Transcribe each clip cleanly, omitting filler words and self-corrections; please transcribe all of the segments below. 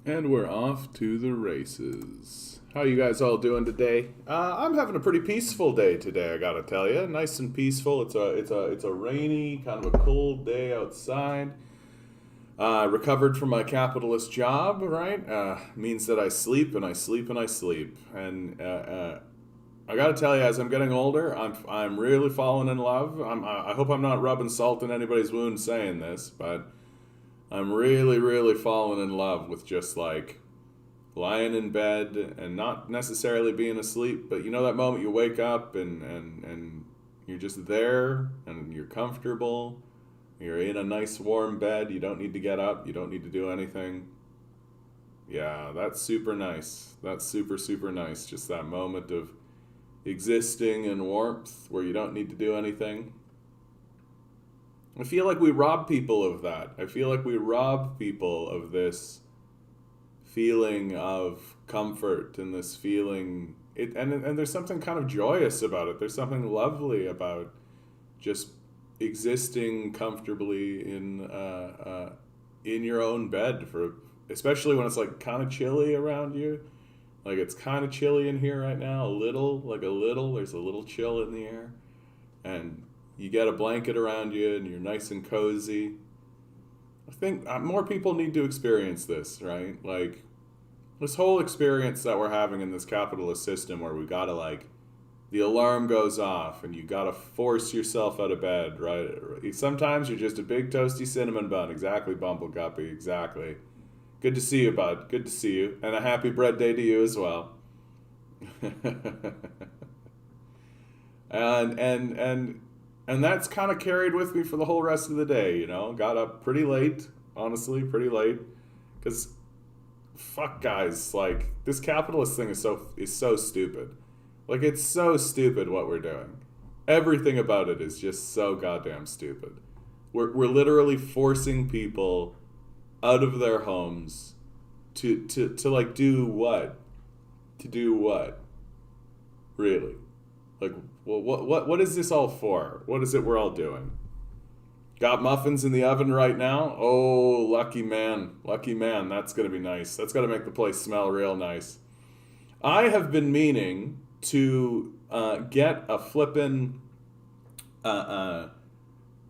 And we're off to the races. How you guys all doing today? I'm having a pretty peaceful day today, I gotta tell you. Nice and peaceful. It's a rainy, kind of a cold day outside. Recovered from my capitalist job, right? Means that I sleep and I sleep and I sleep. And I gotta tell you, as I'm getting older, I'm really falling in love. I hope I'm not rubbing salt in anybody's wound saying this, but I'm really, really falling in love with just like lying in bed and not necessarily being asleep, but you know that moment you wake up and you're just there and you're comfortable. You're in a nice warm bed. You don't need to get up. You don't need to do anything. Yeah, that's super nice. That's super, super nice. Just that moment of existing in warmth where you don't need to do anything. I feel like we rob people of that. I feel like we rob people of this feeling of comfort and this feeling and there's something kind of joyous about it. There's something lovely about just existing comfortably in your own bed for especially when it's like kind of chilly around you. Like it's kind of chilly in here right now, there's a little chill in the air. And you get a blanket around you and you're nice and cozy. I think more people need to experience this, right? Like this whole experience that we're having in this capitalist system where we gotta like, the alarm goes off and you gotta force yourself out of bed, right? Sometimes you're just a big toasty cinnamon bun. Exactly, Bumble Guppy, exactly. Good to see you, bud. Good to see you. And a happy bread day to you as well. And that's kind of carried with me for the whole rest of the day, you know? Got up pretty late, honestly, pretty late. Because, fuck guys, like, this capitalist thing is so stupid. Like, it's so stupid what we're doing. Everything about it is just so goddamn stupid. We're literally forcing people out of their homes to like, do what? To do what? Really? Like, well, what is this all for? What is it we're all doing? Got muffins in the oven right now? Oh, lucky man. Lucky man. That's going to be nice. That's going to make the place smell real nice. I have been meaning to get a flippin'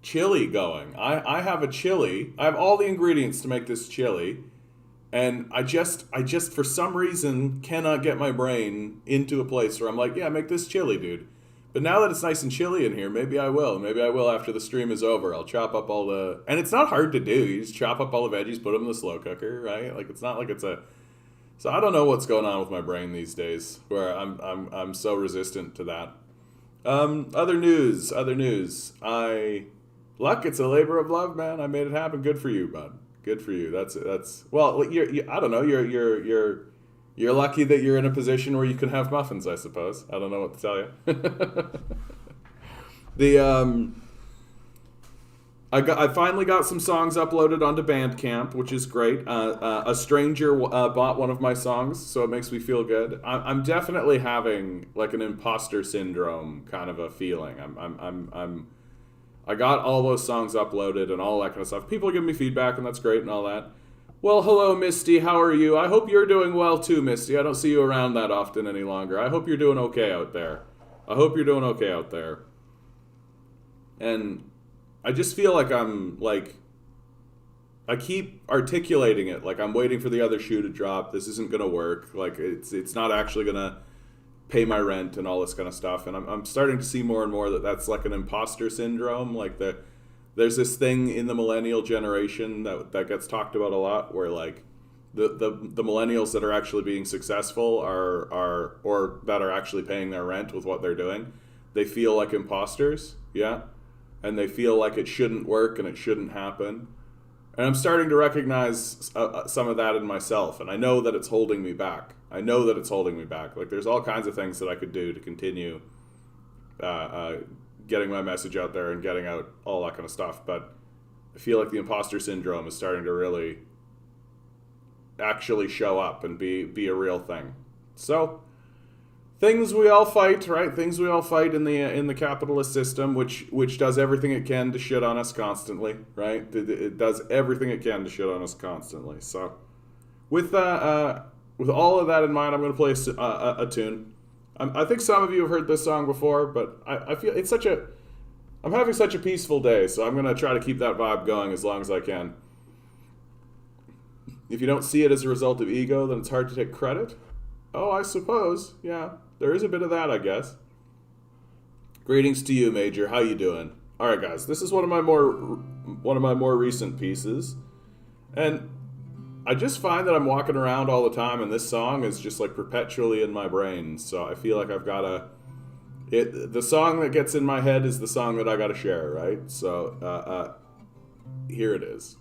chili going. I have a chili. I have all the ingredients to make this chili. And I just for some reason cannot get my brain into a place where I'm like, yeah, make this chili, dude. But now that it's nice and chilly in here, maybe I will. Maybe I will after the stream is over. I'll chop up all the, and it's not hard to do. You just chop up all the veggies, put them in the slow cooker, right? Like it's not like it's a. So I don't know what's going on with my brain these days, where I'm so resistant to that. Other news. Luck, it's a labor of love, man. I made it happen. Good for you, bud. Good for you. That's well. I don't know. You're lucky that you're in a position where you can have muffins. I suppose. I don't know what to tell you. I finally got some songs uploaded onto Bandcamp, which is great. A stranger bought one of my songs, so it makes me feel good. I'm definitely having like an imposter syndrome kind of a feeling. I got all those songs uploaded and all that kind of stuff. People give me feedback, and that's great and all that. Well, hello, Misty. How are you? I hope you're doing well, too, Misty. I don't see you around that often any longer. I hope you're doing okay out there. And I just feel like I keep articulating it. Like I'm waiting for the other shoe to drop. This isn't going to work. Like it's not actually going to pay my rent and all this kind of stuff. And I'm starting to see more and more that that's like an imposter syndrome. Like there's this thing in the millennial generation that gets talked about a lot where like the millennials that are actually being successful are or that are actually paying their rent with what they're doing, they feel like imposters. Yeah. And they feel like it shouldn't work and it shouldn't happen. And I'm starting to recognize some of that in myself. And I know that it's holding me back. Like there's all kinds of things that I could do to continue getting my message out there and getting out all that kind of stuff. But I feel like the imposter syndrome is starting to really actually show up and be a real thing. So things we all fight, right? Things we all fight in the capitalist system, which does everything it can to shit on us constantly, right? It does everything it can to shit on us constantly. So with all of that in mind, I'm going to play a tune. I think some of you have heard this song before, but I feel it's such a. I'm having such a peaceful day, so I'm going to try to keep that vibe going as long as I can. If you don't see it as a result of ego, then it's hard to take credit. Oh, I suppose. Yeah, there is a bit of that, I guess. Greetings to you, Major. How you doing? All right, guys. This is one of my more recent pieces, and I just find that I'm walking around all the time, and this song is just like perpetually in my brain. So I feel like I've got to. The song that gets in my head is the song that I got to share, right? So here it is.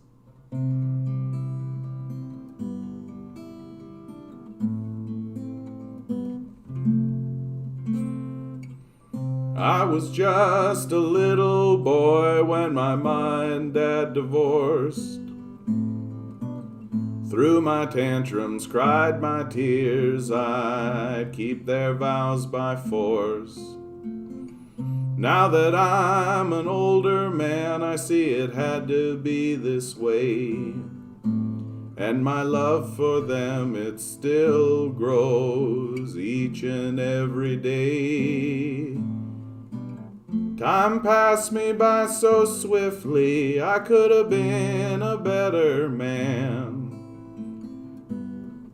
I was just a little boy when my mom and dad divorced. Through my tantrums, cried my tears, I'd keep their vows by force. Now that I'm an older man, I see it had to be this way. And my love for them, it still grows each and every day. Time passed me by so swiftly, I could have been a better man.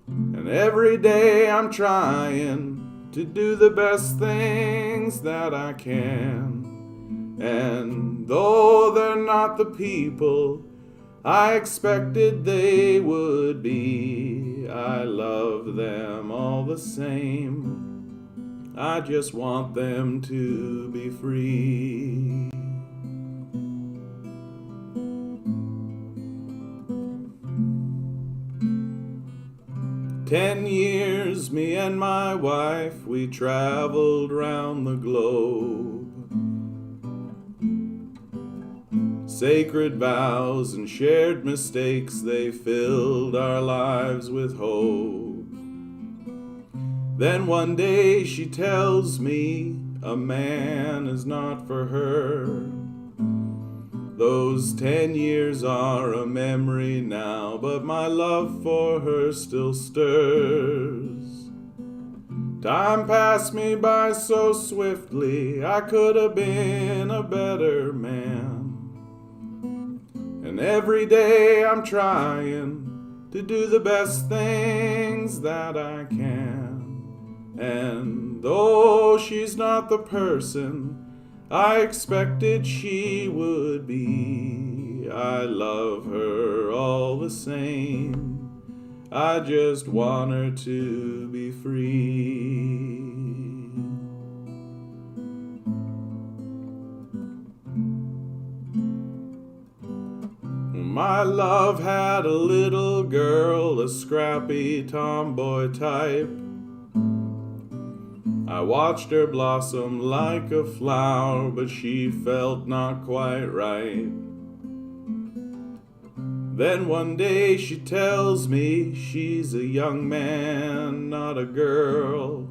And every day I'm trying to do the best things that I can. And though they're not the people I expected they would be, I love them all the same. I just want them to be free. "10 years, me and my wife, we traveled round the globe. Sacred vows and shared mistakes, they filled our lives with hope. Then one day she tells me a man is not for her. Those 10 years are a memory now, but my love for her still stirs. Time passed me by so swiftly, I could have been a better man. And every day I'm trying to do the best things that I can. And though she's not the person I expected she would be, I love her all the same. I just want her to be free. My love had a little girl, a scrappy tomboy type. I watched her blossom like a flower, but she felt not quite right. Then one day she tells me she's a young man, not a girl.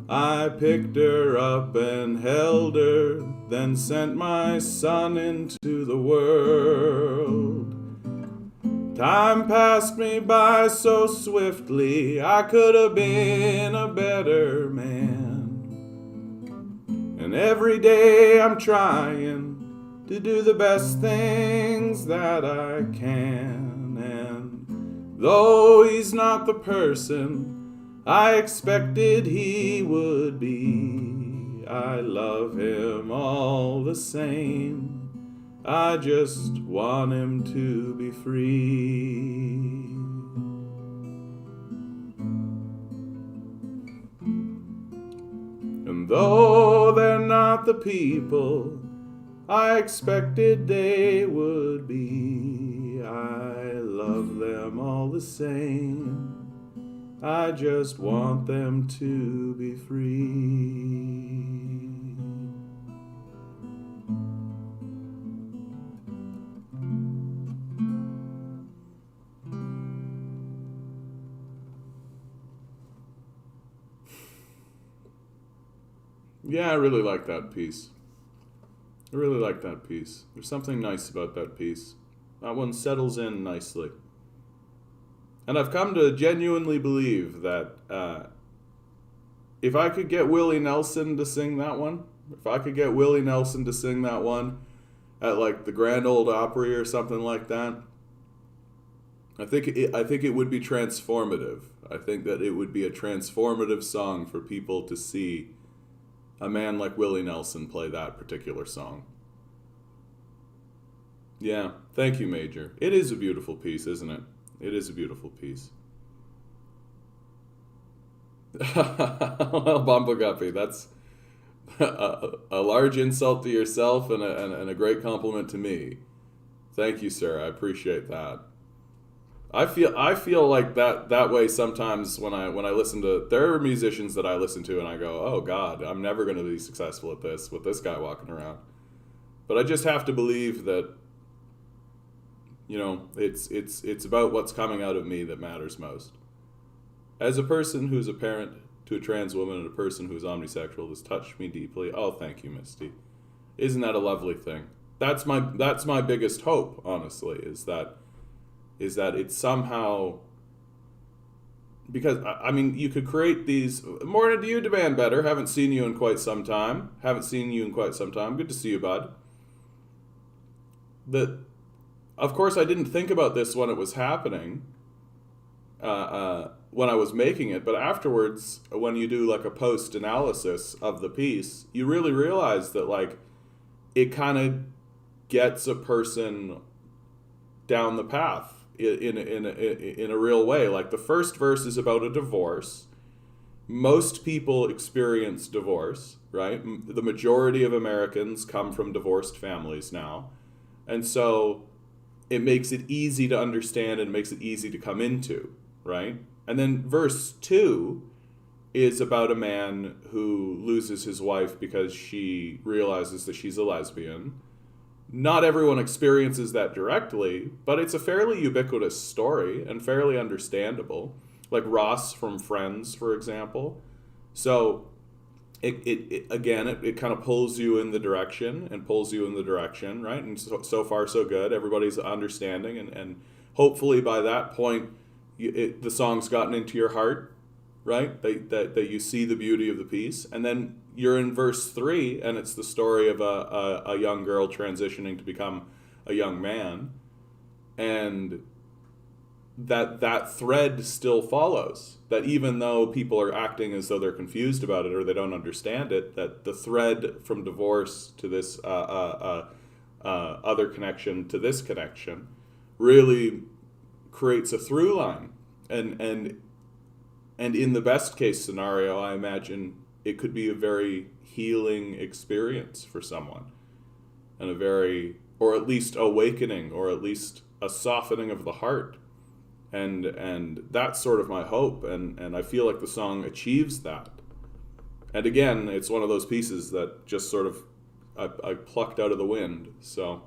I picked her up and held her, then sent my son into the world. Time passed me by so swiftly, I could have been a better man. And every day I'm trying to do the best things that I can. And though he's not the person I expected he would be, I love him all the same. I just want him to be free. And though they're not the people I expected they would be, I love them all the same. I just want them to be free. Yeah, I really like that piece. I really like that piece. There's something nice about that piece. That one settles in nicely. And I've come to genuinely believe that if I could get Willie Nelson to sing that one, if I could get Willie Nelson to sing that one at like the Grand Ole Opry or something like that, I think it would be transformative. I think that it would be a transformative song for people to see a man like Willie Nelson play that particular song. Yeah, thank you, Major. It is a beautiful piece, isn't it? It is a beautiful piece. Well, Bumble Guppy, that's a large insult to yourself and a great compliment to me. Thank you, sir. I appreciate that. I feel like that way sometimes when I listen to, there are musicians that I listen to and I go, oh God, I'm never going to be successful at this with this guy walking around. But I just have to believe that, you know, it's about what's coming out of me that matters most. As a person who's a parent to a trans woman and a person who's omnisexual, this touched me deeply. Oh, thank you, Misty. Isn't that a lovely thing? That's my biggest hope, honestly, is that it's somehow, because I mean, you could create these. Morning to you, Demand Better. Haven't seen you in quite some time. Good to see you, bud. Of course, I didn't think about this when it was happening, when I was making it, but afterwards, when you do like a post analysis of the piece, you really realize that like it kind of gets a person down the path in a real way. Like the first verse is about a divorce. Most people experience divorce, right? The majority of Americans come from divorced families now. And so it makes it easy to understand and makes it easy to come into, right? And then verse 2 is about a man who loses his wife because she realizes that she's a lesbian. Not everyone experiences that directly, but it's a fairly ubiquitous story and fairly understandable. Like Ross from Friends, for example. So it kind of pulls you in the direction, right? And so far so good. Everybody's understanding, and hopefully by that point, the song's gotten into your heart, right? That you see the beauty of the piece, and then you're in verse 3, and it's the story of a young girl transitioning to become a young man, and that thread still follows. That even though people are acting as though they're confused about it or they don't understand it, that the thread from divorce to this other connection to this connection really creates a through line. And in the best case scenario, I imagine it could be a very healing experience for someone, and or at least awakening, or at least a softening of the heart. And that's sort of my hope, and I feel like the song achieves that. And again, it's one of those pieces that just sort of I plucked out of the wind. So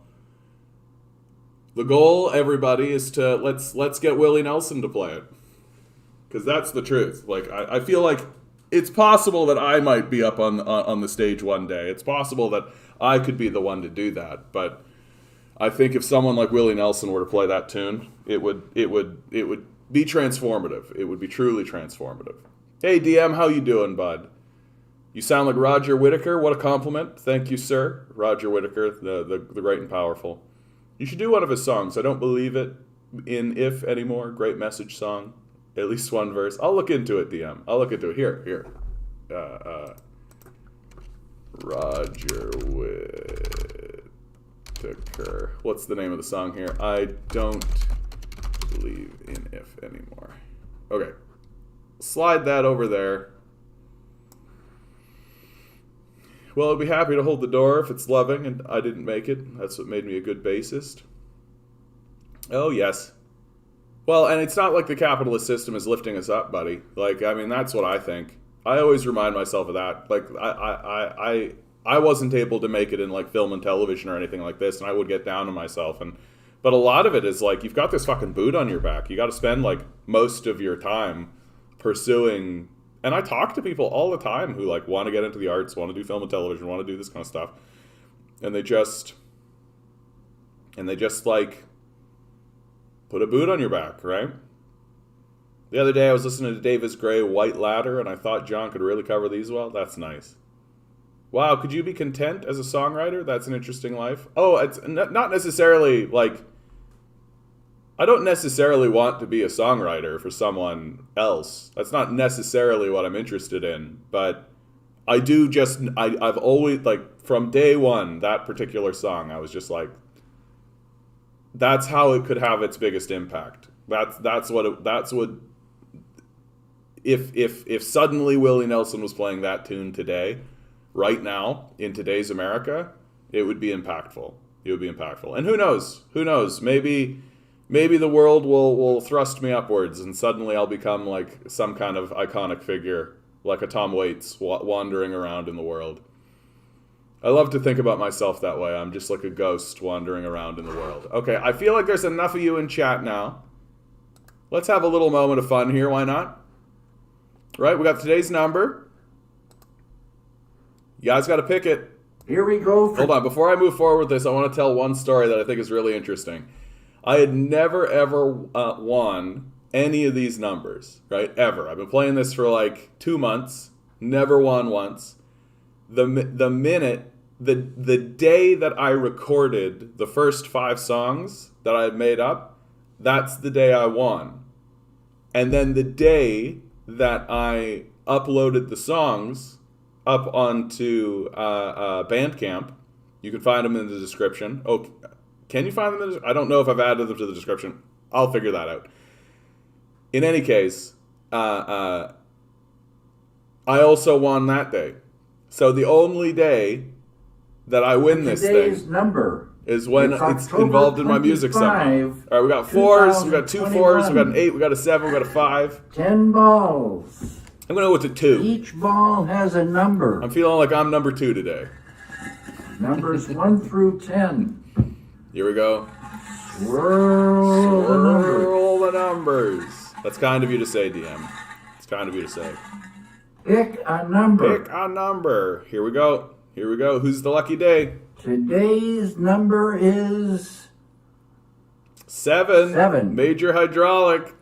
the goal, everybody, is to let's get Willie Nelson to play it, because that's the truth. Like I feel like it's possible that I might be up on the stage one day. It's possible that I could be the one to do that, but I think if someone like Willie Nelson were to play that tune, it would be transformative. It would be truly transformative. Hey DM, how you doing, bud? You sound like Roger Whittaker. What a compliment. Thank you, sir. Roger Whittaker, the great and powerful. You should do one of his songs. I don't believe it in If anymore. Great message song. At least one verse. I'll look into it, DM. I'll look into it. Here. Roger Whittaker. What's the name of the song here? I don't believe in If anymore. Okay. Slide that over there. Well, I'd be happy to hold the door if it's loving and I didn't make it. That's what made me a good bassist. Oh, yes. Well, and it's not like the capitalist system is lifting us up, buddy. Like, I mean, that's what I think. I always remind myself of that. Like, I wasn't able to make it in, like, film and television or anything like this, and I would get down on myself. But a lot of it is, like, you've got this fucking boot on your back. You got to spend, like, most of your time pursuing... And I talk to people all the time who, like, want to get into the arts, want to do film and television, want to do this kind of stuff. And they just, like, put a boot on your back, right? The other day I was listening to Davis Gray, White Ladder, and I thought John could really cover these well. That's nice. Wow, could you be content as a songwriter? That's an interesting life. Oh, it's not necessarily like... I don't necessarily want to be a songwriter for someone else. That's not necessarily what I'm interested in. But I do just... I've always, like, from day one, that particular song, I was just like... That's how it could have its biggest impact. That's what... If suddenly Willie Nelson was playing that tune today... right now, in today's America, it would be impactful. It would be impactful. And who knows? Who knows? Maybe the world will thrust me upwards and suddenly I'll become like some kind of iconic figure, like a Tom Waits wandering around in the world. I love to think about myself that way. I'm just like a ghost wandering around in the world. Okay, I feel like there's enough of you in chat now. Let's have a little moment of fun here. Why not? Right, we got today's number. You guys got to pick it. Here we go. Hold on. Before I move forward with this, I want to tell one story that I think is really interesting. I had never, ever won any of these numbers, right? Ever. I've been playing this for like 2 months. Never won once. The day that I recorded the first 5 songs that I had made up, that's the day I won. And then the day that I uploaded the songs up onto Bandcamp. You can find them in the description. Oh, can you find them in the... I don't know if I've added them to the description. I'll figure that out. In any case, I also won that day. So the only day that I win this thing number is when it's involved in my music somehow. All right, we got 4s, we got 2 4s, we got an 8, we got a 7, we got a 5. 10 balls. I'm going to go with a 2. Each ball has a number. I'm feeling like I'm number 2 today. Numbers 1 through 10. Here we go. Swirl the numbers. That's kind of you to say, DM. It's kind of you to say. Pick a number. Pick a number. Here we go. Here we go. Who's the lucky day? Today's number is... 7. Major hydraulic.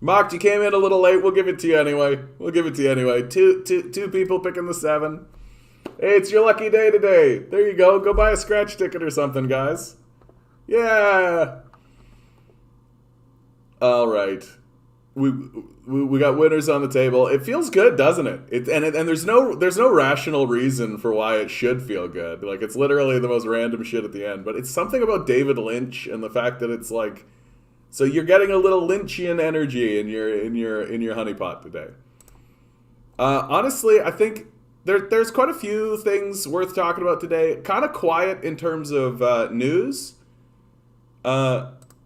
Mocked, you came in a little late. We'll give it to you anyway. Two people picking the 7. Hey, it's your lucky day today. There you go. Go buy a scratch ticket or something, guys. Yeah. All right. We got winners on the table. It feels good, doesn't it? And there's no rational reason for why it should feel good. Like, it's literally the most random shit at the end. But it's something about David Lynch and the fact that it's like, so you're getting a little Lynchian energy in your honeypot today. Honestly, I think there's quite a few things worth talking about today. Kind of quiet in terms of news.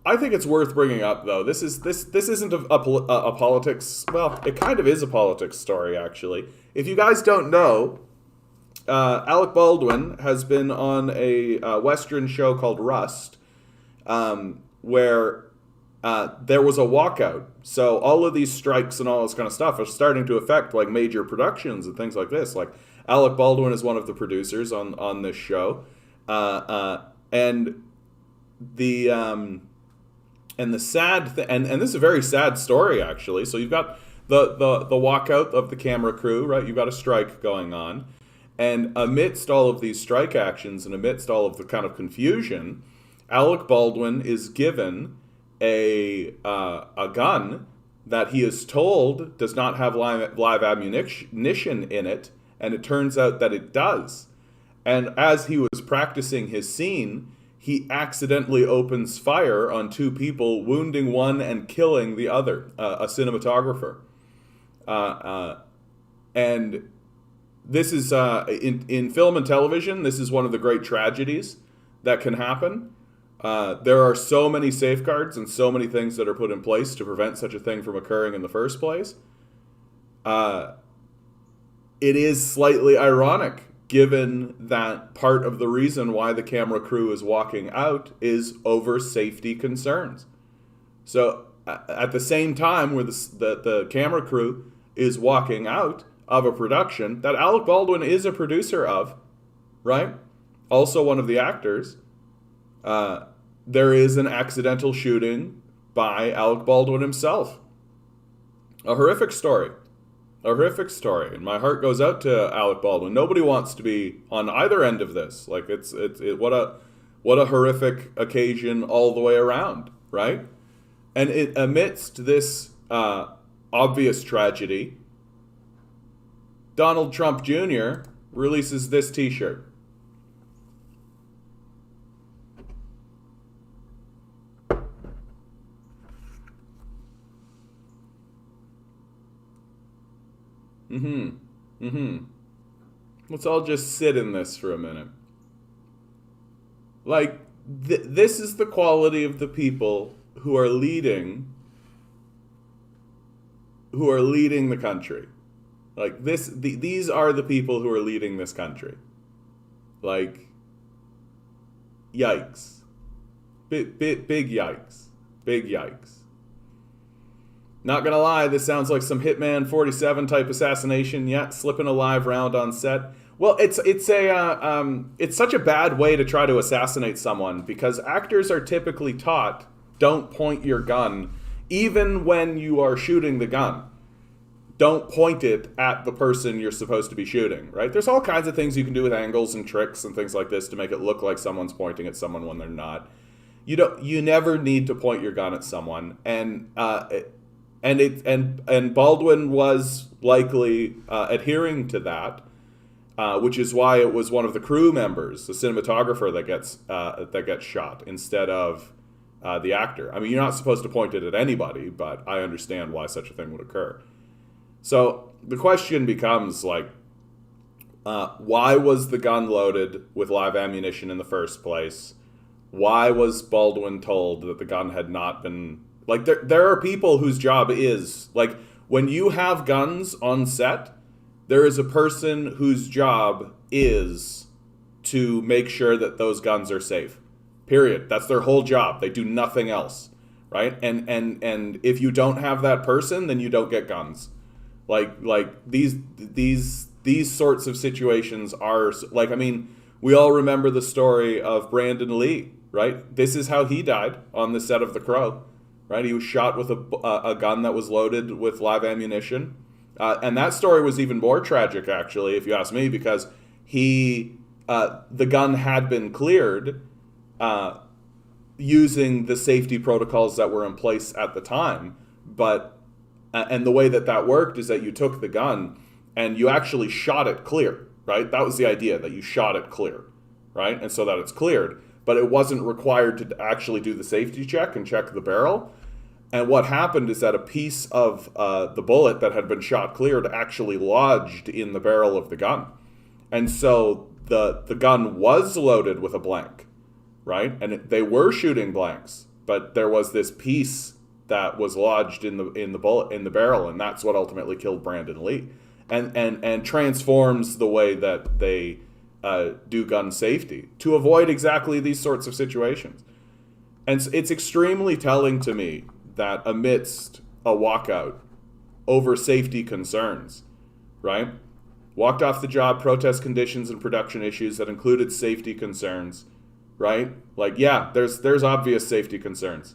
I think it's worth bringing up, though. This isn't a politics... Well, it kind of is a politics story, actually. If you guys don't know, Alec Baldwin has been on a Western show called Rust, where there was a walkout. So all of these strikes and all this kind of stuff are starting to affect like major productions and things like this. Like Alec Baldwin is one of the producers on this show, and the sad and this is a very sad story, actually. So you've got the walkout of the camera crew, right? You've got a strike going on, and amidst all of these strike actions and amidst all of the kind of confusion, Alec Baldwin is given a gun that he is told does not have live ammunition in it, and it turns out that it does. And as he was practicing his scene, he accidentally opens fire on 2 people, wounding one and killing the other, a cinematographer. And this is, in film and television, this is one of the great tragedies that can happen. There are so many safeguards and so many things that are put in place to prevent such a thing from occurring in the first place. It is slightly ironic, given that part of the reason why the camera crew is walking out is over safety concerns. So at the same time where the camera crew is walking out of a production that Alec Baldwin is a producer of, right? Also one of the actors, there is an accidental shooting by Alec Baldwin himself. A horrific story. A horrific story. And my heart goes out to Alec Baldwin. Nobody wants to be on either end of this. Like, what a horrific occasion all the way around, right? And amidst this obvious tragedy, Donald Trump Jr. releases this t-shirt. Let's all just sit in this for a minute. Like, this is the quality of the people who are leading the country. Like, these are the people who are leading this country. Like, yikes. Big yikes. Big yikes. Not gonna lie, this sounds like some Hitman 47 type assassination. Yeah, slipping a live round on set. Well, it's such a bad way to try to assassinate someone, because actors are typically taught, don't point your gun, even when you are shooting the gun. Don't point it at the person you're supposed to be shooting, right? There's all kinds of things you can do with angles and tricks and things like this to make it look like someone's pointing at someone when they're not. You never need to point your gun at someone, and Baldwin was likely adhering to that, which is why it was one of the crew members, the cinematographer, that gets shot instead of the actor. I mean, you're not supposed to point it at anybody, but I understand why such a thing would occur. So the question becomes, like, why was the gun loaded with live ammunition in the first place? Why was Baldwin told that the gun had not been... Like, there are people whose job is... Like, when you have guns on set, there is a person whose job is to make sure that those guns are safe. Period. That's their whole job. They do nothing else, right? And if you don't have that person, then you don't get guns. Like these sorts of situations are... Like, I mean, we all remember the story of Brandon Lee, right? This is how he died on the set of The Crow. Right, he was shot with a gun that was loaded with live ammunition, and that story was even more tragic, actually, if you ask me, because the gun had been cleared using the safety protocols that were in place at the time, and the way that worked is that you took the gun and you actually shot it clear, right? That was the idea, that you shot it clear, right, and so that it's cleared. But it wasn't required to actually do the safety check and check the barrel. And what happened is that a piece of the bullet that had been shot cleared actually lodged in the barrel of the gun. And so the gun was loaded with a blank, right? And they were shooting blanks, but there was this piece that was lodged in the barrel, and that's what ultimately killed Brandon Lee, and transforms the way that they do gun safety to avoid exactly these sorts of situations. And it's extremely telling to me that amidst a walkout over safety concerns, right? Walked off the job, protest conditions and production issues that included safety concerns, right? Like, yeah, there's obvious safety concerns,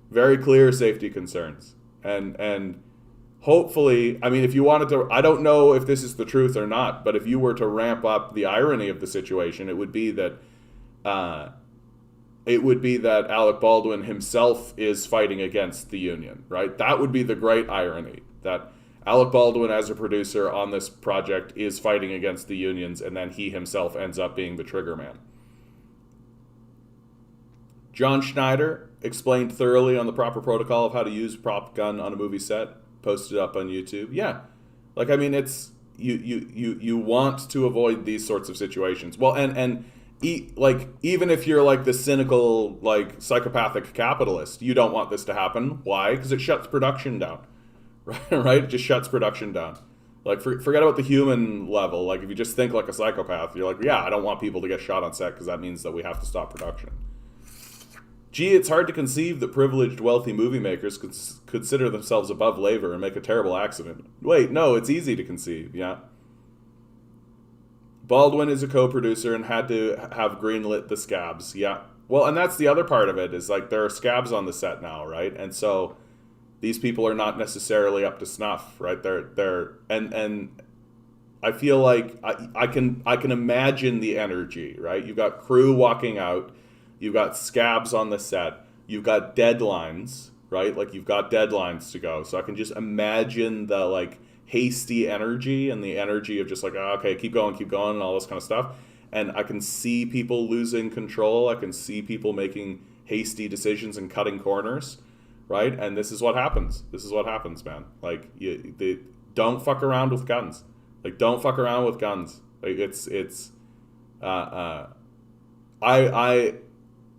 very clear safety concerns, and hopefully, I mean, if you wanted to, I don't know if this is the truth or not, but if you were to ramp up the irony of the situation, it would be that Alec Baldwin himself is fighting against the union, right? That would be the great irony, that Alec Baldwin, as a producer on this project, is fighting against the unions, and then he himself ends up being the trigger man. John Schneider explained thoroughly on the proper protocol of how to use prop gun on a movie set. Posted up on YouTube. Yeah, like, I mean, it's you want to avoid these sorts of situations. Well, like, even if you're like the cynical, like, psychopathic capitalist, you don't want this to happen. Why? Because it shuts production down, right? It just shuts production down. Like, forget about the human level. Like, if you just think like a psychopath, you're like, yeah, I don't want people to get shot on set because that means that we have to stop production. Gee, it's hard to conceive that privileged, wealthy movie makers could consider themselves above labor and make a terrible accident. Wait, no, it's easy to conceive, yeah. Baldwin is a co-producer and had to have greenlit the Scabs, yeah. Well, and that's the other part of it is like there are scabs on the set now, right? And so these people are not necessarily up to snuff, right? And I feel like I can imagine the energy, right? You've got crew walking out, you've got scabs on the set, you've got deadlines, right? Like you've got deadlines to go. So I can just imagine the like hasty energy and the energy of just like, oh, okay, keep going, and all this kind of stuff. And I can see people losing control. I can see people making hasty decisions and cutting corners, right? And this is what happens. This is what happens, man. Like, don't fuck around with guns. Like, don't fuck around with guns. Like, I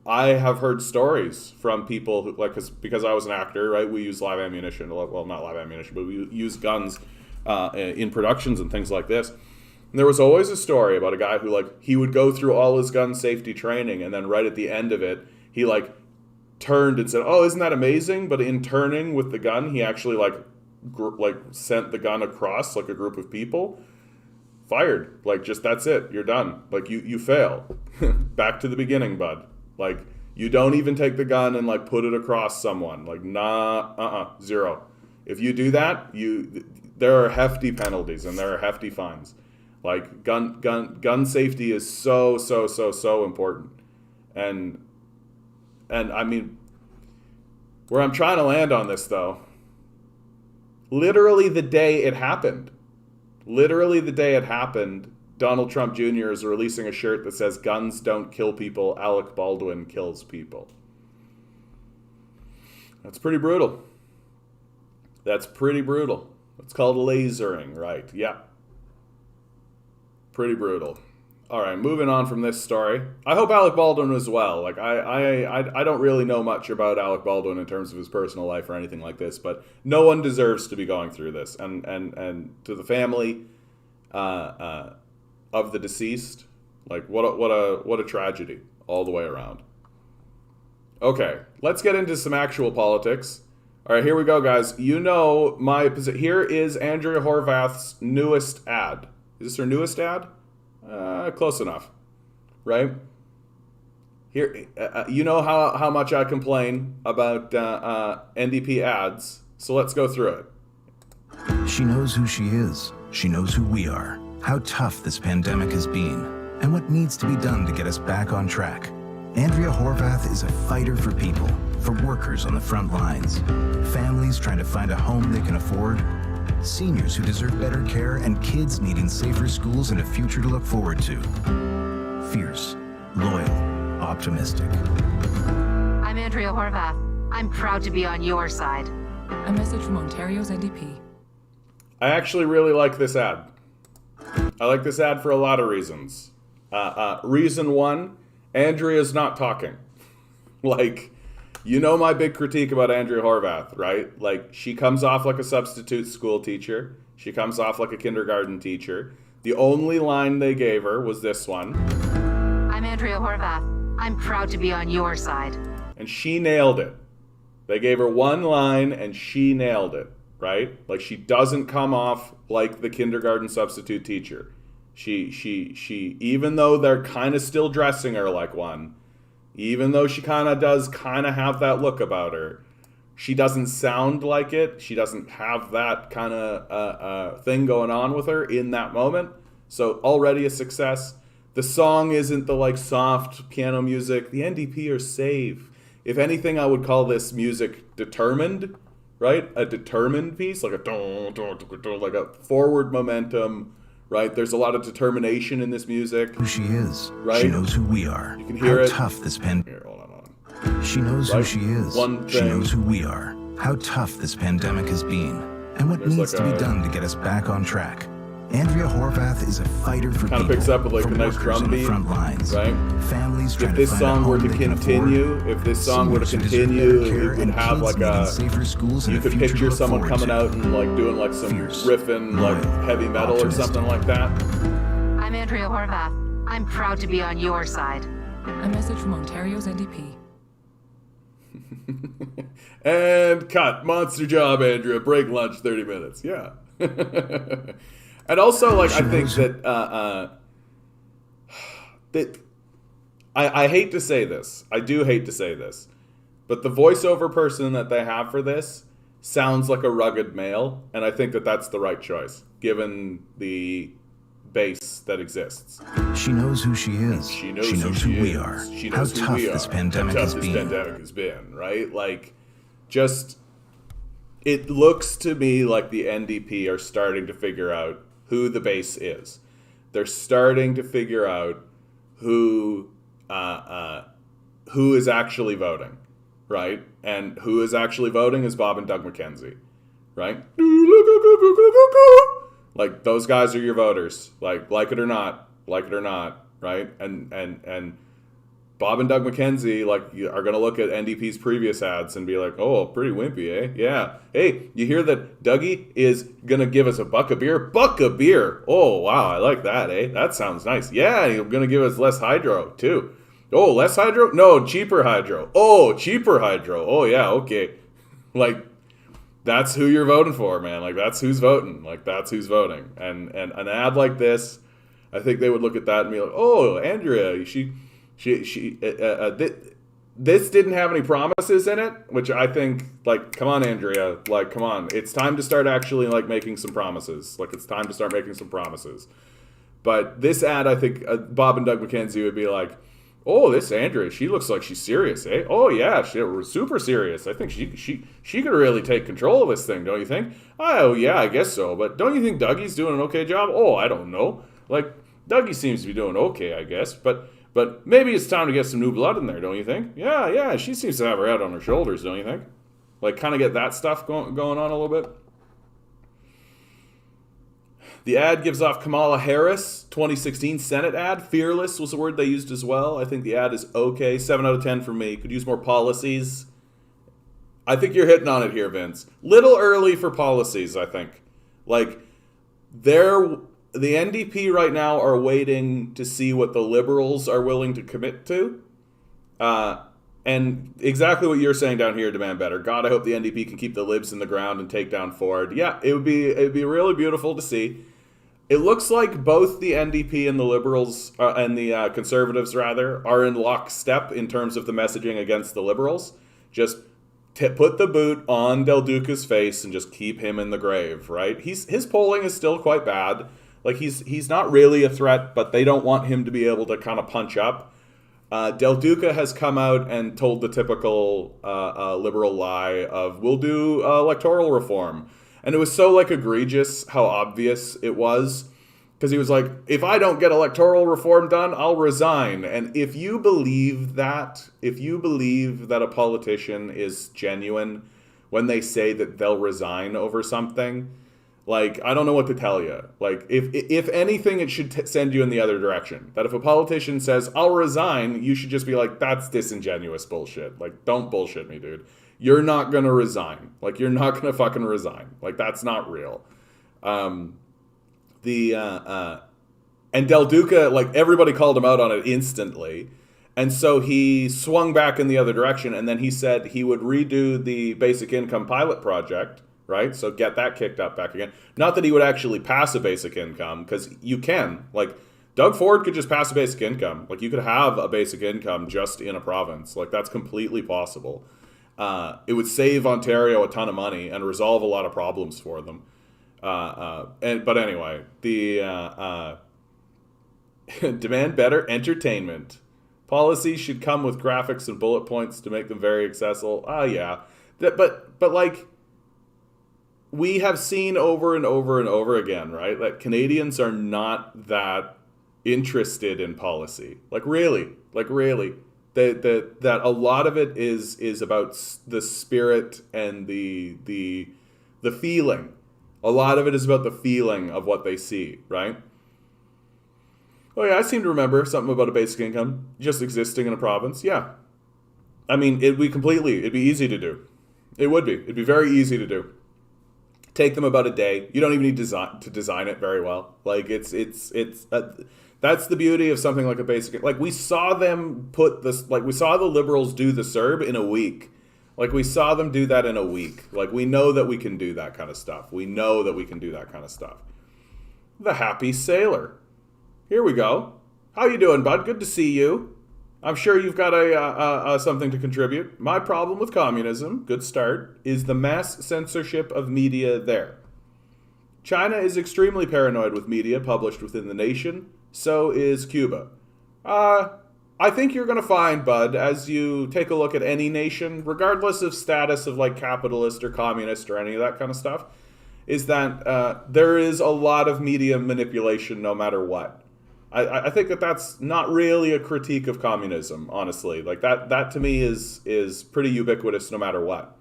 have heard stories from people who, like, because I was an actor, right? We use live ammunition. Well, not live ammunition, but we use guns in productions and things like this. And there was always a story about a guy who, like, he would go through all his gun safety training, and then right at the end of it, he, like, turned and said, "Oh, isn't that amazing?" But in turning with the gun, he actually, like sent the gun across, like, a group of people. Fired. Like, just, that's it. You're done. Like, you fail. Back to the beginning, bud. Like, you don't even take the gun and, like, put it across someone. Like, zero. If you do that, there are hefty penalties and there are hefty fines. Like, gun safety is so important. And I mean, where I'm trying to land on this, though, literally the day it happened, Donald Trump Jr. is releasing a shirt that says, "Guns don't kill people, Alec Baldwin kills people." That's pretty brutal. It's called lasering, right? Yeah. Pretty brutal. All right, moving on from this story. I hope Alec Baldwin was well. Like, I don't really know much about Alec Baldwin in terms of his personal life or anything like this, but no one deserves to be going through this. And to the family of the deceased, like, what a tragedy all the way around. Okay, let's get into some actual politics. All right, here we go, guys. You know my position. Here is Andrea Horwath's newest ad. Is this her newest ad? Close enough, right? Here, you know how much I complain about NDP ads, so let's go through it. She knows who she is. She knows who we are, how tough this pandemic has been, and what needs to be done to get us back on track. Andrea Horwath is a fighter for people, for workers on the front lines, families trying to find a home they can afford, seniors who deserve better care, and kids needing safer schools and a future to look forward to. Fierce, loyal, optimistic. I'm Andrea Horwath. I'm proud to be on your side. A message from Ontario's NDP. I actually really like this ad. I like this ad for a lot of reasons. Reason one, Andrea's not talking. Like, you know my big critique about Andrea Horwath, right? Like, she comes off like a substitute school teacher. She comes off like a kindergarten teacher. The only line they gave her was this one. I'm Andrea Horwath. I'm proud to be on your side. And she nailed it. They gave her one line and she nailed it, right? Like, she doesn't come off like the kindergarten substitute teacher. She even though they're kind of still dressing her like one, even though she kind of does kind of have that look about her, she doesn't sound like it. She doesn't have that kind of thing going on with her in that moment. So already a success. The song isn't the like soft piano music. The NDP are safe. If anything, I would call this music determined, right? A determined piece, like like a forward momentum, right? There's a lot of determination in this music. Who she is. Right? She knows who we are. You can hear how it. Tough this Here, hold on. She knows right? who she is. One she thing. knows who we are. How tough this pandemic has been, and what There's needs like to be a- done to get us back on track. Andrea Horwath is a fighter for Kinda people, picks up with, like, for a nice workers drum on the beat, front lines, right? families trying If to this find a song were home to they can continue, afford, if this song were to seniors who deserve continue, better care, it would and have kids like needing a. safer schools and You a could future to picture look someone forward coming to. out and like doing like some Fierce, riffing, like loyal, heavy metal or optimistic. something like that. I'm Andrea Horwath. I'm proud to be on your side. A message from Ontario's NDP. And cut. Monster job, Andrea. Break lunch, 30 minutes. Yeah. And also, like, I think that that I hate to say this. I do hate to say this. But the voiceover person that they have for this sounds like a rugged male, and I think that that's the right choice, given the base that exists. She knows who she is. She knows who we are. She How knows who tough we are. this pandemic How has tough this been. pandemic has been, right? Like, just, it looks to me like the NDP are starting to figure out who the base is. They're starting to figure out who is actually voting, right? And who is actually voting is Bob and Doug McKenzie, right? Like, those guys are your voters, like it or not, right? And Bob and Doug McKenzie, like, are going to look at NDP's previous ads and be like, oh, pretty wimpy, eh? Yeah. Hey, you hear that Dougie is going to give us a buck a beer? Buck a beer. Oh, wow, I like that, eh? That sounds nice. Yeah, he's going to give us less hydro, too. Oh, less hydro? No, cheaper hydro. Oh, cheaper hydro. Oh, yeah, okay. Like, that's who you're voting for, man. Like, that's who's voting. Like, that's who's voting. And an ad like this, I think they would look at that and be like, oh, Andrea, this didn't have any promises in it, which I think, like, come on, Andrea, like, come on. It's time to start actually, like, making some promises. Like, it's time to start making some promises. But this ad, I think Bob and Doug McKenzie would be like, oh, this Andrea, she looks like she's serious, eh? Oh, yeah, she's super serious. I think she could really take control of this thing, don't you think? Oh, yeah, I guess so. But don't you think Dougie's doing an okay job? Oh, I don't know. Like, Dougie seems to be doing okay, I guess. But maybe it's time to get some new blood in there, don't you think? Yeah, she seems to have her head on her shoulders, don't you think? Like, kind of get that stuff going on a little bit. The ad gives off Kamala Harris, 2016 Senate ad. Fearless was the word they used as well. I think the ad is okay. 7 out of 10 for me. Could use more policies. I think you're hitting on it here, Vince. Little early for policies, I think. Like, the NDP right now are waiting to see what the Liberals are willing to commit to. And exactly what you're saying down here, demand better. God, I hope the NDP can keep the libs in the ground and take down Ford. Yeah, it'd be really beautiful to see. It looks like both the NDP and the Liberals, and the Conservatives, rather, are in lockstep in terms of the messaging against the Liberals. Just put the boot on Del Duca's face and just keep him in the grave, right? His polling is still quite bad. Like, he's not really a threat, but they don't want him to be able to kind of punch up. Del Duca has come out and told the typical liberal lie of, we'll do electoral reform. And it was so, like, egregious how obvious it was. Because he was like, if I don't get electoral reform done, I'll resign. And if you believe that a politician is genuine when they say that they'll resign over something, like, I don't know what to tell you. Like, if anything, it should send you in the other direction. That if a politician says, I'll resign, you should just be like, that's disingenuous bullshit. Like, don't bullshit me, dude. You're not going to resign. Like, you're not going to fucking resign. Like, that's not real. And Del Duca, like, everybody called him out on it instantly. And so he swung back in the other direction, and then he said he would redo the basic income pilot project, right? So get that kicked up back again. Not that he would actually pass a basic income, because you can. Like, Doug Ford could just pass a basic income. Like, you could have a basic income just in a province. Like, that's completely possible. It would save Ontario a ton of money and resolve a lot of problems for them. But anyway, the demand better entertainment. Policies should come with graphics and bullet points to make them very accessible. Yeah. But like, we have seen over and over and over again, right, that Canadians are not that interested in policy. Like, really. That a lot of it is about the spirit and the feeling. A lot of it is about the feeling of what they see, right? Oh yeah, I seem to remember something about a basic income just existing in a province. Yeah. I mean, it'd be easy to do. It would be. It'd be very easy to do. Take them about a day. You don't even need to design it very well. Like, it's that's the beauty of something like a basic. Like, we saw them put this. Like, we saw the Liberals do the CERB in a week. Like, we saw them do that in a week. Like, we know that we can do that kind of stuff. The Happy Sailor. Here we go. How you doing, bud? Good to see you. I'm sure you've got something to contribute. My problem with communism, good start, is the mass censorship of media there. China is extremely paranoid with media published within the nation. So is Cuba. I think you're going to find, bud, as you take a look at any nation, regardless of status of like capitalist or communist or any of that kind of stuff, is that there is a lot of media manipulation no matter what. I think that that's not really a critique of communism, honestly. Like that to me is pretty ubiquitous no matter what.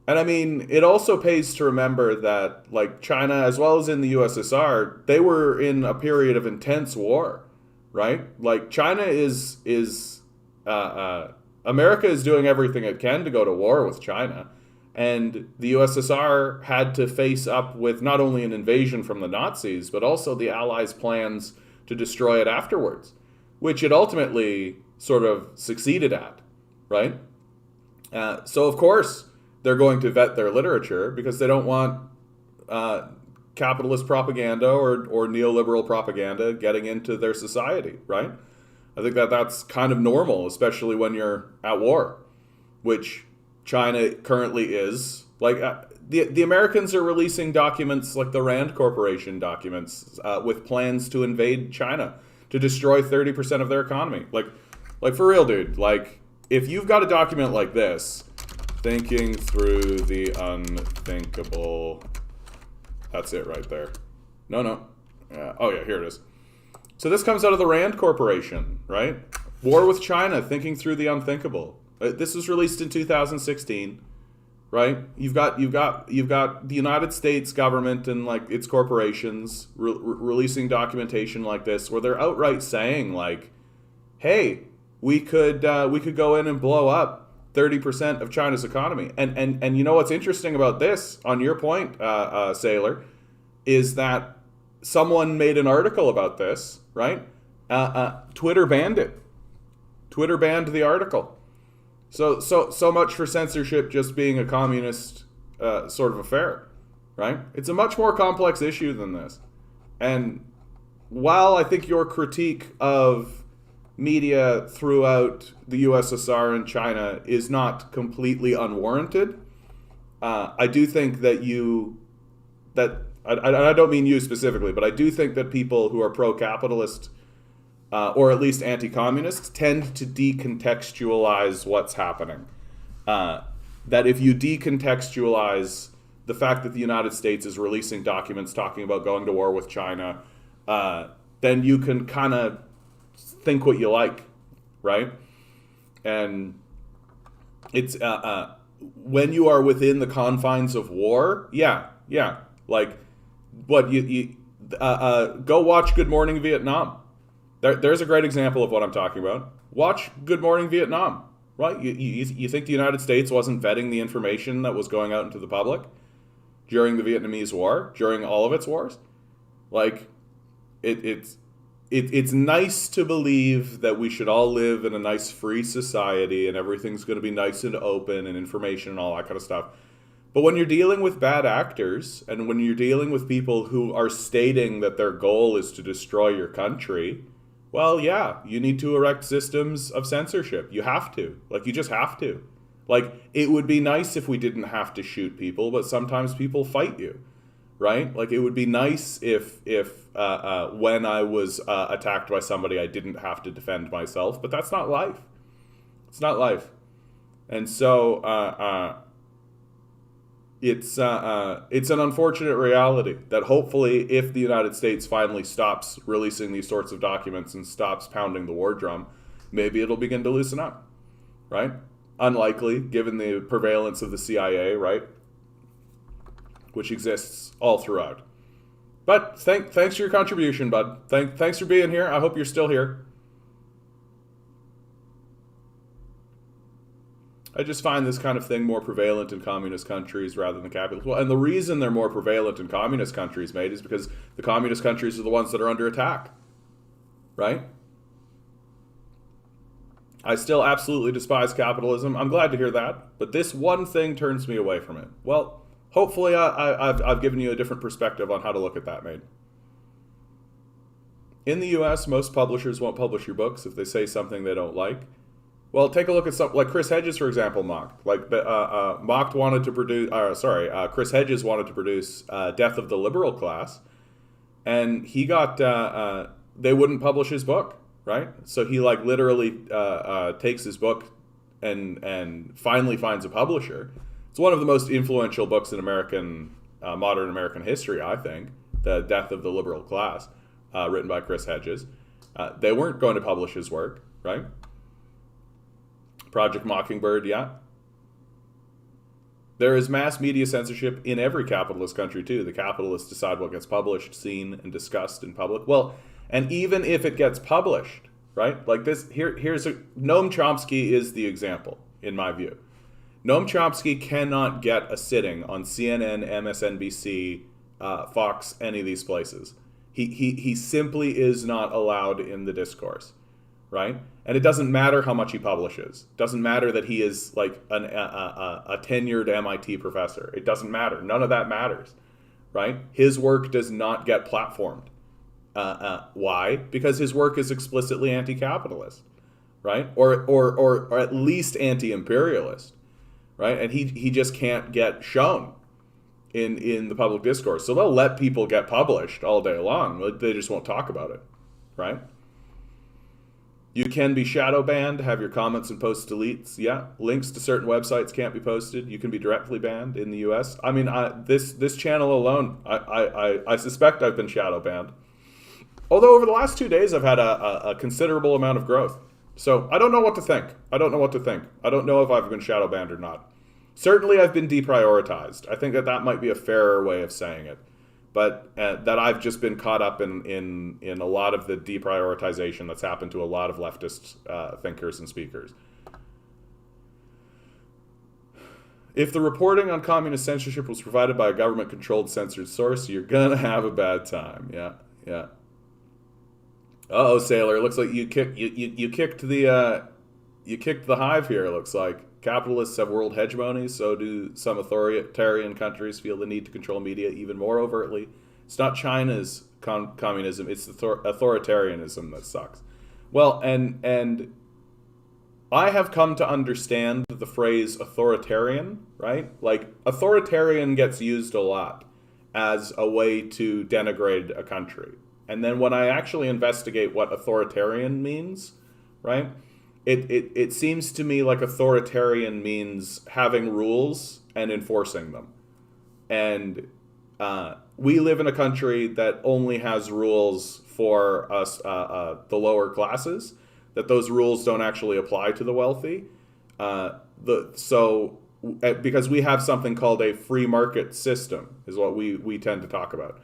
And I mean, it also pays to remember that like China, as well as in the USSR, they were in a period of intense war, right? Like China America is doing everything it can to go to war with China. And the USSR had to face up with not only an invasion from the Nazis, but also the Allies' plans to destroy it afterwards, which it ultimately sort of succeeded at, right? So, of course, they're going to vet their literature because they don't want capitalist propaganda or neoliberal propaganda getting into their society, right? I think that that's kind of normal, especially when you're at war, which China currently is. Like the Americans are releasing documents like the Rand Corporation documents with plans to invade China to destroy 30% of their economy. Like for real, dude. Like if you've got a document like this, thinking through the unthinkable. That's it right there. No. Oh yeah, here it is. So this comes out of the Rand Corporation, right? War with China, thinking through the unthinkable. This was released in 2016, right? You've got the United States government and like its corporations releasing documentation like this, where they're outright saying like, "Hey, we could go in and blow up 30% of China's economy." And you know what's interesting about this? On your point, Sailor, is that someone made an article about this, right? Twitter banned it. Twitter banned the article. So much for censorship just being a communist sort of affair, right? It's a much more complex issue than this. And while I think your critique of media throughout the USSR and China is not completely unwarranted, I do think that I don't mean you specifically, but I do think that people who are pro-capitalist or at least anti-communist, tend to decontextualize what's happening. That if you decontextualize the fact that the United States is releasing documents talking about going to war with China, then you can kind of think what you like, right? And it's when you are within the confines of war, yeah. Like, what you go watch Good Morning Vietnam. There's a great example of what I'm talking about. Watch Good Morning Vietnam, right? You think the United States wasn't vetting the information that was going out into the public during the Vietnamese War, during all of its wars? Like, it's nice to believe that we should all live in a nice free society and everything's going to be nice and open and information and all that kind of stuff. But when you're dealing with bad actors and when you're dealing with people who are stating that their goal is to destroy your country, well, yeah, you need to erect systems of censorship. You have to. Like, you just have to. Like, it would be nice if we didn't have to shoot people, but sometimes people fight you, right? Like, it would be nice if when I was attacked by somebody, I didn't have to defend myself, but that's not life. It's not life. And so it's an unfortunate reality that hopefully if the United States finally stops releasing these sorts of documents and stops pounding the war drum, maybe it'll begin to loosen up, right? Unlikely, given the prevalence of the CIA, right? Which exists all throughout. But thanks for your contribution, bud. Thanks for being here. I hope you're still here. I just find this kind of thing more prevalent in communist countries rather than capitalist. Well, and the reason they're more prevalent in communist countries, mate, is because the communist countries are the ones that are under attack, right? I still absolutely despise capitalism. I'm glad to hear that, but this one thing turns me away from it. Well, hopefully I've given you a different perspective on how to look at that, mate. In the U.S., most publishers won't publish your books if they say something they don't like. Well, take a look at something like Chris Hedges, for example, mocked. Like mocked wanted to produce. Chris Hedges wanted to produce Death of the Liberal Class, and he got. They wouldn't publish his book, right? So he like literally takes his book and finally finds a publisher. It's one of the most influential books in modern American history, I think. The Death of the Liberal Class, written by Chris Hedges. They weren't going to publish his work, right? Project Mockingbird, yeah. There is mass media censorship in every capitalist country, too. The capitalists decide what gets published, seen, and discussed in public. Well, and even if it gets published, right? Like this, here's Noam Chomsky is the example, in my view. Noam Chomsky cannot get a sitting on CNN, MSNBC, Fox, any of these places. He simply is not allowed in the discourse, right? And it doesn't matter how much he publishes. It doesn't matter that he is like a tenured MIT professor. It doesn't matter. None of that matters, right? His work does not get platformed. Why? Because his work is explicitly anti-capitalist, right? Or at least anti-imperialist, right? And he just can't get shown in the public discourse. So they'll let people get published all day long. They just won't talk about it, right? You can be shadow banned, have your comments and posts deleted. Yeah, links to certain websites can't be posted. You can be directly banned in the U.S. I mean, this channel alone, I suspect I've been shadow banned. Although over the last 2 days, I've had a considerable amount of growth. So I don't know what to think. I don't know if I've been shadow banned or not. Certainly, I've been deprioritized. I think that might be a fairer way of saying it. But that I've just been caught up in a lot of the deprioritization that's happened to a lot of leftist thinkers and speakers. If the reporting on communist censorship was provided by a government-controlled censored source, you're gonna have a bad time. Yeah. Uh-oh, Sailor. It looks like you kicked the hive here. It looks like capitalists have world hegemony, so do some authoritarian countries feel the need to control media even more overtly. It's not China's communism; it's the authoritarianism that sucks. Well, and I have come to understand the phrase authoritarian, right? Like authoritarian gets used a lot as a way to denigrate a country. And then when I actually investigate what authoritarian means, right? It seems to me like authoritarian means having rules and enforcing them. And we live in a country that only has rules for us, the lower classes, that those rules don't actually apply to the wealthy. Because we have something called a free market system, is what we tend to talk about.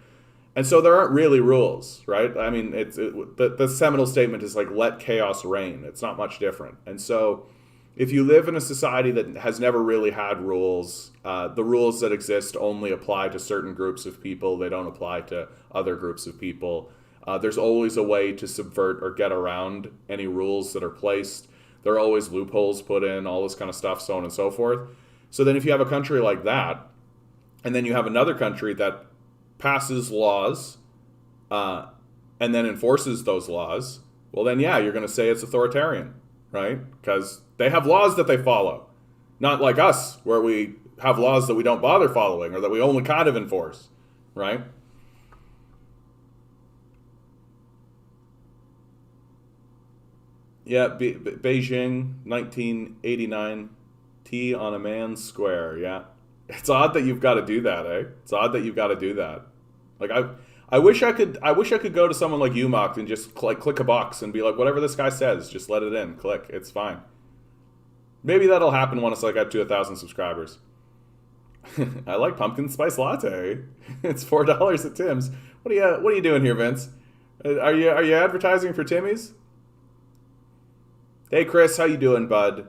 And so there aren't really rules, right? I mean, the seminal statement is like, let chaos reign. It's not much different. And so if you live in a society that has never really had rules, the rules that exist only apply to certain groups of people. They don't apply to other groups of people. There's always a way to subvert or get around any rules that are placed. There are always loopholes put in, all this kind of stuff, so on and so forth. So then if you have a country like that, and then you have another country that passes laws and then enforces those laws, well then yeah, you're going to say it's authoritarian, right? Because they have laws that they follow. Not like us, where we have laws that we don't bother following or that we only kind of enforce, right? Yeah, Beijing, 1989, tea on a man's square, yeah. It's odd that you've got to do that, eh? It's odd that you've got to do that. Like I wish I could go to someone like you, Mocked, and just click a box and be like, whatever this guy says, just let it in. Click. It's fine. Maybe that'll happen once I get to 1,000 subscribers. I like pumpkin spice latte. It's $4 at Tim's. What are you doing here, Vince? Are you advertising for Timmy's? Hey Chris, how you doing, bud?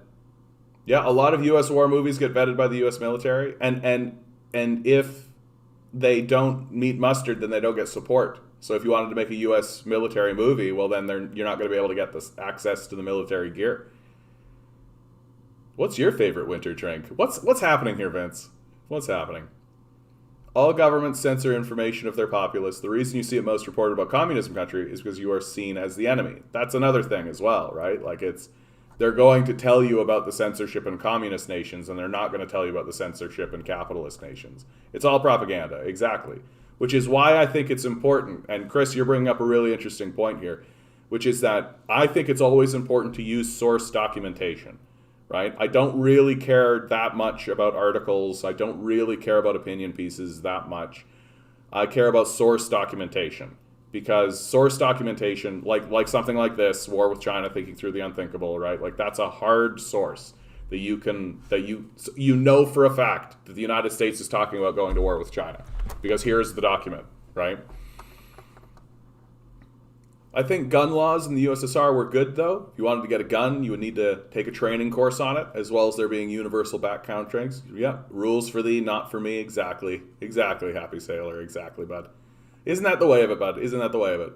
Yeah, a lot of U.S. war movies get vetted by the U.S. military, and if they don't meet mustard, then they don't get support. So if you wanted to make a U.S. military movie, well, then you're not going to be able to get this access to the military gear. What's your favorite winter drink? What's happening here, Vince? What's happening? All governments censor information of their populace. The reason you see it most reported about communism country is because you are seen as the enemy. That's another thing as well, right? Like they're going to tell you about the censorship in communist nations, and they're not going to tell you about the censorship in capitalist nations. It's all propaganda, exactly. Which is why I think it's important. And Chris, you're bringing up a really interesting point here, which is that I think it's always important to use source documentation. Right? I don't really care that much about articles. I don't really care about opinion pieces that much. I care about source documentation, because source documentation, like something like this, War with China, Thinking Through the Unthinkable, right? Like that's a hard source that you know for a fact that the United States is talking about going to war with China, because here's the document, right? I think gun laws in the USSR were good, though. If you wanted to get a gun, you would need to take a training course on it, as well as there being universal background trainings. Yeah, rules for thee, not for me. Exactly. Exactly, Happy Sailor. Exactly, bud. Isn't that the way of it, bud? Isn't that the way of it?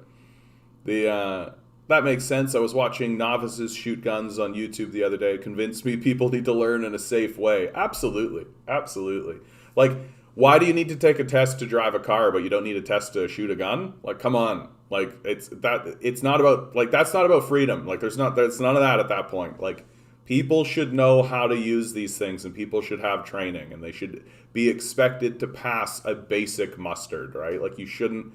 That makes sense. I was watching novices shoot guns on YouTube the other day. It convinced me people need to learn in a safe way. Absolutely. Absolutely. Like, why do you need to take a test to drive a car, but you don't need a test to shoot a gun? Like, come on. Like, it's not about, like, that's not about freedom. Like, there's none of that at that point. Like, people should know how to use these things, and people should have training, and they should be expected to pass a basic mustard, right? Like, you shouldn't,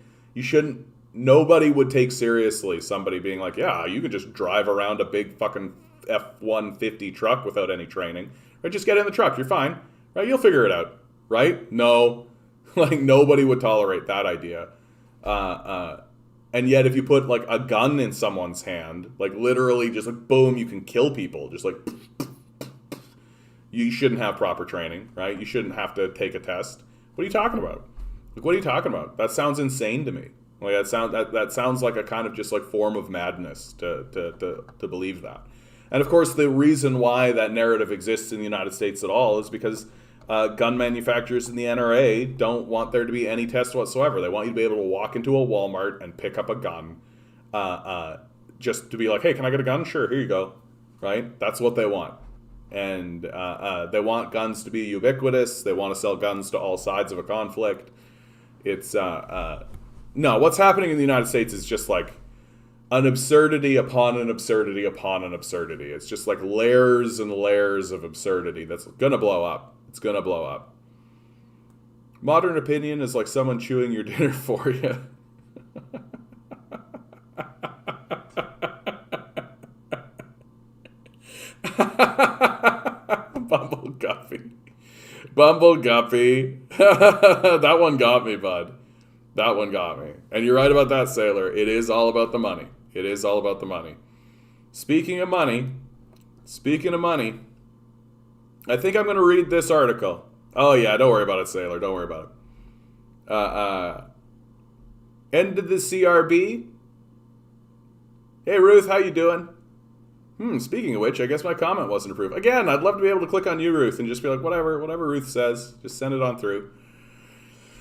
nobody would take seriously somebody being like, yeah, you could just drive around a big fucking F-150 truck without any training. Right? Just get in the truck, you're fine. Right? You'll figure it out. Right? No. Like, nobody would tolerate that idea. And yet if you put, like, a gun in someone's hand, like, literally just, like, boom, you can kill people. Just, like, you shouldn't have proper training, right? You shouldn't have to take a test. What are you talking about? Like, what are you talking about? That sounds insane to me. Like, that sounds like a kind of just, like, form of madness to believe that. And, of course, the reason why that narrative exists in the United States at all is because gun manufacturers in the NRA don't want there to be any test whatsoever. They want you to be able to walk into a Walmart and pick up a gun just to be like, hey, can I get a gun? Sure, here you go. Right? That's what they want. And they want guns to be ubiquitous. They want to sell guns to all sides of a conflict. It's, no, what's happening in the United States is just like an absurdity upon an absurdity upon an absurdity. It's just like layers and layers of absurdity that's going to blow up. It's going to blow up. Modern opinion is like someone chewing your dinner for you. Bumble Guppy. Bumble Guppy. That one got me, bud. That one got me. And you're right about that, Sailor. It is all about the money. It is all about the money. Speaking of money, I think I'm going to read this article. Oh, yeah, don't worry about it, Sailor. Don't worry about it. End of the CRB. Hey, Ruth, how you doing? Speaking of which, I guess my comment wasn't approved. Again, I'd love to be able to click on you, Ruth, and just be like, whatever Ruth says, just send it on through.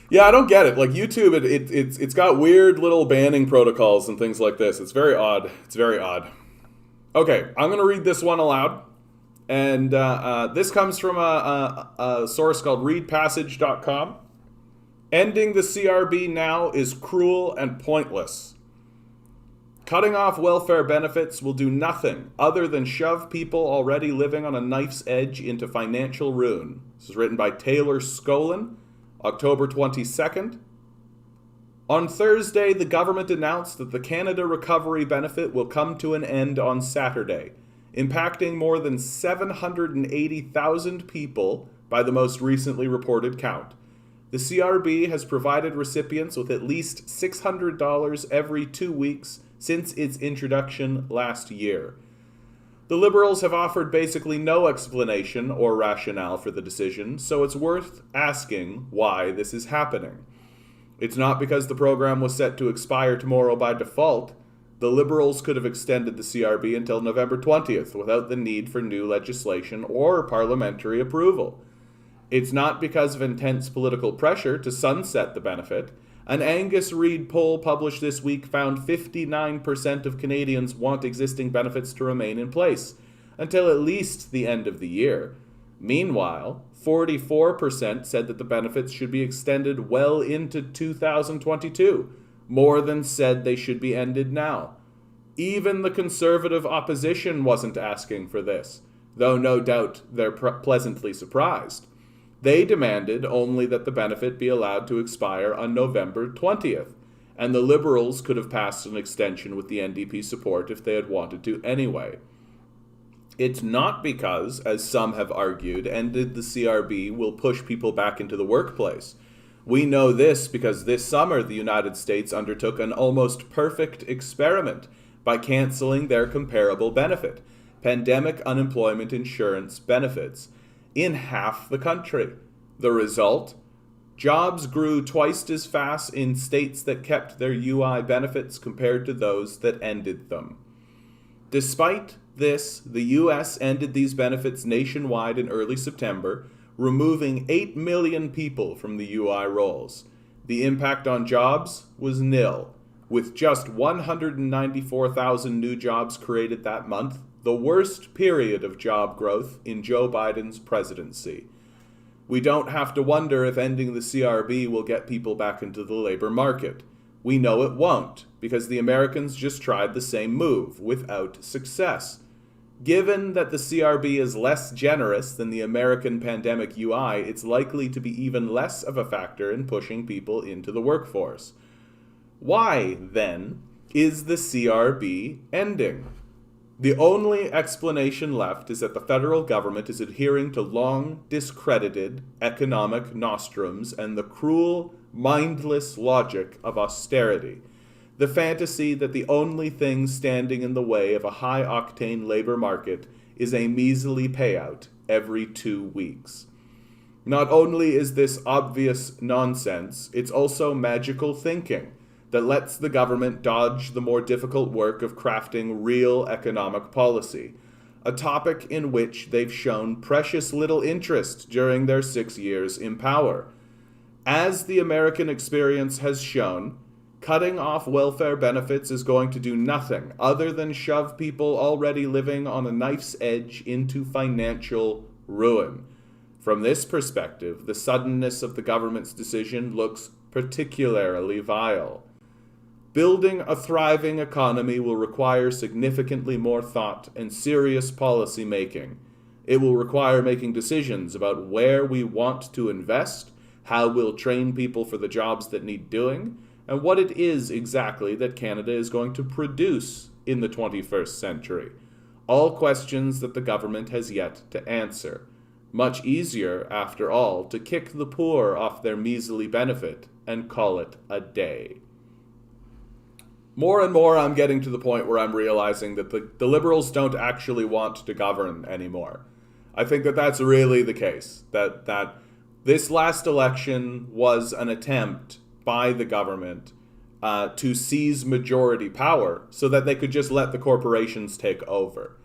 Yeah, I don't get it. Like, YouTube, it's got weird little banning protocols and things like this. It's very odd. It's very odd. Okay, I'm going to read this one aloud. And this comes from a source called readpassage.com. Ending the CRB now is cruel and pointless. Cutting off welfare benefits will do nothing other than shove people already living on a knife's edge into financial ruin. This is written by Taylor Skolin, October 22nd. On Thursday, the government announced that the Canada Recovery Benefit will come to an end on Saturday, impacting more than 780,000 people by the most recently reported count. The CRB has provided recipients with at least $600 every 2 weeks since its introduction last year. The Liberals have offered basically no explanation or rationale for the decision, so it's worth asking why this is happening. It's not because the program was set to expire tomorrow by default. The Liberals could have extended the CRB until November 20th without the need for new legislation or parliamentary approval. It's not because of intense political pressure to sunset the benefit. An Angus Reid poll published this week found 59% of Canadians want existing benefits to remain in place until at least the end of the year. Meanwhile, 44% said that the benefits should be extended well into 2022, more than said they should be ended now. Even the conservative opposition wasn't asking for this, though no doubt they're pleasantly surprised. They demanded only that the benefit be allowed to expire on November 20th, and the Liberals could have passed an extension with the NDP support if they had wanted to anyway. It's not because, as some have argued, ended the CRB will push people back into the workplace. We know this because this summer the United States undertook an almost perfect experiment by canceling their comparable benefit, pandemic unemployment insurance benefits, in half the country. The result? Jobs grew twice as fast in states that kept their UI benefits compared to those that ended them. Despite this, the U.S. ended these benefits nationwide in early September, removing 8 million people from the UI rolls. The impact on jobs was nil, with just 194,000 new jobs created that month, the worst period of job growth in Joe Biden's presidency. We don't have to wonder if ending the CRB will get people back into the labor market. We know it won't, because the Americans just tried the same move, without success. Given that the CRB is less generous than the American pandemic UI, it's likely to be even less of a factor in pushing people into the workforce. Why, then, is the CRB ending? The only explanation left is that the federal government is adhering to long discredited economic nostrums and the cruel, mindless logic of austerity. The fantasy that the only thing standing in the way of a high-octane labor market is a measly payout every 2 weeks. Not only is this obvious nonsense, it's also magical thinking that lets the government dodge the more difficult work of crafting real economic policy, a topic in which they've shown precious little interest during their 6 years in power. As the American experience has shown, cutting off welfare benefits is going to do nothing other than shove people already living on a knife's edge into financial ruin. From this perspective, the suddenness of the government's decision looks particularly vile. Building a thriving economy will require significantly more thought and serious policy making. It will require making decisions about where we want to invest, how we'll train people for the jobs that need doing, and what it is exactly that Canada is going to produce in the 21st century. All questions that the government has yet to answer. Much easier, after all, to kick the poor off their measly benefit and call it a day. More and more, I'm getting to the point where I'm realizing that the Liberals don't actually want to govern anymore. I think that that's really the case. That this last election was an attempt by the government to seize majority power so that they could just let the corporations take over.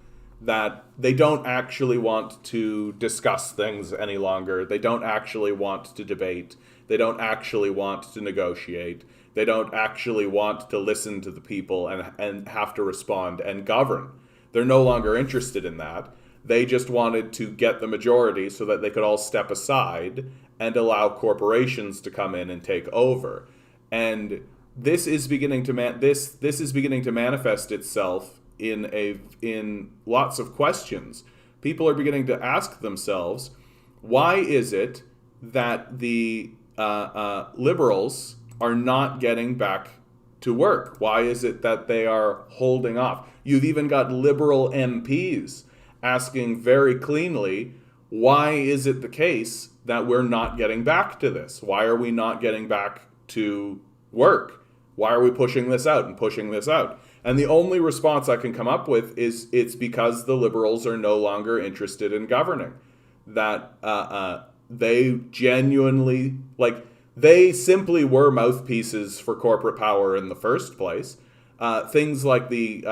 That they don't actually want to discuss things any longer. They don't actually want to debate. They don't actually want to negotiate. They don't actually want to listen to the people and have to respond and govern. They're no longer interested in that. They just wanted to get the majority so that they could all step aside and allow corporations to come in and take over. And this is beginning to this is beginning to manifest itself in lots of questions. People are beginning to ask themselves, why is it that the Liberals are not getting back to work? Why is it that they are holding off? You've even got Liberal MPs asking very cleanly, why is it the case that we're not getting back to this? Why are we not getting back to work? Why are we pushing this out and pushing this out? And the only response I can come up with is it's because the Liberals are no longer interested in governing. That they genuinely, they simply were mouthpieces for corporate power in the first place. Things like the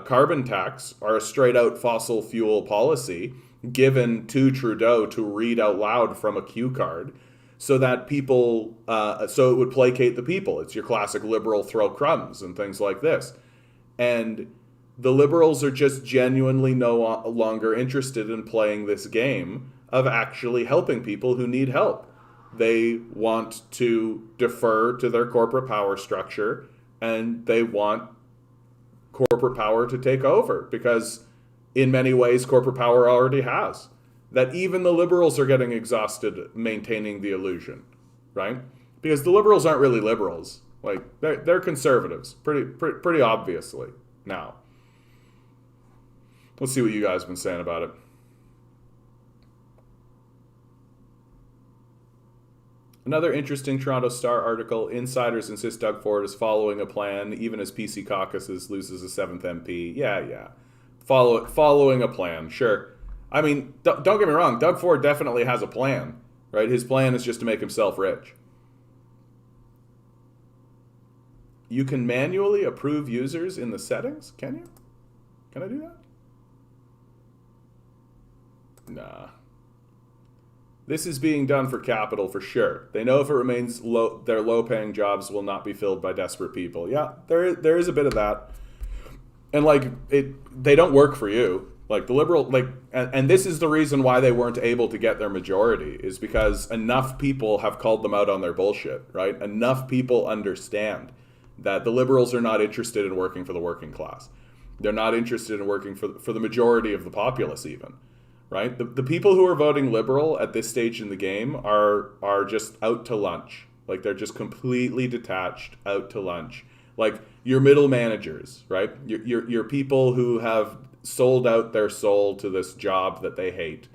carbon tax are a straight-out fossil fuel policy given to Trudeau to read out loud from a cue card so that people, so it would placate the people. It's your classic Liberal throw crumbs and things like this. And the Liberals are just genuinely no longer interested in playing this game of actually helping people who need help. They want to defer to their corporate power structure, and they want corporate power to take over, because in many ways corporate power already has. That even the liberals are getting exhausted maintaining the illusion, right? Because the liberals aren't really liberals. Like, they're conservatives, pretty obviously now. Let's see what you guys have been saying about it. Another interesting Toronto Star article: insiders insist Doug Ford is following a plan, even as PC caucuses loses a 7th MP. Yeah. Following a plan, sure. I mean, don't get me wrong, Doug Ford definitely has a plan, right? His plan is just to make himself rich. You can manually approve users in the settings? Can you? Can I do that? Nah. This is being done for capital for sure. They know if it remains low, their low-paying jobs will not be filled by desperate people. Yeah, there is a bit of that. And like they don't work for you. Like the liberal, and this is the reason why they weren't able to get their majority, is because enough people have called them out on their bullshit, right? Enough people understand that the liberals are not interested in working for the working class. They're not interested in working for the majority of the populace even. Right? The people who are voting liberal at this stage in the game are just out to lunch. Like, they're just completely detached, out to lunch. Like, your middle managers, right? Your people who have sold out their soul to this job that they hate.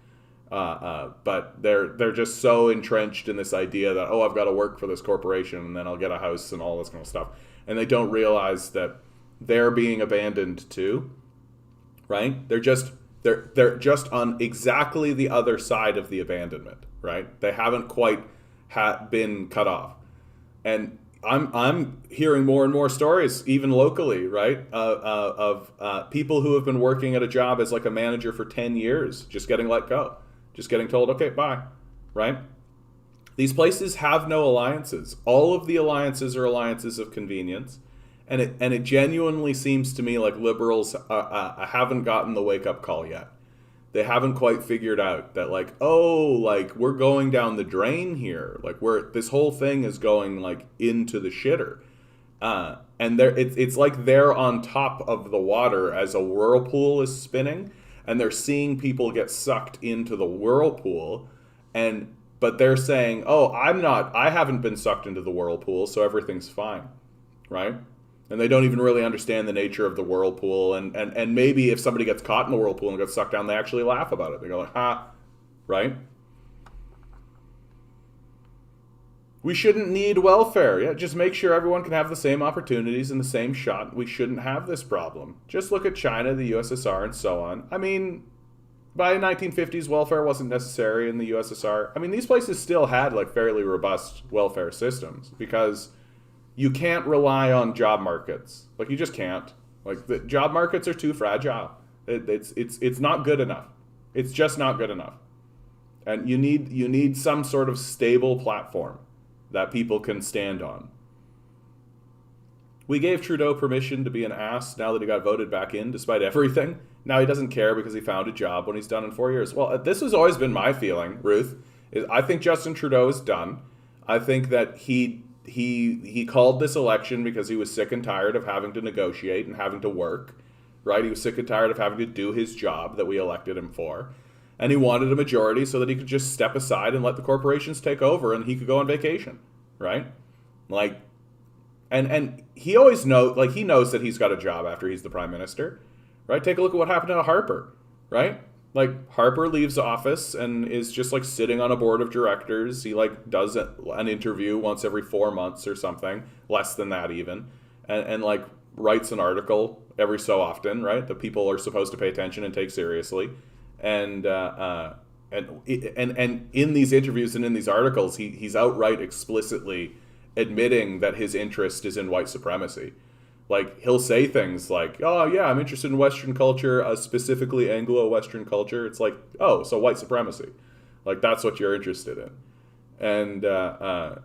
But they're just so entrenched in this idea that, oh, I've got to work for this corporation and then I'll get a house and all this kind of stuff. And they don't realize that they're being abandoned too, right? They're just on exactly the other side of the abandonment, right? They haven't quite been cut off. And I'm hearing more and more stories, even locally, right, of people who have been working at a job as like a manager for 10 years, just getting let go, just getting told, okay, bye, right? These places have no alliances. All of the alliances are alliances of convenience. And it genuinely seems to me like liberals haven't gotten the wake-up call yet. They haven't quite figured out that, like, oh, like, we're going down the drain here. Like, this whole thing is going, like, into the shitter. And it's like they're on top of the water as a whirlpool is spinning, and they're seeing people get sucked into the whirlpool, but they're saying, oh, I haven't been sucked into the whirlpool, so everything's fine, right? And they don't even really understand the nature of the whirlpool. And maybe if somebody gets caught in the whirlpool and gets sucked down, they actually laugh about it. They go like, ha, right? We shouldn't need welfare. Yeah, just make sure everyone can have the same opportunities and the same shot. We shouldn't have this problem. Just look at China, the USSR, and so on. I mean, by the 1950s, welfare wasn't necessary in the USSR. I mean, these places still had like fairly robust welfare systems because you can't rely on job markets. Like, you just can't. Like, the job markets are too fragile. It's not good enough. It's just not good enough. And you need some sort of stable platform that people can stand on. We gave Trudeau permission to be an ass now that he got voted back in, despite everything. Now he doesn't care because he found a job when he's done in 4 years. Well, this has always been my feeling, Ruth. I think Justin Trudeau is done. I think that he called this election because he was sick and tired of having to negotiate and having to work, right? He was sick and tired of having to do his job that we elected him for. And he wanted a majority so that he could just step aside and let the corporations take over and he could go on vacation, right? Like, and he always he knows that he's got a job after he's the prime minister, right? Take a look at what happened to Harper, right? Like, Harper leaves office and is just like sitting on a board of directors. He like does an interview once every 4 months or something, less than that even, and like writes an article every so often, right? That people are supposed to pay attention and take seriously. And in these interviews and in these articles, he's outright explicitly admitting that his interest is in white supremacy. Like, he'll say things like, oh, yeah, I'm interested in Western culture, specifically Anglo-Western culture. It's like, oh, so white supremacy. Like, that's what you're interested in. And, I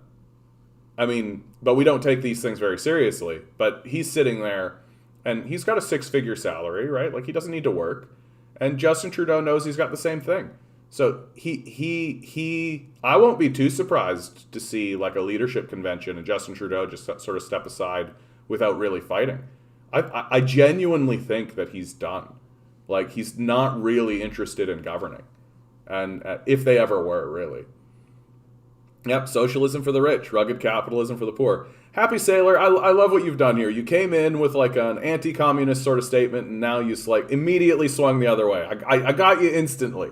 mean, but we don't take these things very seriously. But he's sitting there, and he's got a 6-figure salary, right? Like, he doesn't need to work. And Justin Trudeau knows he's got the same thing. So he I won't be too surprised to see like a leadership convention and Justin Trudeau just sort of step aside without really fighting. I genuinely think that he's done. Like, he's not really interested in governing. And if they ever were, really. Yep, socialism for the rich, rugged capitalism for the poor. Happy Sailor, I love what you've done here. You came in with like an anti-communist sort of statement, and now you like immediately swung the other way. I got you instantly.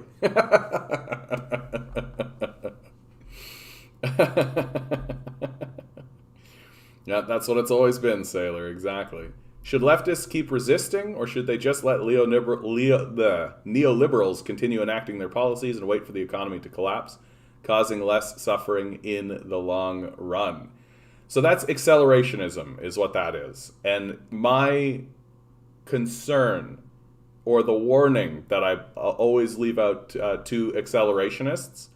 Yeah, that's what it's always been, Sailor, exactly. Should leftists keep resisting, or should they just let the neoliberals continue enacting their policies and wait for the economy to collapse, causing less suffering in the long run? So that's accelerationism, is what that is. And my concern, or the warning that I always leave out to accelerationists,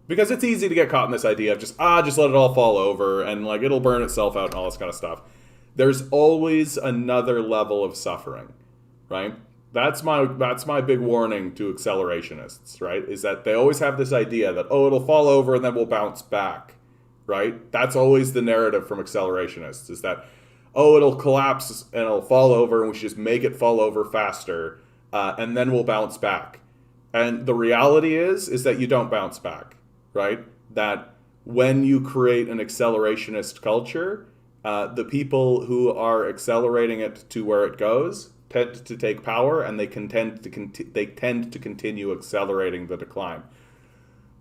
because it's easy to get caught in this idea of just let it all fall over and like it'll burn itself out and all this kind of stuff. There's always another level of suffering, right? That's my big warning to accelerationists, right? Is that they always have this idea that, it'll fall over and then we'll bounce back, right? That's always the narrative from accelerationists, is that, it'll collapse and it'll fall over and we should just make it fall over faster, and then we'll bounce back. And the reality is that you don't bounce back, right? That when you create an accelerationist culture, the people who are accelerating it to where it goes tend to take power, and they tend to continue accelerating the decline.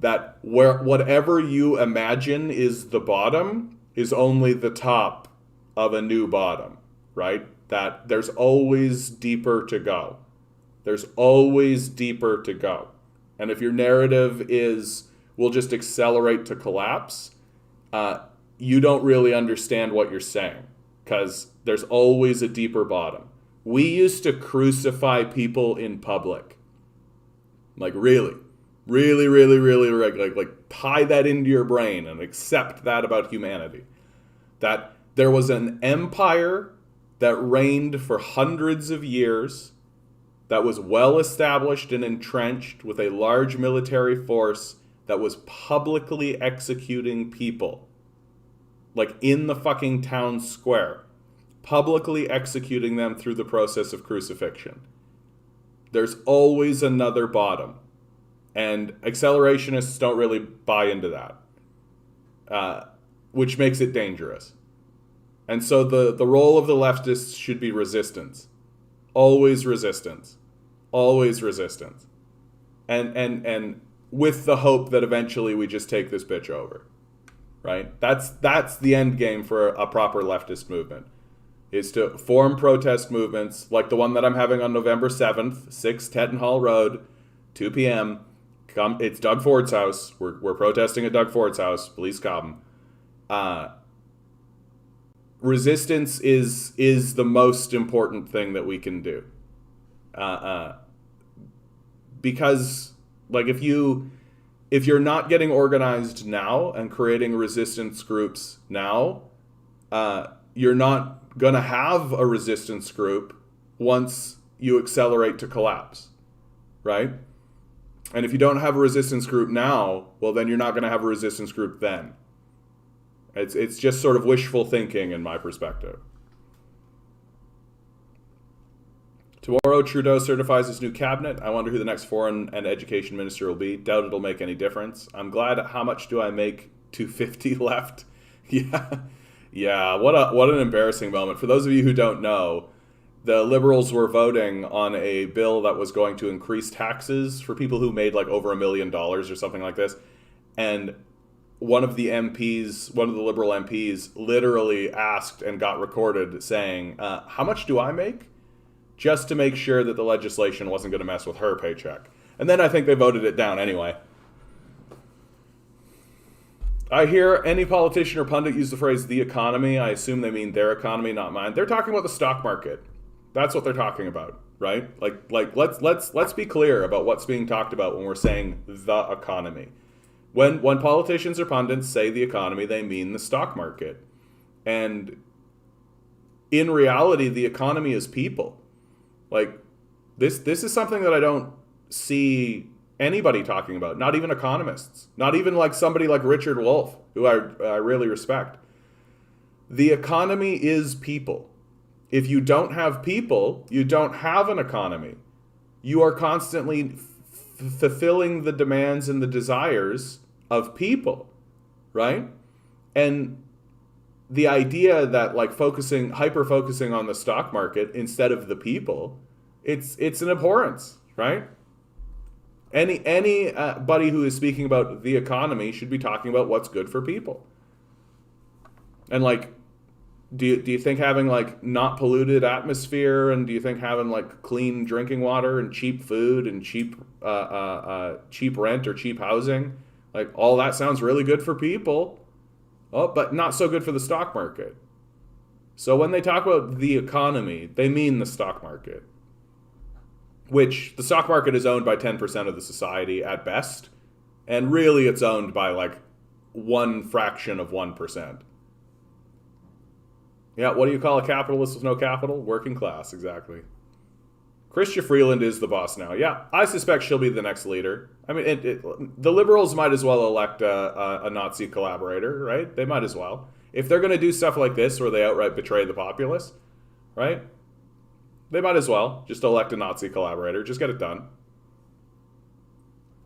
That whatever you imagine is the bottom is only the top of a new bottom, right? That there's always deeper to go. There's always deeper to go. And if your narrative is, we'll just accelerate to collapse, you don't really understand what you're saying, because there's always a deeper bottom. We used to crucify people in public. Like really, like tie that into your brain and accept that about humanity. That there was an empire that reigned for hundreds of years, that was well established and entrenched with a large military force, that was publicly executing people. Like in the fucking town square. Publicly executing them through the process of crucifixion. There's always another bottom. And accelerationists don't really buy into that. Which makes it dangerous. And so the role of the leftists should be resistance. Always resistance. Always resistance. And with the hope that eventually we just take this bitch over. Right? That's the end game for a proper leftist movement. Is to form protest movements like the one that I'm having on November 7th, 6 Tetton Hall Road, 2 p.m. Come, it's Doug Ford's house. We're protesting at Doug Ford's house. Please come. Resistance is the most important thing that we can do. Because like if you're not getting organized now and creating resistance groups now, you're not going to have a resistance group once you accelerate to collapse, right? And if you don't have a resistance group now, well, then you're not going to have a resistance group then. It's just sort of wishful thinking in my perspective. Tomorrow, Trudeau certifies his new cabinet. I wonder who the next foreign and education minister will be. Doubt it'll make any difference. I'm glad. How much do I make? 250 left. Yeah. What an embarrassing moment. For those of you who don't know, the Liberals were voting on a bill that was going to increase taxes for people who made like over $1 million or something like this. And one of the Liberal MPs, literally asked and got recorded saying, how much do I make? Just to make sure that the legislation wasn't going to mess with her paycheck. And then I think they voted it down anyway. I hear any politician or pundit use the phrase the economy. I assume they mean their economy, not mine. They're talking about the stock market. That's what they're talking about, right? Like let's be clear about what's being talked about when we're saying the economy. When politicians or pundits say the economy, they mean the stock market. And in reality, the economy is people. Like this is something that I don't see anybody talking about, not even economists, not even like somebody like Richard Wolff, who I really respect. The economy is people. If you don't have people, you don't have an economy. You are constantly fulfilling the demands and the desires of people, right? And the idea that like hyper focusing on the stock market instead of the people, it's an abhorrence, right? Anybody who is speaking about the economy should be talking about what's good for people. And like, do you think having like not polluted atmosphere, and do you think having like clean drinking water and cheap food and cheap rent or cheap housing, like all that sounds really good for people? Oh, but not so good for the stock market. So when they talk about the economy, they mean the stock market, which the stock market is owned by 10% of the society at best, and really it's owned by like one fraction of 1%. Yeah, what do you call a capitalist with no capital? Working class, exactly. Chrystia Freeland is the boss now. Yeah, I suspect she'll be the next leader. I mean, the liberals might as well elect a Nazi collaborator, right? They might as well. If they're going to do stuff like this where they outright betray the populace, right? They might as well just elect a Nazi collaborator. Just get it done.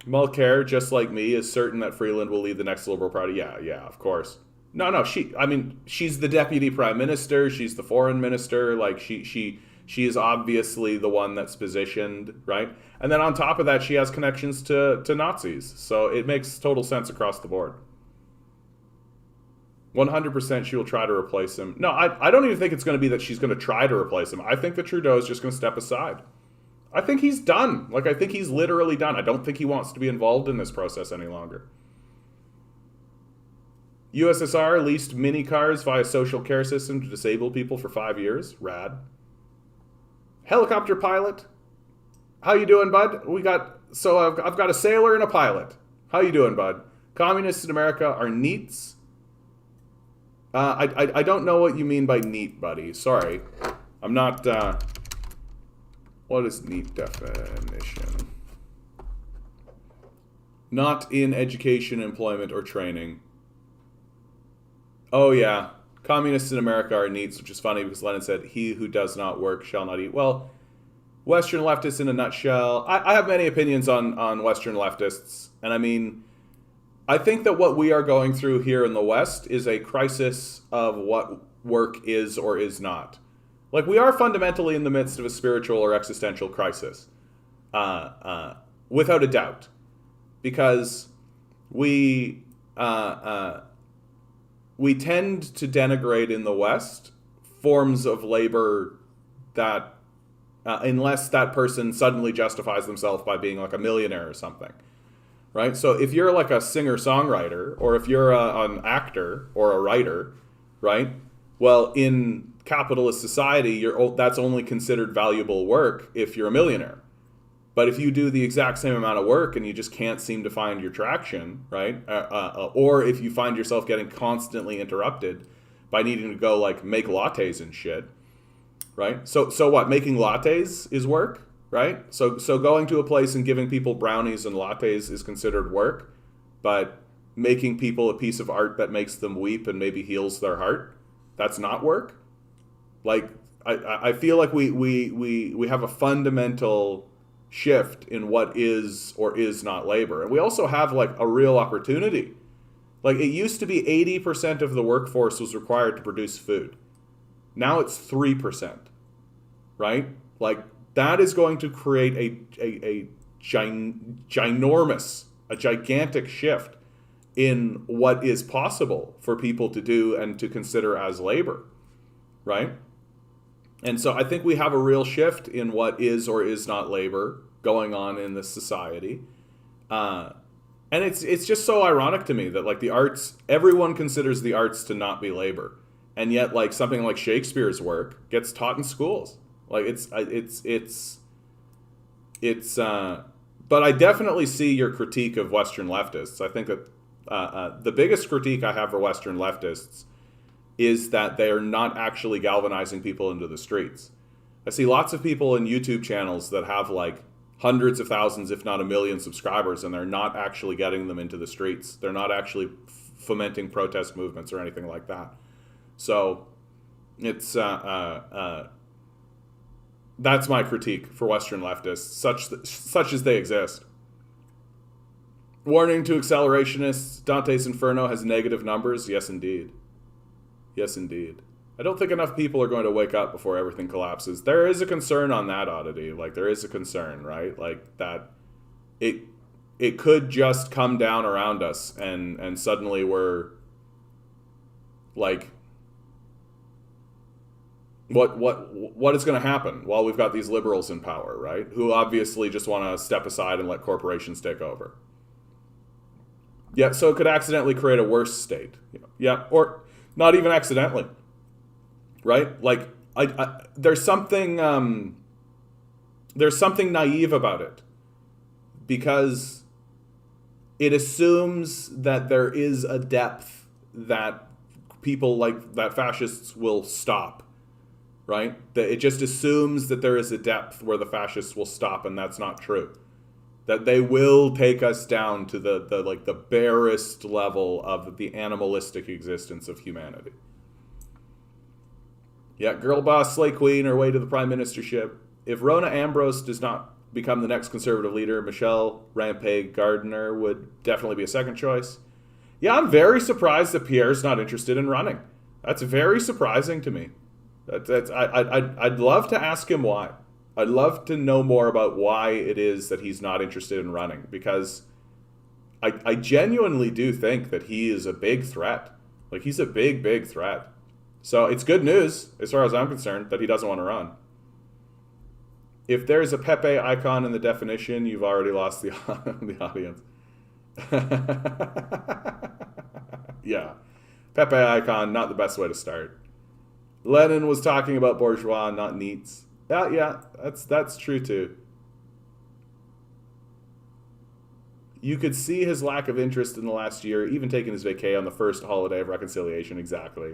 Mulcair, just like me, is certain that Freeland will lead the next Liberal Party. Yeah, of course. No, she's the deputy prime minister. She's the foreign minister. Like she is obviously the one that's positioned, right? And then on top of that, she has connections to Nazis. So it makes total sense across the board. 100% she will try to replace him. No, I don't even think it's going to be that she's going to try to replace him. I think that Trudeau is just going to step aside. I think he's done. Like, I think he's literally done. I don't think he wants to be involved in this process any longer. USSR leased mini cars via social care system to disabled people for 5 years. Rad. Helicopter pilot. How you doing, bud? I've got a sailor and a pilot. How you doing, bud? Communists in America are neats. I don't know what you mean by neat, buddy. Sorry. I'm not, what is neat definition? Not in education, employment, or training. Oh, yeah. Communists in America are neats, which is funny because Lenin said, he who does not work shall not eat. Well, Western leftists in a nutshell. I have many opinions on Western leftists. And I mean, I think that what we are going through here in the West is a crisis of what work is or is not. Like, we are fundamentally in the midst of a spiritual or existential crisis, without a doubt, because we tend to denigrate in the West forms of labor that, unless that person suddenly justifies themselves by being like a millionaire or something. Right? So if you're like a singer-songwriter, or if you're an actor or a writer, right? Well, in capitalist society, that's only considered valuable work if you're a millionaire. But if you do the exact same amount of work and you just can't seem to find your traction, right? Or if you find yourself getting constantly interrupted by needing to go like make lattes and shit, right? So what? Making lattes is work? Right? So going to a place and giving people brownies and lattes is considered work, but making people a piece of art that makes them weep and maybe heals their heart, that's not work? Like, I feel like we have a fundamental shift in what is or is not labor. And we also have like a real opportunity. Like, it used to be 80% of the workforce was required to produce food. Now it's 3%, right? Like, that is going to create a gigantic shift in what is possible for people to do and to consider as labor, right? And so I think we have a real shift in what is or is not labor going on in this society. And it's just so ironic to me that like the arts, everyone considers the arts to not be labor. And yet like something like Shakespeare's work gets taught in schools. Like but I definitely see your critique of Western leftists. I think that the biggest critique I have for Western leftists is that they are not actually galvanizing people into the streets. I see lots of people in YouTube channels that have like hundreds of thousands, if not a million subscribers, and they're not actually getting them into the streets. They're not actually fomenting protest movements or anything like that. So it's that's my critique for Western leftists, such as they exist. Warning to accelerationists, Dante's Inferno has negative numbers. Yes, indeed. Yes, indeed. I don't think enough people are going to wake up before everything collapses. There is a concern on that, Oddity. Like, there is a concern, right? Like, that it could just come down around us, and suddenly we're, like, what is going to happen while we've got these liberals in power, right? Who obviously just want to step aside and let corporations take over. Yeah, so it could accidentally create a worse state. Yeah, or not even accidentally, right? Like, there's something naive about it, because it assumes that there is a depth that people like that fascists will stop, right? That it just assumes that there is a depth where the fascists will stop, and that's not true. That they will take us down to the barest level of the animalistic existence of humanity. Yeah, girl boss, slay queen, her way to the prime ministership. If Rona Ambrose does not become the next conservative leader, Michelle Rampage Gardner would definitely be a second choice. Yeah, I'm very surprised that Pierre's not interested in running. That's very surprising to me. I'd love to ask him why. I'd love to know more about why it is that he's not interested in running, because I genuinely do think that he is a big threat. Like, he's a big, big threat. So it's good news, as far as I'm concerned, that he doesn't want to run. If there's a Pepe icon in the definition, you've already lost the audience. Yeah. Pepe icon, not the best way to start. Lenin was talking about bourgeois, not neats. Yeah, that's true too. You could see his lack of interest in the last year, even taking his vacay on the first holiday of reconciliation. Exactly.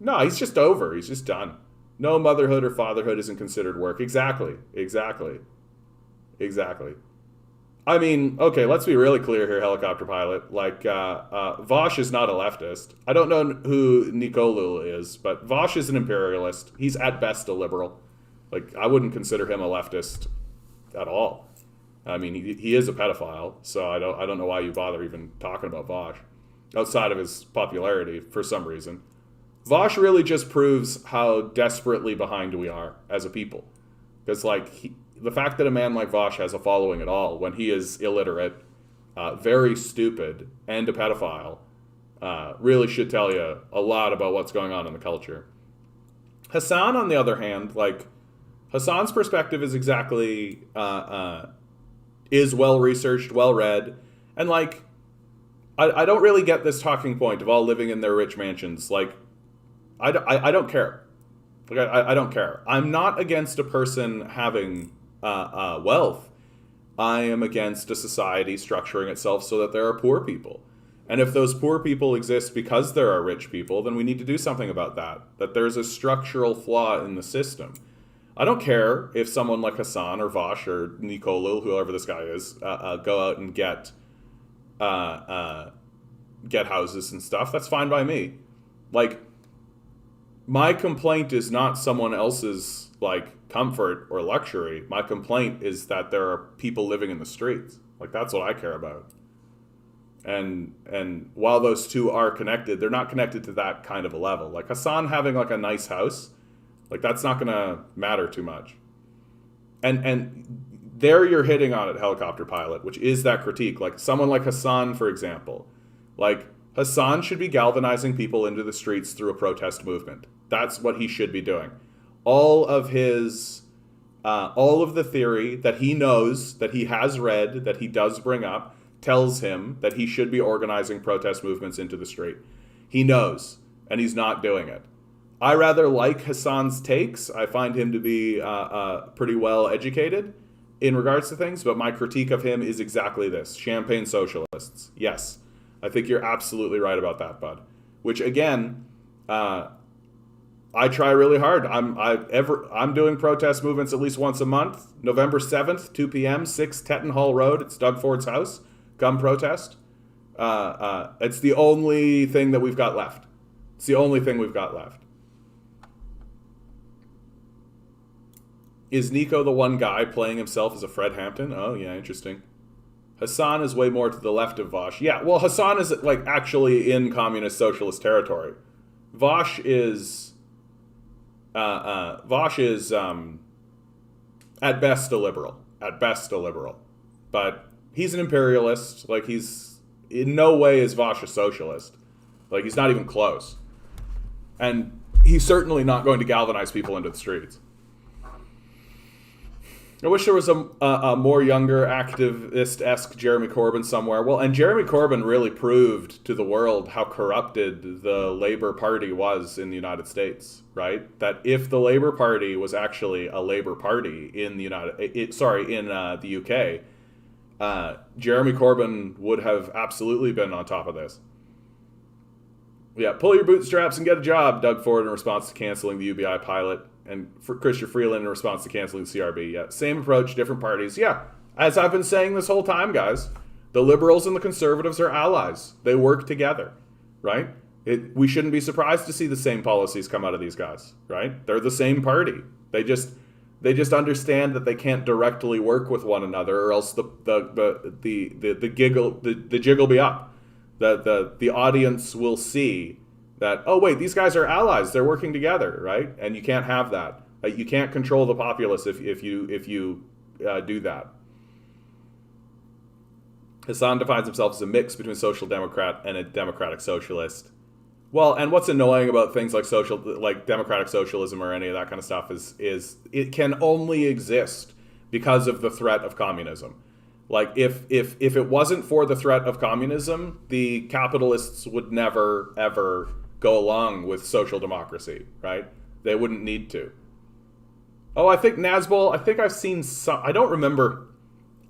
No, he's just over. He's just done. No, motherhood or fatherhood isn't considered work. Exactly. I mean, okay, let's be really clear here, helicopter pilot. Like, Vosh is not a leftist. I don't know who Nicolul is, but Vosh is an imperialist. He's at best a liberal. Like, I wouldn't consider him a leftist at all. I mean, he is a pedophile, so I don't know why you bother even talking about Vosh outside of his popularity for some reason. Vosh really just proves how desperately behind we are as a people. Because, like, the fact that a man like Vosh has a following at all, when he is illiterate, very stupid, and a pedophile, really should tell you a lot about what's going on in the culture. Hassan, on the other hand, like, Hassan's perspective is exactly, is well-researched, well-read, and, like, I don't really get this talking point of all living in their rich mansions. Like, I don't care. Like, I don't care. I'm not against a person having wealth. I am against a society structuring itself so that there are poor people. And if those poor people exist because there are rich people, then we need to do something about that. That there's a structural flaw in the system. I don't care if someone like Hassan or Vosh or Nicolul, whoever this guy is, go out and get houses and stuff. That's fine by me. Like, my complaint is not someone else's, like, comfort or luxury. My complaint is that there are people living in the streets. Like, that's what I care about. And while those two are connected, they're not connected to that kind of a level. Like, Hassan having, like, a nice house, like, that's not going to matter too much. And there you're hitting on it, helicopter pilot, which is that critique. Like, someone like Hassan, for example. Like, Hassan should be galvanizing people into the streets through a protest movement. That's what he should be doing. All of the theory that he knows, that he has read, that he does bring up, tells him that he should be organizing protest movements into the street. He knows, and he's not doing it. I rather like Hassan's takes. I find him to be pretty well educated in regards to things, but my critique of him is exactly this. Champagne socialists. Yes, I think you're absolutely right about that, bud. Which, again, I try really hard. I'm doing protest movements at least once a month. November 7th, 2 p.m., 6 Tetton Hall Road. It's Doug Ford's house. Come protest. It's the only thing that we've got left. It's the only thing we've got left. Is Nico the one guy playing himself as a Fred Hampton? Oh, yeah, interesting. Hassan is way more to the left of Vosh. Yeah, well, Hassan is, like, actually in communist socialist territory. Vosh is... Vosh is, at best, a liberal. At best, a liberal. But he's an imperialist. Like, he's... In no way is Vosh a socialist. Like, he's not even close. And he's certainly not going to galvanize people into the streets. I wish there was a more younger activist-esque Jeremy Corbyn somewhere. Well, and Jeremy Corbyn really proved to the world how corrupted the Labour Party was in the United States, right? That if the Labour Party was actually a Labour Party in the the UK, Jeremy Corbyn would have absolutely been on top of this. Yeah, pull your bootstraps and get a job, Doug Ford in response to canceling the UBI pilot. And for Christian Freeland in response to canceling the CRB. Yeah, same approach, different parties. Yeah, as I've been saying this whole time, guys, the liberals and the conservatives are allies. They work together, right? We shouldn't be surprised to see the same policies come out of these guys, right? They're the same party. They just understand that they can't directly work with one another, or else the jig will be up. The audience will see that, oh, wait, these guys are allies. They're working together, right? And you can't have that. You can't control the populace if you do that. Hassan defines himself as a mix between social democrat and a democratic socialist. Well, and what's annoying about things like democratic socialism or any of that kind of stuff is it can only exist because of the threat of communism. Like, if it wasn't for the threat of communism, the capitalists would never, ever go along with social democracy, right? They wouldn't need to. Oh, I think Nazbol, I've seen some, I don't remember.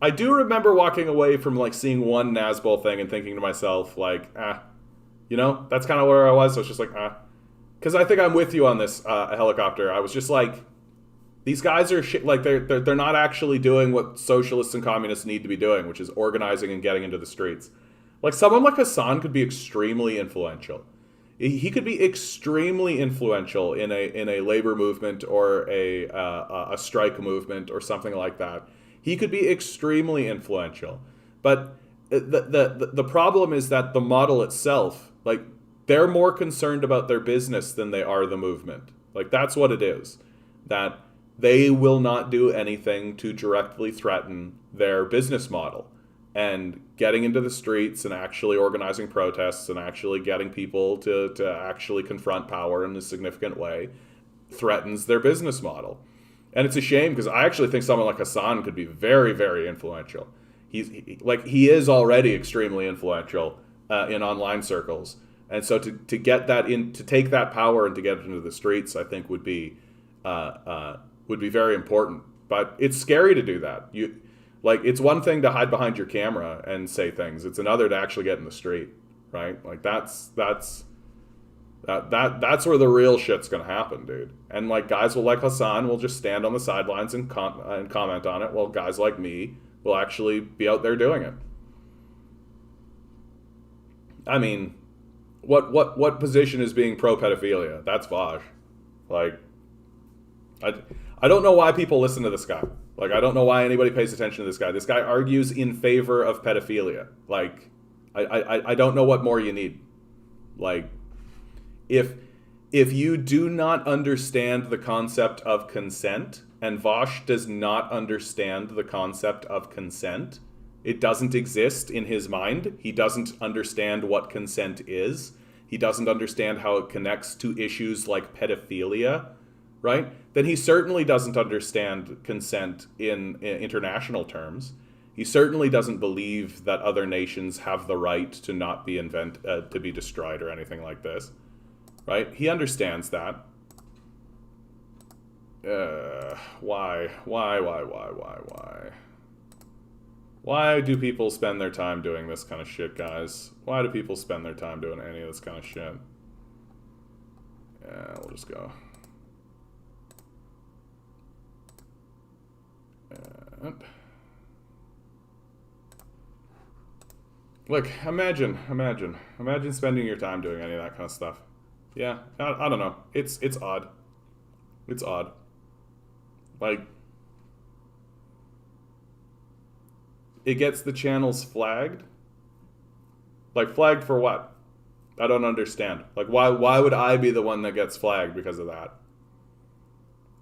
I do remember walking away from, like, seeing one Nazbol thing and thinking to myself, like, that's kind of where I was. I was just like, because I think I'm with you on this, Helicopter. I was just like, these guys are they're not actually doing what socialists and communists need to be doing, which is organizing and getting into the streets. Like, someone like Hassan could be extremely influential. He could be extremely influential in a labor movement or a strike movement or something like that. He could be extremely influential. But the problem is that the model itself, like, they're more concerned about their business than they are the movement. Like, that's what it is. That they will not do anything to directly threaten their business model. And getting into the streets and actually organizing protests and actually getting people to actually confront power in a significant way threatens their business model. And it's a shame, because I actually think someone like Hassan could be very, very influential. He is already extremely influential in online circles. And so to get that to take that power and to get it into the streets, I think would be very important. But it's scary to do that. It's one thing to hide behind your camera and say things. It's another to actually get in the street, right? Like, that's where the real shit's gonna happen, dude. And, like, guys like Hassan will just stand on the sidelines and comment on it, while guys like me will actually be out there doing it. I mean, what position is being pro-pedophilia? That's Vaj. Like, I don't know why people listen to this guy. Like, I don't know why anybody pays attention to this guy. This guy argues in favor of pedophilia. Like, I don't know what more you need. Like, if you do not understand the concept of consent, and Vosh does not understand the concept of consent, it doesn't exist in his mind. He doesn't understand what consent is. He doesn't understand how it connects to issues like pedophilia, right? Then he certainly doesn't understand consent in international terms. He certainly doesn't believe that other nations have the right to not be to be destroyed or anything like this, right? He understands that. Why? Why do people spend their time doing this kind of shit, guys? Why do people spend their time doing any of this kind of shit? Yeah, we'll just go. Look, imagine spending your time doing any of that kind of stuff. Yeah, I don't know. It's odd. It's odd. Like, it gets the channels flagged. Like, flagged for what? I don't understand. Like, why would I be the one that gets flagged because of that?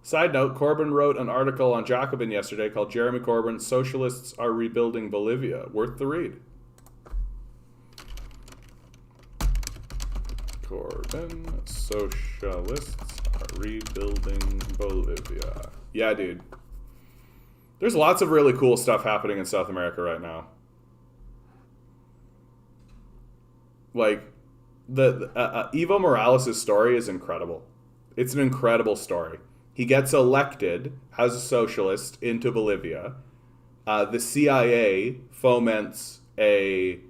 Side note, Corbyn wrote an article on Jacobin yesterday called Jeremy Corbyn, Socialists Are Rebuilding Bolivia. Worth the read. Corbyn, Socialists Are Rebuilding Bolivia. Yeah, dude. There's lots of really cool stuff happening in South America right now. Like, the Evo Morales' story is incredible. It's an incredible story. He gets elected as a socialist into Bolivia. The CIA foments a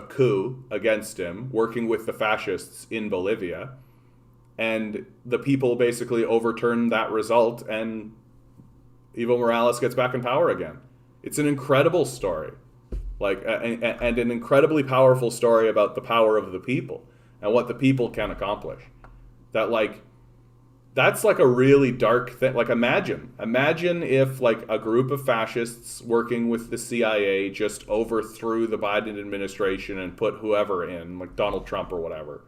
coup against him, working with the fascists in Bolivia. And the people basically overturn that result, and Evo Morales gets back in power again. It's an incredible story. Like, and an incredibly powerful story about the power of the people and what the people can accomplish. That, like, that's like a really dark thing. Like, imagine if, like, a group of fascists working with the CIA just overthrew the Biden administration and put whoever in, like Donald Trump or whatever,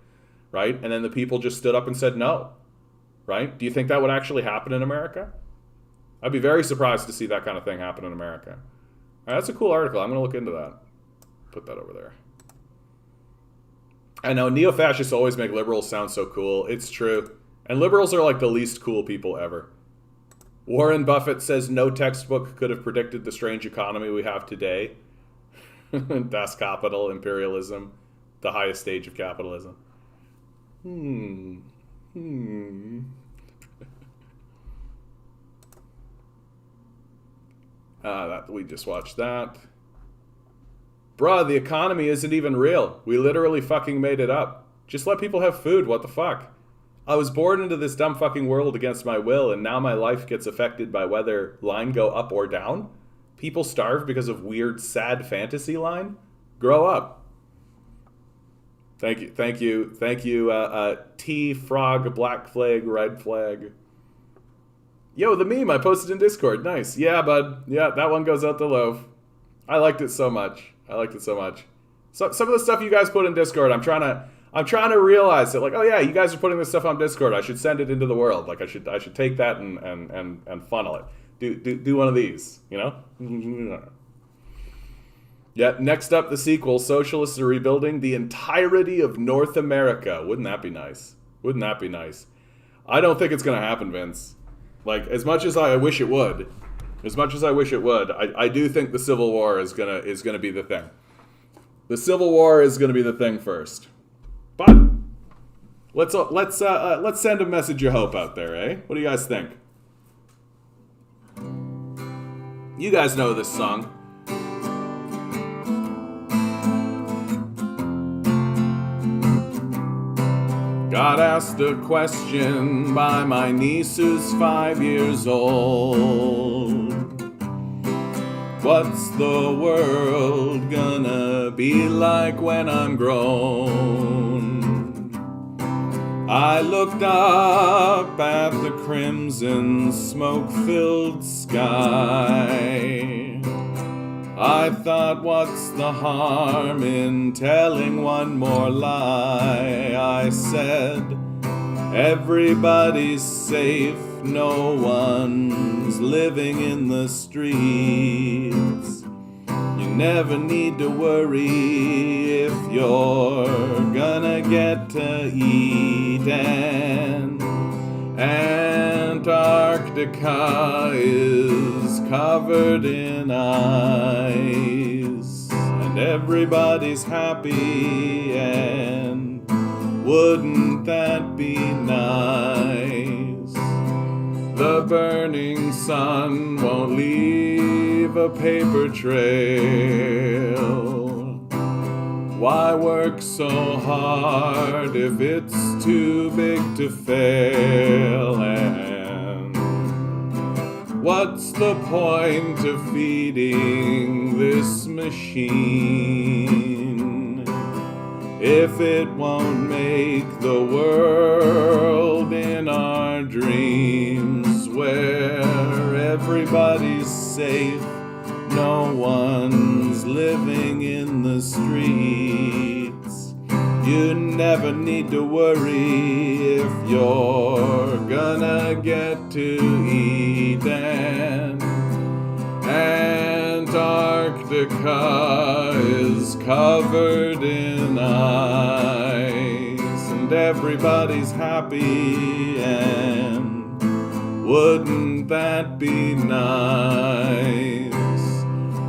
right? And then the people just stood up and said no, right? Do you think that would actually happen in America? I'd be very surprised to see that kind of thing happen in America. All right, that's a cool article. I'm going to look into that. Put that over there. I know, neo-fascists always make liberals sound so cool. It's true. And liberals are like the least cool people ever. Warren Buffett says no textbook could have predicted the strange economy we have today. Das Kapital, imperialism, the highest stage of capitalism. That we just watched that. Bruh, the economy isn't even real. We literally fucking made it up. Just let people have food, what the fuck? I was born into this dumb fucking world against my will, and now my life gets affected by whether line go up or down? People starve because of weird, sad fantasy line? Grow up. Thank you, T, frog, black flag, red flag. Yo, the meme I posted in Discord. Nice. Yeah, bud. Yeah, that one goes out the loaf. I liked it so much. So, some of the stuff you guys put in Discord, I'm trying to realize that, like, oh yeah, you guys are putting this stuff on Discord. I should send it into the world. Like, I should take that and funnel it. Do one of these, you know? Yeah, next up, the sequel, Socialists Are Rebuilding the Entirety of North America. Wouldn't that be nice? I don't think it's going to happen, Vince. Like, as much as I wish it would, I do think the Civil War is gonna be the thing. The Civil War is gonna be the thing first. But let's send a message of hope out there, eh? What do you guys think? You guys know this song. Got asked a question by my niece who's 5 years old. What's the world gonna be like when I'm grown? I looked up at the crimson smoke-filled sky. I thought, what's the harm in telling one more lie? I said, everybody's safe, no one's living in the streets. You never need to worry if you're gonna get to eat, and Antarctica is covered in ice, and everybody's happy, and wouldn't that be nice? The burning sun won't leave a paper trail. Why work so hard if it's too big to fail? And What's the point of feeding this machine if it won't make the world in our dreams where everybody's safe, no one's living in the streets? You never need to worry if you're gonna get to Eden. Antarctica is covered in ice, and everybody's happy, and wouldn't that be nice?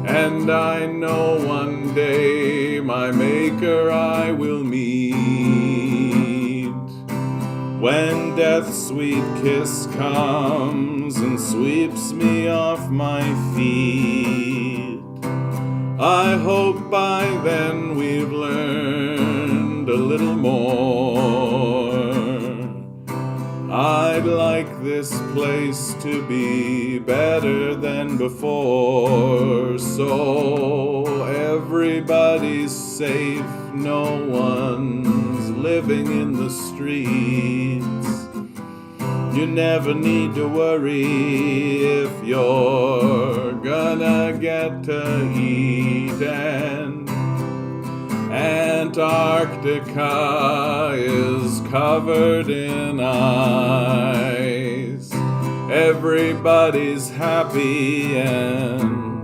And I know one day my maker I will meet, when death's sweet kiss comes and sweeps me off my feet. I hope by then we've learned a little more. I'd like this place to be better than before, so everybody's safe, no one's living in the streets. You never need to worry if you're gonna get to Eden. Antarctica is covered in ice. Everybody's happy, and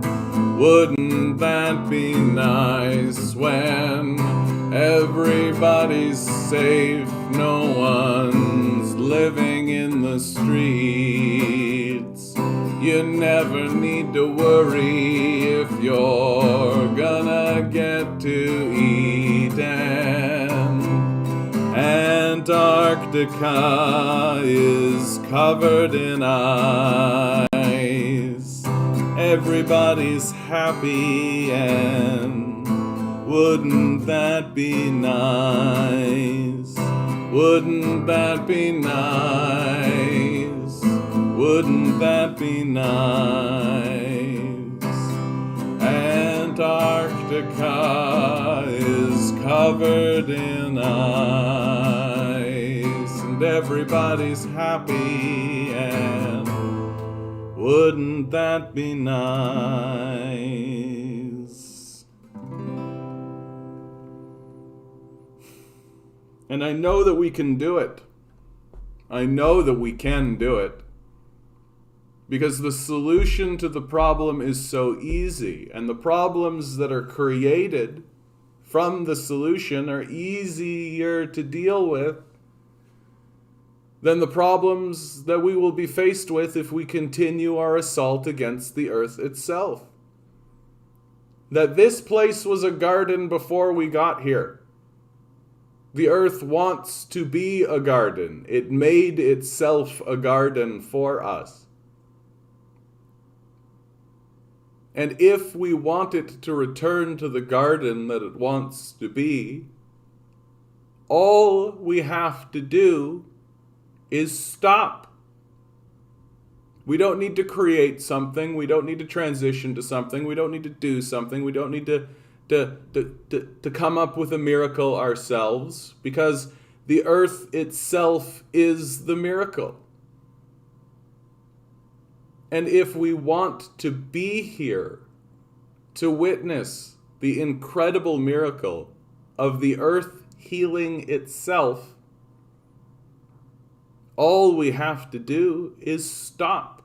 wouldn't that be nice? When everybody's safe, no one's living in the streets. You never need to worry if you're gonna get to Eden. Antarctica is covered in ice. Everybody's happy, and wouldn't that be nice? Wouldn't that be nice? Wouldn't that be nice? Antarctica is covered in ice, and everybody's happy, and wouldn't that be nice? And I know that we can do it. I know that we can do it. Because the solution to the problem is so easy, and the problems that are created from the solution are easier to deal with than the problems that we will be faced with if we continue our assault against the earth itself. That this place was a garden before we got here. The earth wants to be a garden. It made itself a garden for us. And if we want it to return to the garden that it wants to be, all we have to do is stop. We don't need to create something. We don't need to transition to something. We don't need to do something. We don't need to come up with a miracle ourselves, because the earth itself is the miracle. And if we want to be here to witness the incredible miracle of the earth healing itself, all we have to do is stop.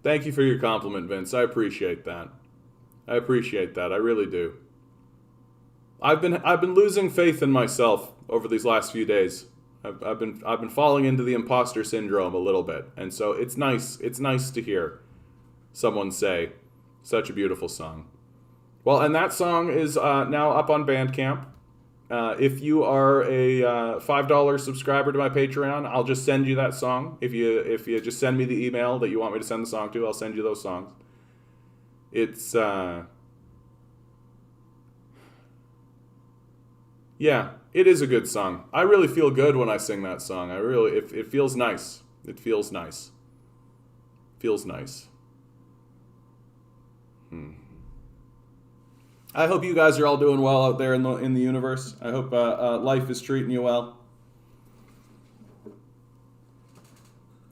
Thank you for your compliment, Vince. I appreciate that. I really do. I've been losing faith in myself over these last few days. I've been falling into the imposter syndrome a little bit, and so it's nice to hear someone say such a beautiful song. Well, and that song is now up on Bandcamp. If you are a $5 subscriber to my Patreon, I'll just send you that song. If you just send me the email that you want me to send the song to, I'll send you those songs. Yeah, it is a good song. I really feel good when I sing that song. It feels nice. It feels nice. Feels nice. I hope you guys are all doing well out there in the universe. I hope life is treating you well.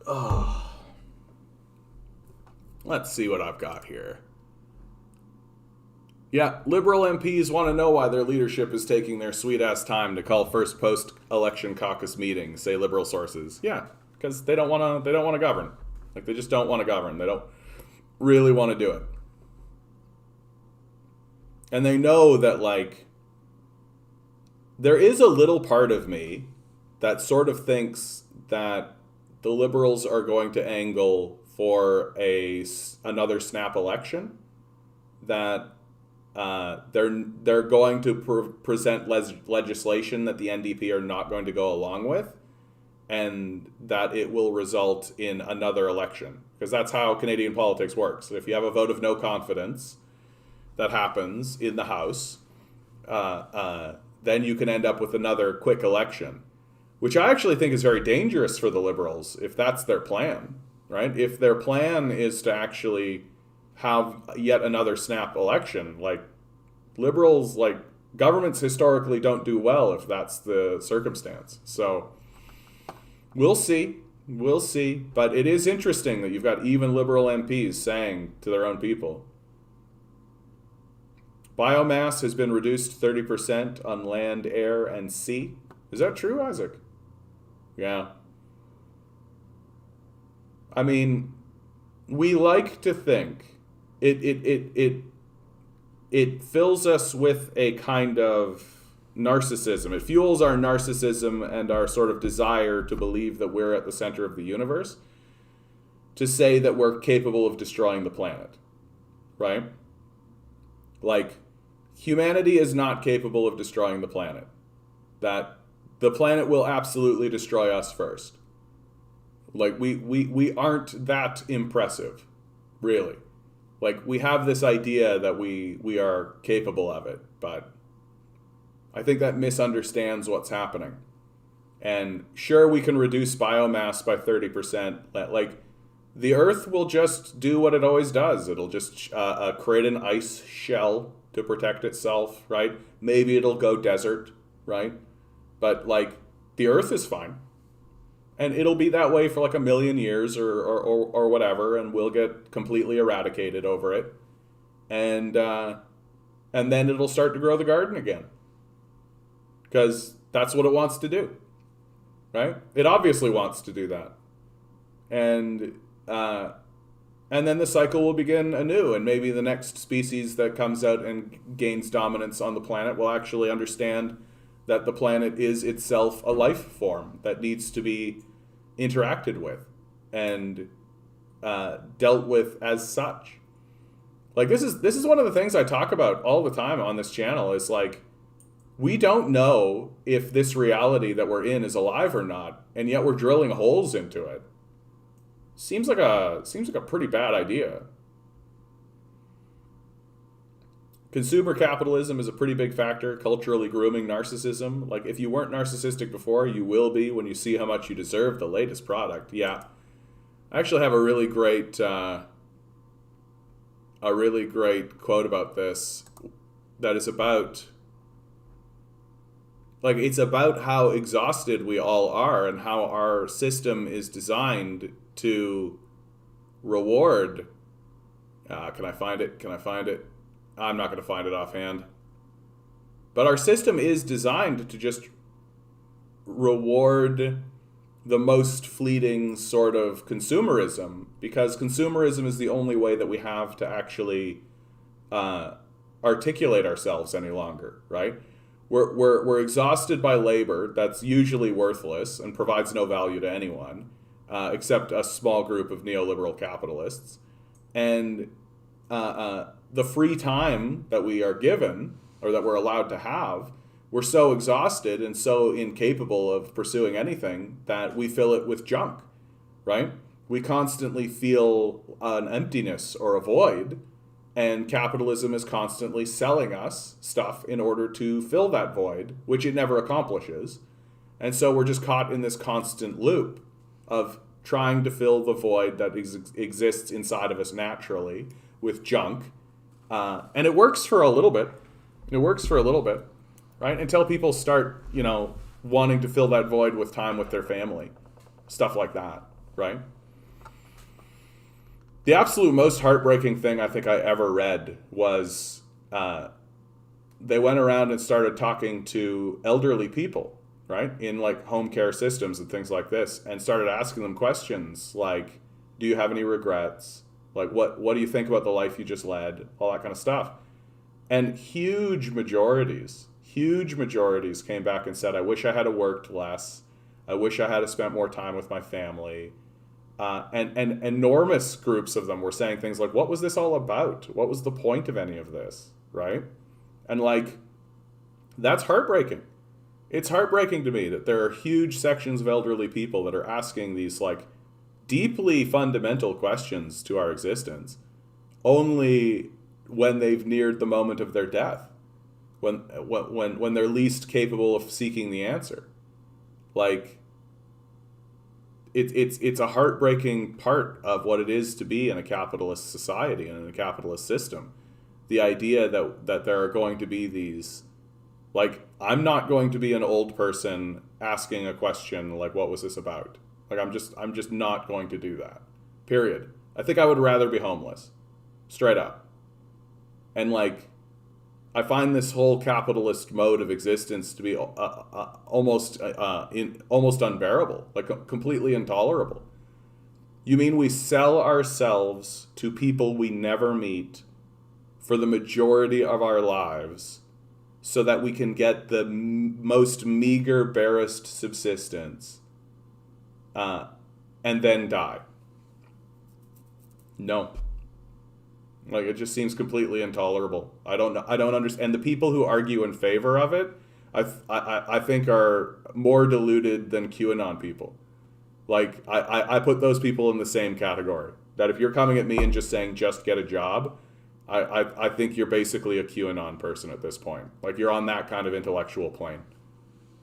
Oh. Let's see what I've got here. Yeah, Liberal MPs want to know why their leadership is taking their sweet-ass time to call first post-election caucus meetings, say Liberal sources. Yeah, because they don't want to govern. Like, they just don't want to govern. They don't really want to do it. And they know that, like, there is a little part of me that sort of thinks that the Liberals are going to angle for another snap election, that they're going to present legislation that the NDP are not going to go along with, and that it will result in another election. Because that's how Canadian politics works. If you have a vote of no confidence that happens in the House, then you can end up with another quick election, which I actually think is very dangerous for the Liberals if that's their plan, right? If their plan is to actually have yet another snap election, like, Liberals, like, governments historically don't do well if that's the circumstance. So we'll see. We'll see. But it is interesting that you've got even Liberal MPs saying to their own people, biomass has been reduced 30% on land, air, and sea. Is that true, Isaac? Yeah. I mean, we like to think it fills us with a kind of narcissism. It fuels our narcissism and our sort of desire to believe that we're at the center of the universe, to say that we're capable of destroying the planet, right? Like, humanity is not capable of destroying the planet. That the planet will absolutely destroy us first. Like, we aren't that impressive, really. Like, we have this idea that we are capable of it, but I think that misunderstands what's happening. And sure, we can reduce biomass by 30%. Like, the Earth will just do what it always does. It'll just create an ice shell to protect itself, right? Maybe it'll go desert, right? But, like, the Earth is fine. And it'll be that way for like 1 million years or whatever, and we'll get completely eradicated over it. And then it'll start to grow the garden again. Because that's what it wants to do. Right? It obviously wants to do that. And then the cycle will begin anew, and maybe the next species that comes out and gains dominance on the planet will actually understand that the planet is itself a life form that needs to be interacted with and dealt with as such. Like, this is one of the things I talk about all the time on this channel, is like, we don't know if this reality that we're in is alive or not, and yet we're drilling holes into it. Seems like a pretty bad idea. Consumer capitalism is a pretty big factor, culturally grooming narcissism. Like, if you weren't narcissistic before, you will be when you see how much you deserve the latest product. Yeah. I actually have a really great quote about this that is about, like, it's about how exhausted we all are and how our system is designed to reward. Can I find it? I'm not going to find it offhand. But our system is designed to just reward the most fleeting sort of consumerism, because consumerism is the only way that we have to actually articulate ourselves any longer, right? We're exhausted by labor that's usually worthless and provides no value to anyone, except a small group of neoliberal capitalists. And the free time that we are given, or that we're allowed to have, we're so exhausted and so incapable of pursuing anything that we fill it with junk, right? We constantly feel an emptiness or a void, And capitalism is constantly selling us stuff in order to fill that void, which it never accomplishes. And so we're just caught in this constant loop of trying to fill the void that exists inside of us naturally with junk. And it works for a little bit. It works for a little bit, right? Until people start, wanting to fill that void with time with their family. Stuff like that, right? The absolute most heartbreaking thing I think I ever read was they went around and started talking to elderly people, right, in like home care systems and things like this, and started asking them questions like, do you have any regrets? Like, what do you think about the life you just led? All that kind of stuff. And huge majorities came back and said, I wish I had worked less. I wish I had spent more time with my family. And enormous groups of them were saying things like, what was this all about? What was the point of any of this, right? And like, that's heartbreaking. It's heartbreaking to me that there are huge sections of elderly people that are asking these like deeply fundamental questions to our existence only when they've neared the moment of their death, when they're least capable of seeking the answer. Like, it's a heartbreaking part of what it is to be in a capitalist society and in a capitalist system. The idea that there are going to be these, like, I'm not going to be an old person asking a question like, what was this about? Like, I'm just not going to do that. Period. I think I would rather be homeless. Straight up. And like, I find this whole capitalist mode of existence to be almost unbearable, like completely intolerable. You mean we sell ourselves to people we never meet for the majority of our lives so that we can get the most meager, barest subsistence and then die? No. Like, it just seems completely intolerable. I don't understand. And the people who argue in favor of it, I think are more deluded than QAnon people. Like, I put those people in the same category. That if you're coming at me and just saying, just get a job, I think you're basically a QAnon person at this point. Like, you're on that kind of intellectual plane.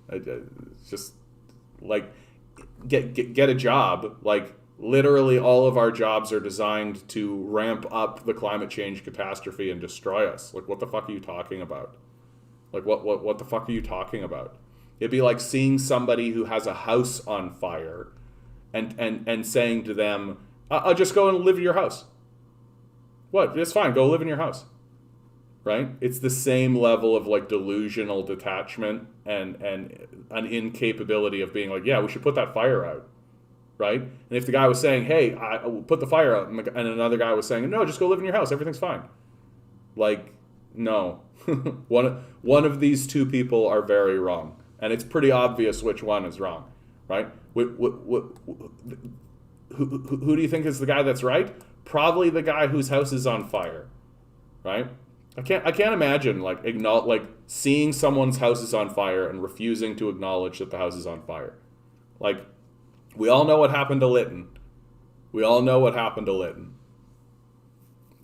It's just, like, get a job, like, literally all of our jobs are designed to ramp up the climate change catastrophe and destroy us. Like, what the fuck are you talking about? Like, what the fuck are you talking about? It'd be like seeing somebody who has a house on fire and saying to them, I'll just go and live in your house. What? It's fine. Go live in your house. Right? It's the same level of like delusional detachment and an incapability of being like, yeah, we should put that fire out. Right? And if the guy was saying, hey, I put the fire out, and another guy was saying, no, just go live in your house, everything's fine. Like, no. one of these two people are very wrong. And it's pretty obvious which one is wrong. Right? Who do you think is the guy that's right? Probably the guy whose house is on fire. Right? I can't imagine like seeing someone's house is on fire and refusing to acknowledge that the house is on fire. Like, we all know what happened to Lytton.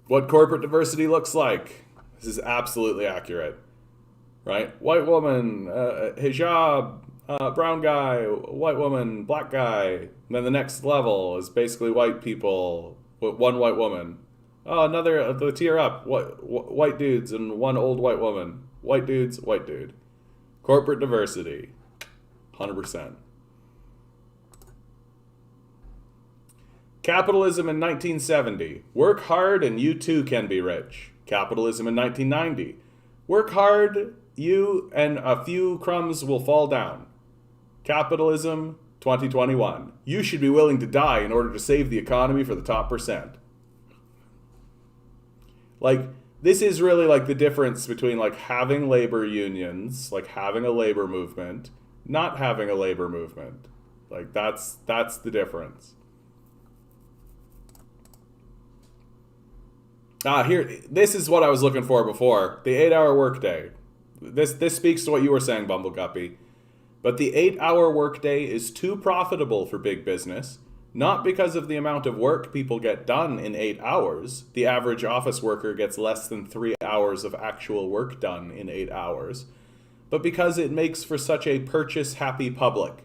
What corporate diversity looks like. This is absolutely accurate. Right? White woman, hijab, brown guy, white woman, black guy. And then the next level is basically white people, one white woman. Oh, another, the tier up, white dudes and one old white woman. White dudes, white dude. Corporate diversity, 100%. Capitalism in 1970. Work hard and you too can be rich. Capitalism in 1990. Work hard, you and a few crumbs will fall down. Capitalism 2021. You should be willing to die in order to save the economy for the top percent. Like, this is really like the difference between like having labor unions, like having a labor movement, not having a labor movement. Like, that's the difference. Here, this is what I was looking for before. The 8-hour workday. This speaks to what you were saying, Bumbleguppy. But the 8-hour workday is too profitable for big business, Not because of the amount of work people get done in 8 hours. The average office worker gets less than 3 hours of actual work done in 8 hours. But because it makes for such a purchase-happy public.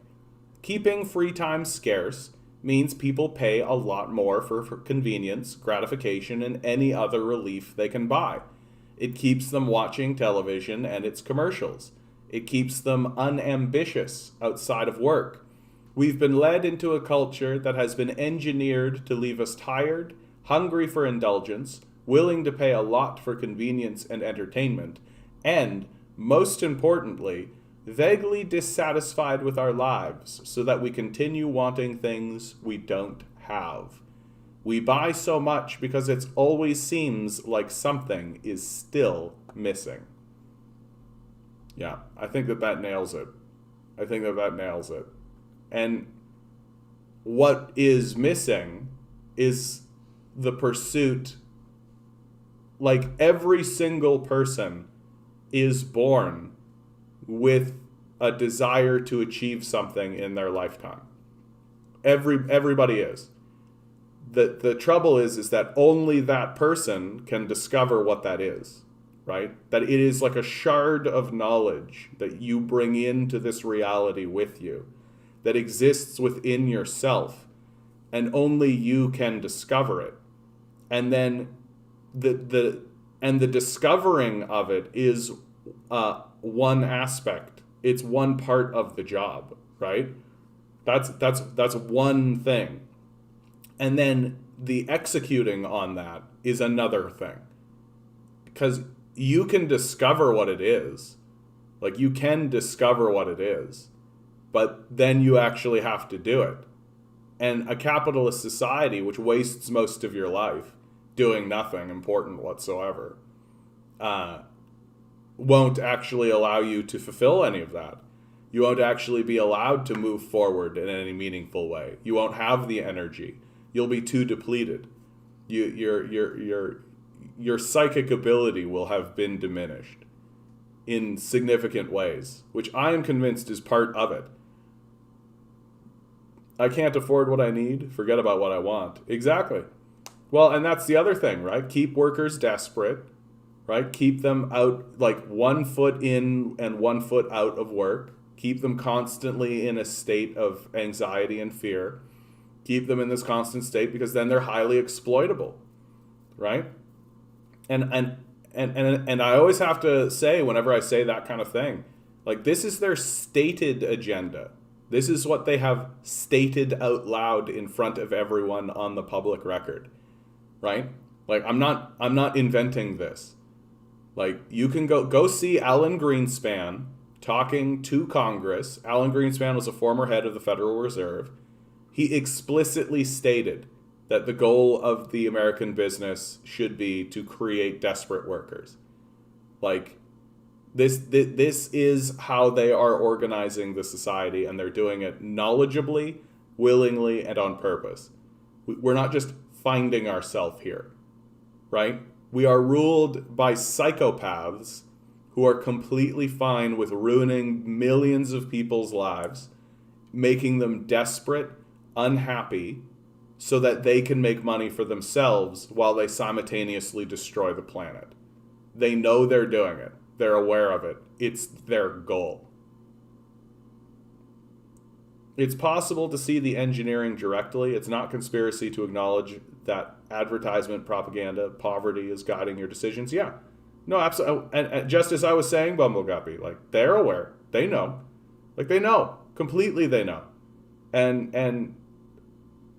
Keeping free time scarce means people pay a lot more for convenience, gratification, and any other relief they can buy. It keeps them watching television and its commercials. It keeps them unambitious outside of work. We've been led into a culture that has been engineered to leave us tired, hungry for indulgence, willing to pay a lot for convenience and entertainment, and, most importantly, vaguely dissatisfied with our lives so that we continue wanting things we don't have. We buy so much because it always seems like something is still missing. Yeah, I think that nails it. I think that nails it. And what is missing is the pursuit. Like, every single person is born with a desire to achieve something in their lifetime. Everybody is. The trouble is that only that person can discover what that is, right? That it is like a shard of knowledge that you bring into this reality with you, that exists within yourself, and only you can discover it. And then the discovering of it is one aspect. It's one part of the job, right? That's one thing. And then the executing on that is another thing. Because you can discover what it is. Like, you can discover what it is. But then you actually have to do it. And a capitalist society, which wastes most of your life doing nothing important whatsoever, won't actually allow you to fulfill any of that. You won't actually be allowed to move forward in any meaningful way. You won't have the energy. You'll be too depleted. Your psychic ability will have been diminished in significant ways, which I am convinced is part of it. I can't afford what I need, forget about what I want. Exactly. Well, and that's the other thing, right? Keep workers desperate, right? Keep them out, like, 1 foot in and 1 foot out of work. Keep them constantly in a state of anxiety and fear. Keep them in this constant state, because then they're highly exploitable, right? And I always have to say, whenever I say that kind of thing, like, this is their stated agenda. This is what they have stated out loud in front of everyone on the public record, right? Like, I'm not inventing this. Like, you can go see Alan Greenspan talking to Congress. Alan Greenspan was a former head of the Federal Reserve. He explicitly stated that the goal of the American business should be to create desperate workers. Like, this is how they are organizing the society, and they're doing it knowledgeably, willingly, and on purpose. We're not just finding ourselves here, right? We are ruled by psychopaths who are completely fine with ruining millions of people's lives, making them desperate, unhappy, so that they can make money for themselves while they simultaneously destroy the planet. They know they're doing it. They're aware of it. It's their goal. It's possible to see the engineering directly. It's not conspiracy to acknowledge that advertisement, propaganda, poverty is guiding your decisions. Yeah. No, absolutely. And just as I was saying, Bumbleguppy, like, they're aware. They know. Like, they know. Completely they know. And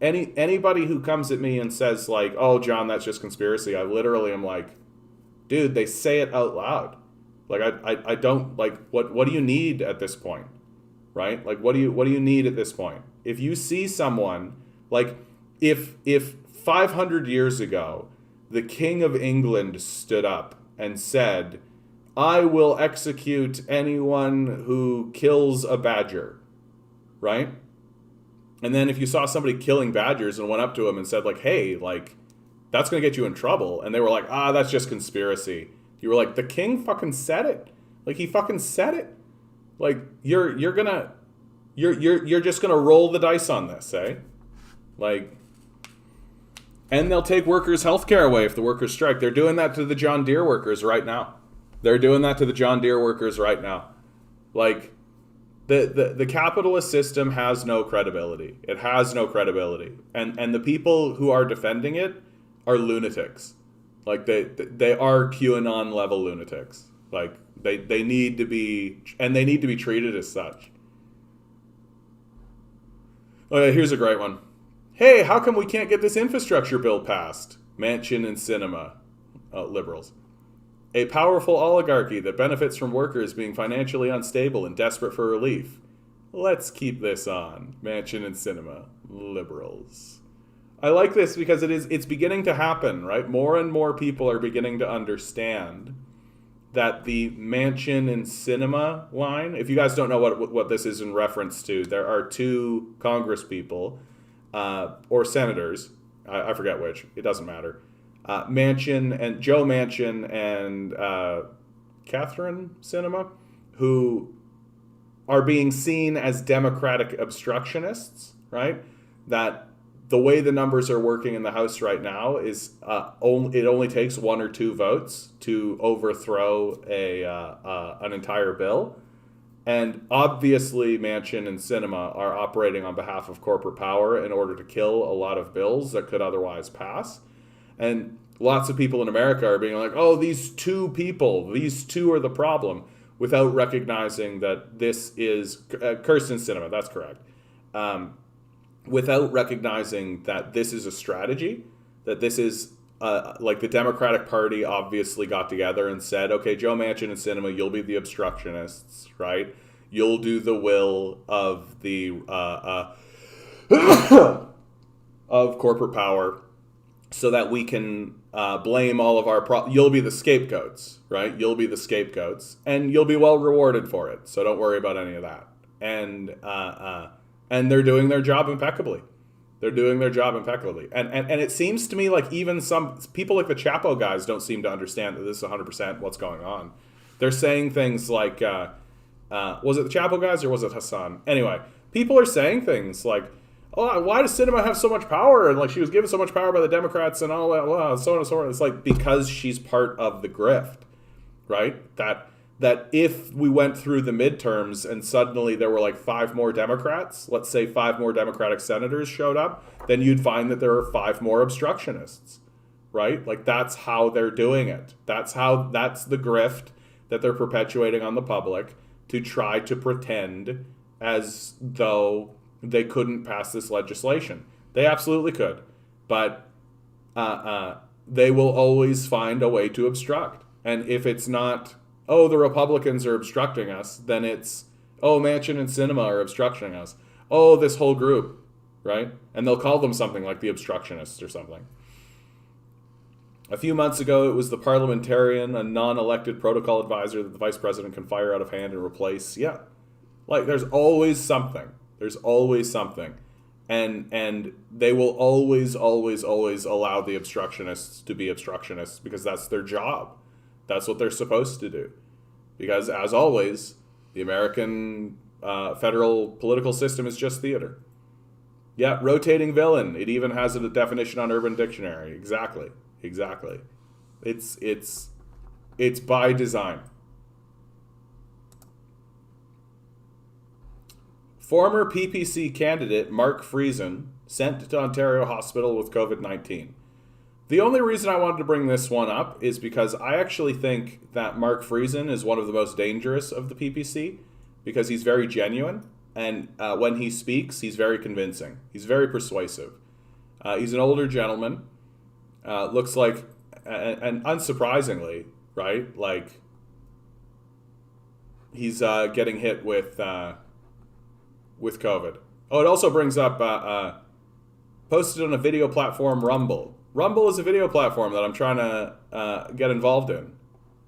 anybody who comes at me and says, like, oh, John, that's just conspiracy, I literally am like, dude, they say it out loud. Like, I don't, like, what do you need at this point? Right? Like, what do you need at this point? If you see someone, like, if 500 years ago, the King of England stood up and said, I will execute anyone who kills a badger, right? And then if you saw somebody killing badgers and went up to him and said, like, hey, like, that's going to get you in trouble, and they were like, that's just conspiracy. You were like, the king fucking said it. Like, he fucking said it. Like, you're just gonna roll the dice on this, eh? Like, and they'll take workers' health care away if the workers strike. They're doing that to the John Deere workers right now. They're doing that to the John Deere workers right now. Like, the capitalist system has no credibility. It has no credibility. And the people who are defending it are lunatics. Like, they are QAnon level lunatics. Like, they need to be, and they need to be treated as such. Okay, here's a great one. Hey, how come we can't get this infrastructure bill passed? Manchin and Sinema, liberals. A powerful oligarchy that benefits from workers being financially unstable and desperate for relief. Let's keep this on. Manchin and Sinema, liberals. I like this because it's beginning to happen, right? More and more people are beginning to understand that the Manchin and Sinema line, if you guys don't know what this is in reference to, there are two Congress people, or senators, I forget which, it doesn't matter, Manchin and Joe Manchin and Catherine Sinema, who are being seen as Democratic obstructionists, right? That the way the numbers are working in the House right now is it only takes one or two votes to overthrow an entire bill. And obviously, Manchin and Sinema are operating on behalf of corporate power in order to kill a lot of bills that could otherwise pass. And lots of people in America are being like, oh, these two are the problem, without recognizing that this is Kirsten Sinema, that's correct. Without recognizing that this is a strategy, that this is like the Democratic Party obviously got together and said, okay, Joe Manchin and Sinema, you'll be the obstructionists, right? You'll do the will of the of corporate power, so that we can blame all of our you'll be the scapegoats, right? You'll be the scapegoats, and you'll be well rewarded for it. So don't worry about any of that. And they're doing their job impeccably. They're doing their job impeccably. And it seems to me like even some people like the Chapo guys don't seem to understand that this is 100% what's going on. They're saying things like, was it the Chapo guys or was it Hassan? Anyway, people are saying things like, oh, why does Sinema have so much power? And like she was given so much power by the Democrats and all that, well, so on and so on. It's like because she's part of the grift, right? That if we went through the midterms and suddenly there were like 5 more Democrats, let's say 5 more Democratic senators showed up, then you'd find that there are 5 more obstructionists, right? Like that's how they're doing it. That's the grift that they're perpetuating on the public to try to pretend as though they couldn't pass this legislation. They absolutely could, but they will always find a way to obstruct. And if it's not, oh, the Republicans are obstructing us, then it's, oh, Manchin and Sinema are obstructing us. Oh, this whole group, right? And they'll call them something like the obstructionists or something. A few months ago, it was the parliamentarian, a non-elected protocol advisor that the vice president can fire out of hand and replace. Yeah. Like, there's always something. There's always something. And they will always allow the obstructionists to be obstructionists because that's their job. That's what they're supposed to do. Because, as always, the American federal political system is just theater. Yeah, rotating villain. It even has a definition on Urban Dictionary. Exactly. It's by design. Former PPC candidate Mark Friesen sent to Ontario Hospital with COVID-19. The only reason I wanted to bring this one up is because I actually think that Mark Friesen is one of the most dangerous of the PPC because he's very genuine, and when he speaks, he's very convincing. He's very persuasive. He's an older gentleman. Looks like, and unsurprisingly, right, like he's getting hit with COVID. Oh, it also brings up posted on a video platform, Rumble. Rumble is a video platform that I'm trying to get involved in.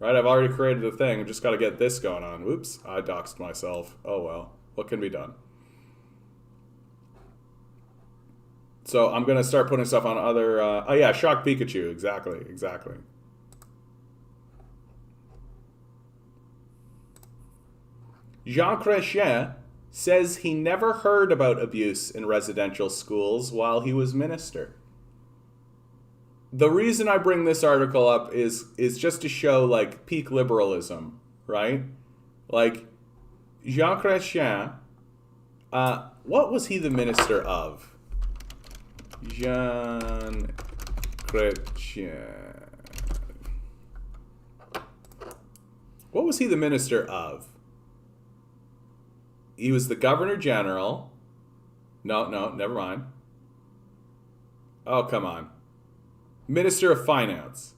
Right? I've already created a thing. I've just got to get this going on. Whoops, I doxed myself. Oh well, what can be done? So I'm going to start putting stuff on other... oh yeah, Shock Pikachu. Exactly. Jean Chrétien says he never heard about abuse in residential schools while he was minister. The reason I bring this article up is just to show like peak liberalism, right? Like Jean Chrétien, what was he the minister of? Jean Chrétien. What was he the minister of? He was the governor general. No, never mind. Oh, come on. Minister of Finance.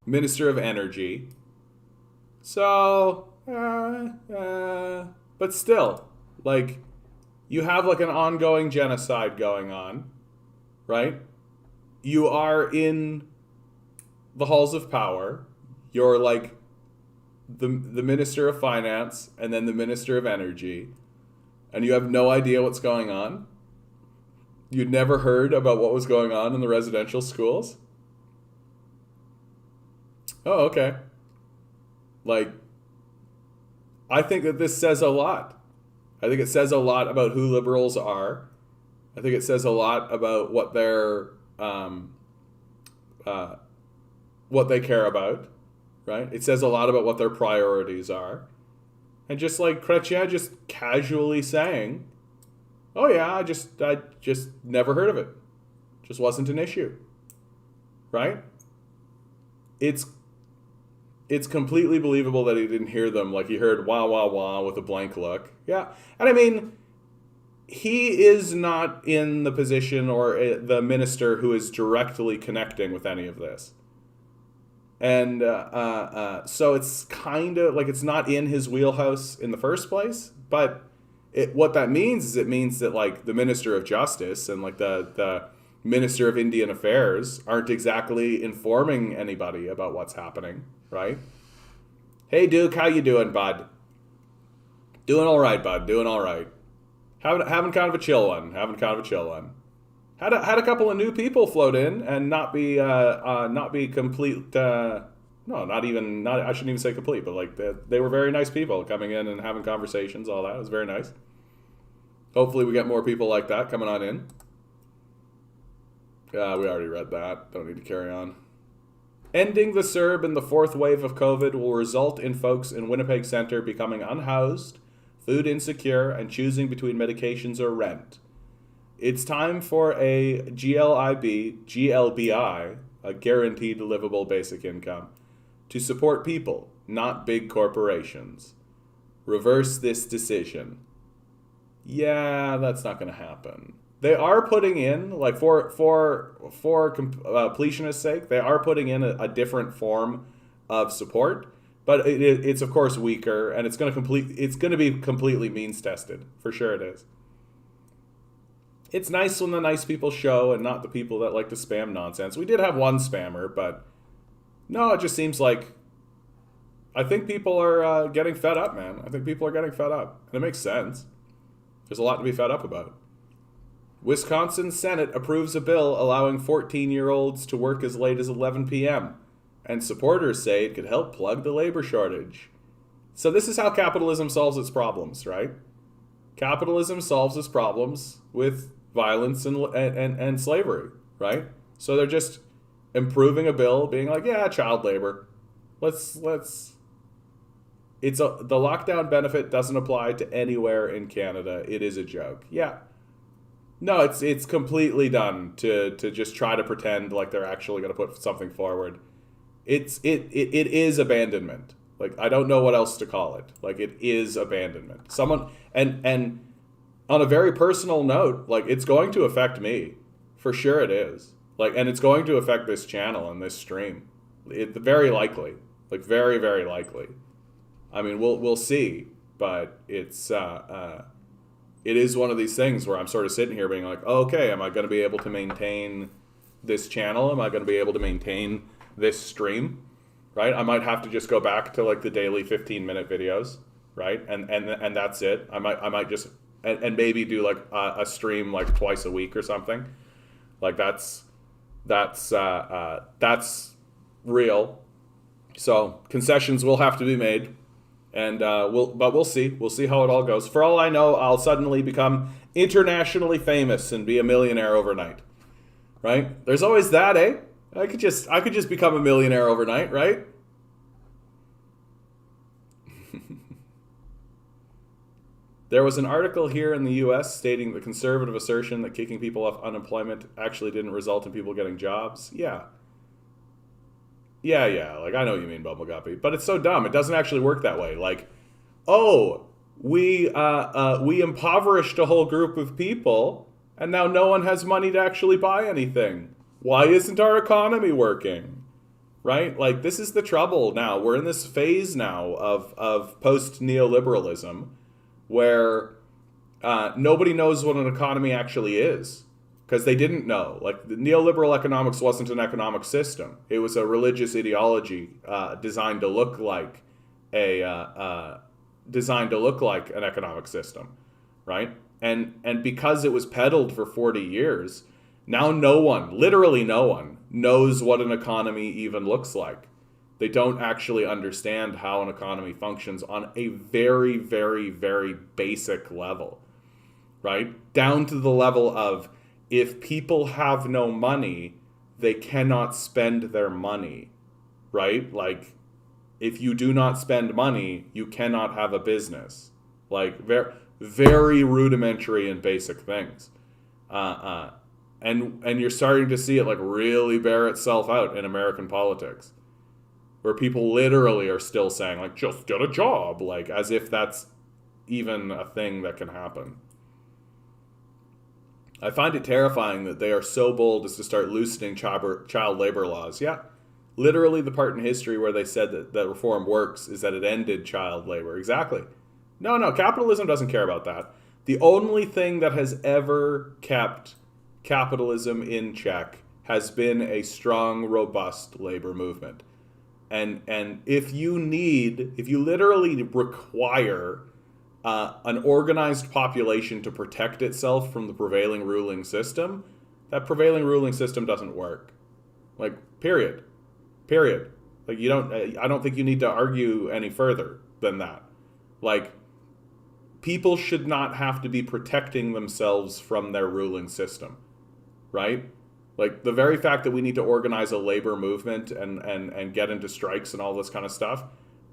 Minister of Energy. So, but still, like, you have like an ongoing genocide going on, right? You are in the halls of power. You're like the Minister of Finance and then the Minister of Energy, and you have no idea what's going on. You'd never heard about what was going on in the residential schools? Oh, okay. Like, I think that this says a lot. I think it says a lot about who liberals are. I think it says a lot about what what they care about, right? It says a lot about what their priorities are. And just like Chrétien just casually saying, oh yeah, I just never heard of it. Just wasn't an issue. Right? It's completely believable that he didn't hear them. Like he heard wah, wah, wah with a blank look. Yeah. And I mean, he is not in the position or the minister who is directly connecting with any of this. And so it's kind of like it's not in his wheelhouse in the first place. But what that means is it means that like the Minister of Justice and like the Minister of Indian Affairs aren't exactly informing anybody about what's happening, right? Hey Duke, how you doing, bud? Doing all right, bud. Doing all right. Having kind of a chill one. Had a couple of new people float in and not be complete. I shouldn't even say complete, but like they were very nice people coming in and having conversations. All that it was very nice. Hopefully, we get more people like that coming on in. We already read that. Don't need to carry on. Ending the CERB in the fourth wave of COVID will result in folks in Winnipeg Centre becoming unhoused, food insecure, and choosing between medications or rent. It's time for a GLBI, a guaranteed livable basic income, to support people, not big corporations. Reverse this decision. Yeah, that's not going to happen. They are putting in, like for completionist sake, they are putting in a different form of support, but it's of course weaker, and it's going to be completely means tested. For sure it is. It's nice when the nice people show and not the people that like to spam nonsense. We did have one spammer, but no, it just seems like I think people are getting fed up, man. I think people are getting fed up, and it makes sense. There's a lot to be fed up about. Wisconsin Senate approves a bill allowing 14-year-olds to work as late as 11 p.m., and supporters say it could help plug the labor shortage. So this is how capitalism solves its problems, right? Capitalism solves its problems with violence and slavery, right? So they're just improving a bill, being like, yeah, child labor. The lockdown benefit doesn't apply to anywhere in Canada. It is a joke. Yeah. No, it's completely done to just try to pretend like they're actually going to put something forward. It is abandonment. Like, I don't know what else to call it. Like, it is abandonment. Someone and on a very personal note, like, it's going to affect me. For sure it is. Like, and it's going to affect this channel and this stream. Very likely. Like, very, very likely. I mean, we'll see, but it is one of these things where I'm sort of sitting here being like, oh, okay, am I going to be able to maintain this channel? Am I going to be able to maintain this stream? Right? I might have to just go back to like the daily 15-minute videos, right? And that's it. I might just and maybe do like a stream like twice a week or something. Like that's real. So concessions will have to be made. And we'll see. We'll see how it all goes. For all I know, I'll suddenly become internationally famous and be a millionaire overnight. Right? There's always that, eh? I could just become a millionaire overnight, right? There was an article here in the US stating the conservative assertion that kicking people off unemployment actually didn't result in people getting jobs. Yeah. Yeah, like I know what you mean, Bumbleguppy. But it's so dumb. It doesn't actually work that way. Like, oh, we impoverished a whole group of people, and now no one has money to actually buy anything. Why isn't our economy working? Right? Like, this is the trouble now. We're in this phase now of post-neoliberalism where nobody knows what an economy actually is. Because they didn't know. Like, the neoliberal economics wasn't an economic system. It was a religious ideology designed to look like an economic system, right? And because it was peddled for 40 years, now no one, literally no one, knows what an economy even looks like. They don't actually understand how an economy functions on a very, very, very basic level, right? Down to the level of, if people have no money, they cannot spend their money, right? Like, if you do not spend money, you cannot have a business. Like, very, very rudimentary and basic things. And you're starting to see it, like, really bear itself out in American politics, where people literally are still saying, like, just get a job, like, as if that's even a thing that can happen. I find it terrifying that they are so bold as to start loosening child labor laws. Yeah, literally the part in history where they said that reform works is that it ended child labor. Exactly. No, capitalism doesn't care about that. The only thing that has ever kept capitalism in check has been a strong, robust labor movement. And if you literally require an organized population to protect itself from the prevailing ruling system, that prevailing ruling system doesn't work. Like, period. Like, I don't think you need to argue any further than that. Like, people should not have to be protecting themselves from their ruling system, right? Like, the very fact that we need to organize a labor movement and get into strikes and all this kind of stuff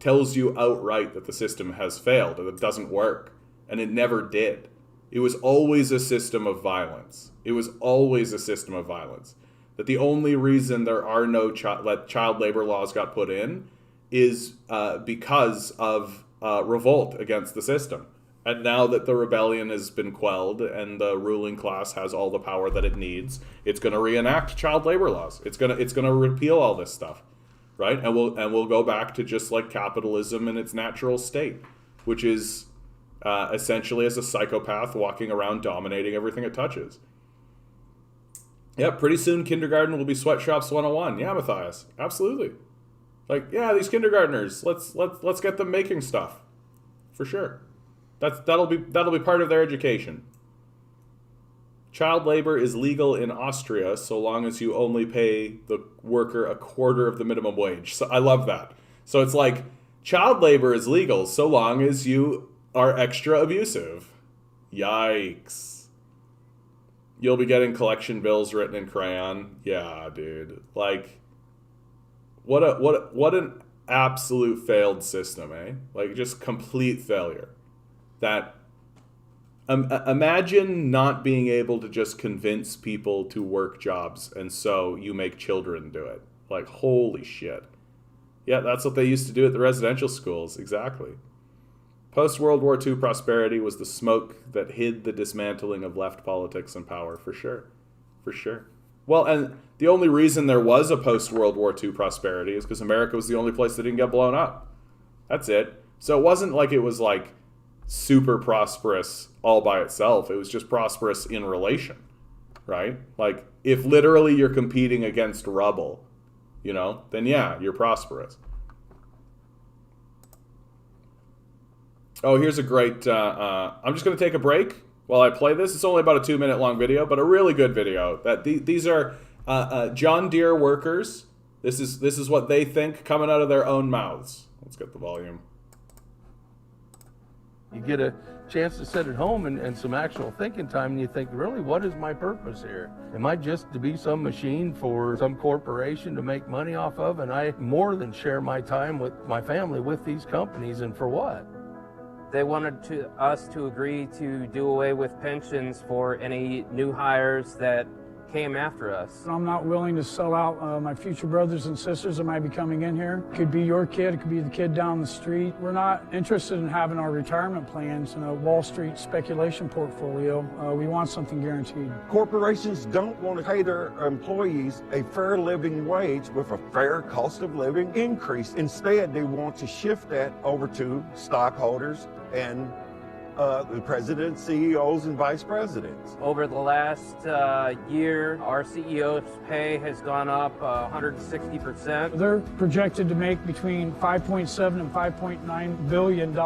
tells you outright that the system has failed, that it doesn't work. And it never did. It was always a system of violence. That the only reason there are no child labor laws got put in is because of revolt against the system. And now that the rebellion has been quelled and the ruling class has all the power that it needs, it's going to reenact child labor laws. It's going to repeal all this stuff. Right, and we'll go back to just like capitalism in its natural state, which is essentially as a psychopath walking around dominating everything it touches. Yeah, pretty soon kindergarten will be sweatshops 101. Yeah, Matthias, absolutely. Like, yeah, these kindergartners, let's get them making stuff, for sure. That'll be part of their education. Child labor is legal in Austria so long as you only pay the worker a quarter of the minimum wage. So I love that. So it's like, child labor is legal so long as you are extra abusive. Yikes. You'll be getting collection bills written in crayon. Yeah, dude. Like, what an absolute failed system, eh? Like, just complete failure. That imagine not being able to just convince people to work jobs, and so you make children do it. Like, holy shit. Yeah, that's what they used to do at the residential schools. Exactly. Post-World War II prosperity was the smoke that hid the dismantling of left politics and power, for sure. For sure. Well, and the only reason there was a post-World War II prosperity is because America was the only place that didn't get blown up. That's it. So it wasn't like it was like super prosperous all by itself. It was just prosperous in relation, right? Like, if literally you're competing against rubble, then yeah, you're prosperous. Oh, here's a great, I'm just going to take a break while I play this. It's only about a 2-minute long video, but a really good video. These are John Deere workers. This is what they think coming out of their own mouths. Let's get the volume You get a chance to sit at home and some actual thinking time, and you think, really, what is my purpose here? Am I just to be some machine for some corporation to make money off of? And I more than share my time with my family with these companies, and for what? They wanted us to agree to do away with pensions for any new hires that came after us. I'm not willing to sell out my future brothers and sisters that might be coming in here. It could be your kid, it could be the kid down the street. We're not interested in having our retirement plans in a Wall Street speculation portfolio. We want something guaranteed. Corporations don't want to pay their employees a fair living wage with a fair cost of living increase. Instead, they want to shift that over to stockholders and the president, CEOs, and vice presidents. Over the last year, our CEO's pay has gone up 160%. They're projected to make between $5.7 and $5.9 billion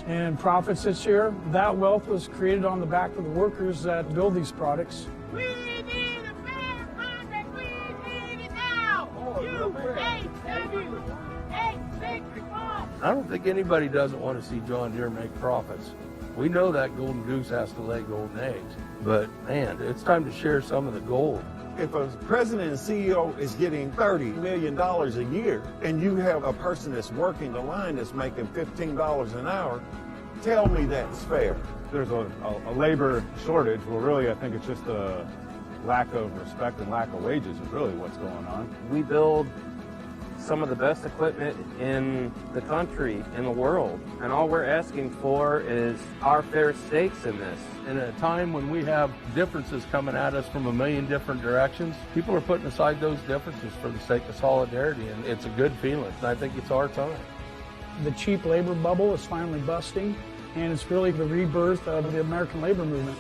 in profits this year. That wealth was created on the back of the workers that build these products. We need a fair market. We need it now. I don't think anybody doesn't want to see John Deere make profits. We know that golden goose has to lay golden eggs, but man, it's time to share some of the gold. If a president and CEO is getting $30 million a year, and you have a person that's working the line that's making $15 an hour, tell me that's fair. There's a labor shortage. Well, really, I think it's just a lack of respect and lack of wages is really what's going on. We build some of the best equipment in the country, in the world, and all we're asking for is our fair stakes in this. In a time when we have differences coming at us from a million different directions, people are putting aside those differences for the sake of solidarity, and it's a good feeling. And I think it's our time. The cheap labor bubble is finally busting, and it's really the rebirth of the American labor movement.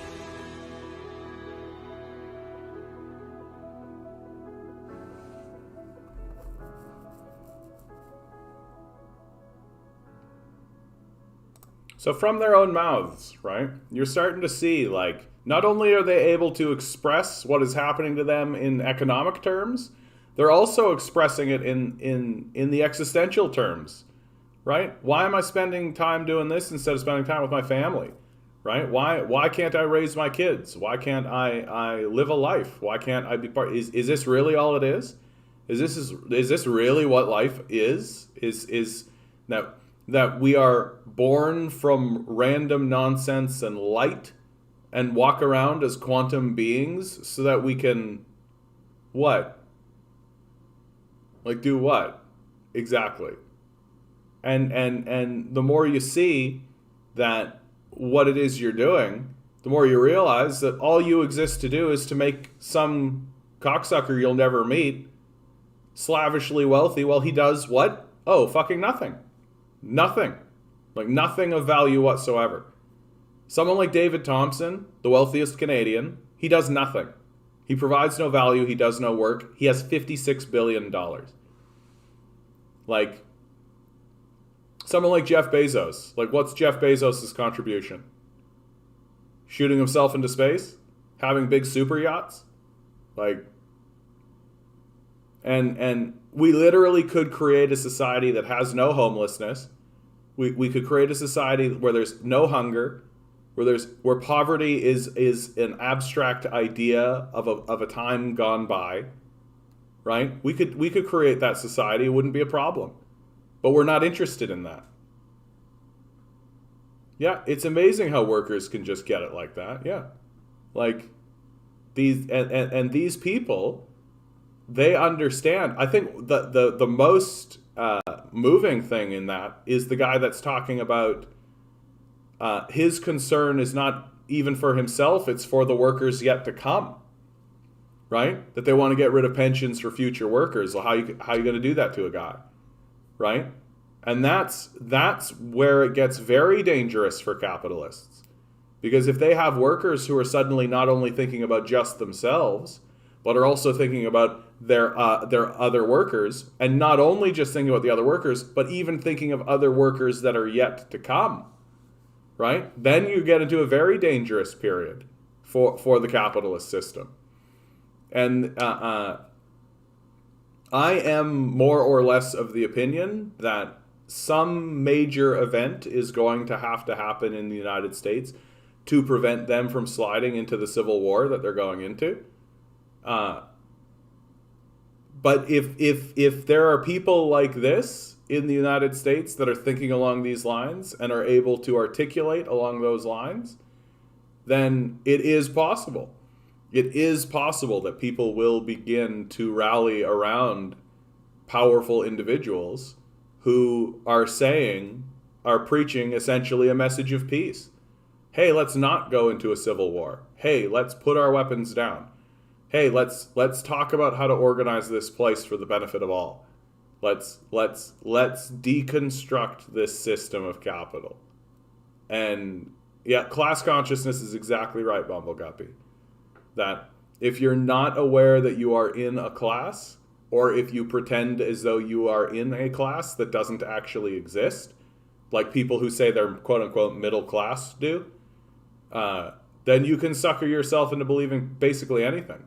So from their own mouths, right? You're starting to see, like, not only are they able to express what is happening to them in economic terms, they're also expressing it in the existential terms, right? Why am I spending time doing this instead of spending time with my family, right? Why can't I raise my kids? Why can't I live a life? Why can't I be part? Is this really all it is? Is this really what life is? Is that we are born from random nonsense and light and walk around as quantum beings so that we can what? Like do what? Exactly. And the more you see that what it is you're doing, the more you realize that all you exist to do is to make some cocksucker you'll never meet slavishly wealthy while he does what? Oh, fucking nothing. Nothing. Like nothing of value whatsoever. Someone like David Thompson, the wealthiest Canadian, he does nothing. He provides no value. He does no work. He has $56 billion. Like, someone like Jeff Bezos. Like, what's Jeff Bezos' contribution? Shooting himself into space? Having big super yachts? Like, and we literally could create a society that has no homelessness. We could create a society where there's no hunger, where poverty is an abstract idea of a time gone by, right? We could create that society. It wouldn't be a problem, but we're not interested in that. Yeah, it's amazing how workers can just get it like that. Yeah, like these and these people, they understand. I think the most moving thing in that is the guy that's talking about his concern is not even for himself, it's for the workers yet to come, right? That they want to get rid of pensions for future workers. Well, how you going to do that to a guy, right? And that's where it gets very dangerous for capitalists, because if they have workers who are suddenly not only thinking about just themselves, but are also thinking about their other workers, and not only just thinking about the other workers, but even thinking of other workers that are yet to come, right? Then you get into a very dangerous period for the capitalist system. And I am more or less of the opinion that some major event is going to happen in the United States to prevent them from sliding into the civil war that they're going into. But if there are people like this in the United States that are thinking along these lines and are able to articulate along those lines, then it is possible. It is possible that people will begin to rally around powerful individuals who are preaching essentially a message of peace. Hey, let's not go into a civil war. Hey, let's put our weapons down. Hey, let's talk about how to organize this place for the benefit of all. Let's deconstruct this system of capital. And yeah, class consciousness is exactly right, Bumbleguppy. That if you're not aware that you are in a class, or if you pretend as though you are in a class that doesn't actually exist, like people who say they're quote-unquote middle class do, then you can sucker yourself into believing basically anything.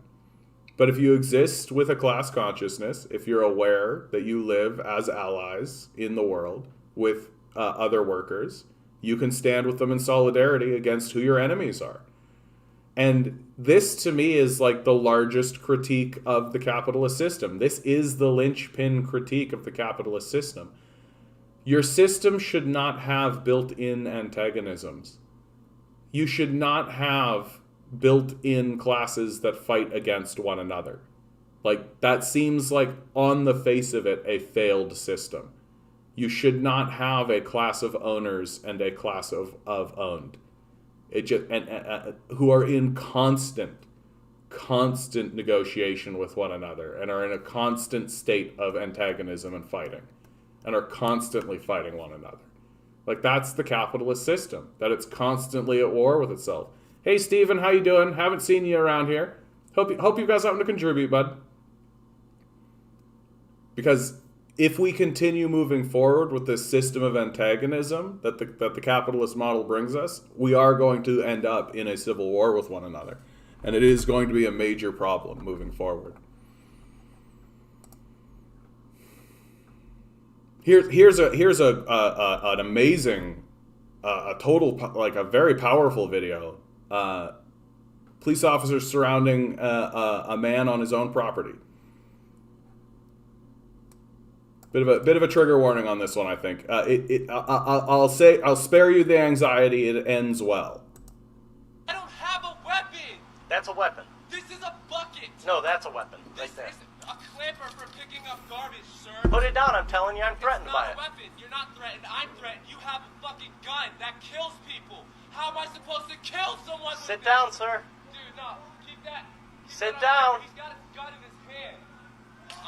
But if you exist with a class consciousness, if you're aware that you live as allies in the world with other workers, you can stand with them in solidarity against who your enemies are. And this, to me, is like the largest critique of the capitalist system. This is the linchpin critique of the capitalist system. Your system should not have built-in antagonisms. You should not have built-in classes that fight against one another. Like, that seems like, on the face of it, a failed system. You should not have a class of owners and a class of owned. It just who are in constant negotiation with one another and are in a constant state of antagonism and fighting, and are constantly fighting one another. Like, that's the capitalist system, that it's constantly at war with itself. Hey, Steven, how you doing? Haven't seen you around here. Hope you guys have something to contribute, bud. Because if we continue moving forward with this system of antagonism that the capitalist model brings us, we are going to end up in a civil war with one another. And it is going to be a major problem moving forward. Here's an amazing, a very powerful video. Police officers surrounding a man on his own property. Bit of a trigger warning on this one, I think. I'll spare you the anxiety. It ends well. I don't have a weapon. That's a weapon. This is a bucket. No, that's a weapon. This right there. is a clamper for picking up garbage, sir. Put it down. I'm telling you, I'm threatened by it. It's not a weapon. You're not threatened. I'm threatened. You have a fucking gun that kills people. How am I supposed to kill someone? Sit down, sir. Dude, no. Keep that. Sit down. He's got a gun in his hand.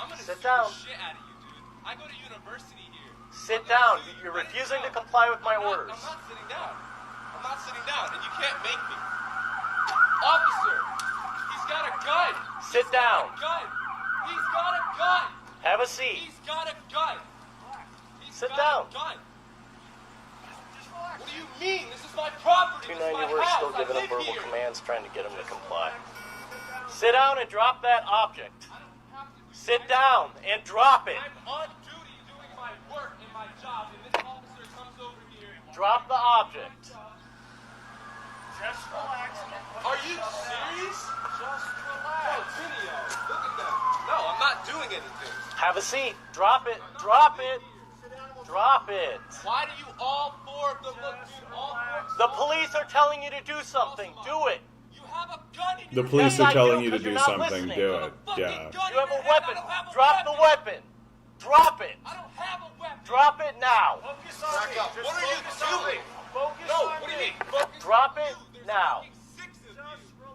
I'm gonna sit shoot down. the shit out of you, dude. I go to university here. Sit down. You're refusing to comply with my orders. I'm not sitting down. I'm not sitting down, and you can't make me. Officer, he's got a gun. Sit down. He's got a gun. Have a seat. He's got a gun. Sit down. Gun. What do you mean? This is my property. 290, we're still giving him verbal commands, trying to get him to comply. Sit down and drop that object. Sit down and drop it. I'm on duty doing my work and my job, and this officer comes over here and... Drop the object. Just relax. Are you serious? Just relax. No, video. Look at that. No, I'm not doing anything. Have a seat. Drop it. Drop it. Drop it. Why do you all four of them look, dude? All four... The police are telling you to do something. Do it. You have a gun in The police are telling you to do something. Do it. Yeah. You have a weapon. Drop the weapon. Drop it. I don't have a weapon. Drop it now. Focus on me. What are you doing? Focus no, on what do me. you mean? Focus drop it now.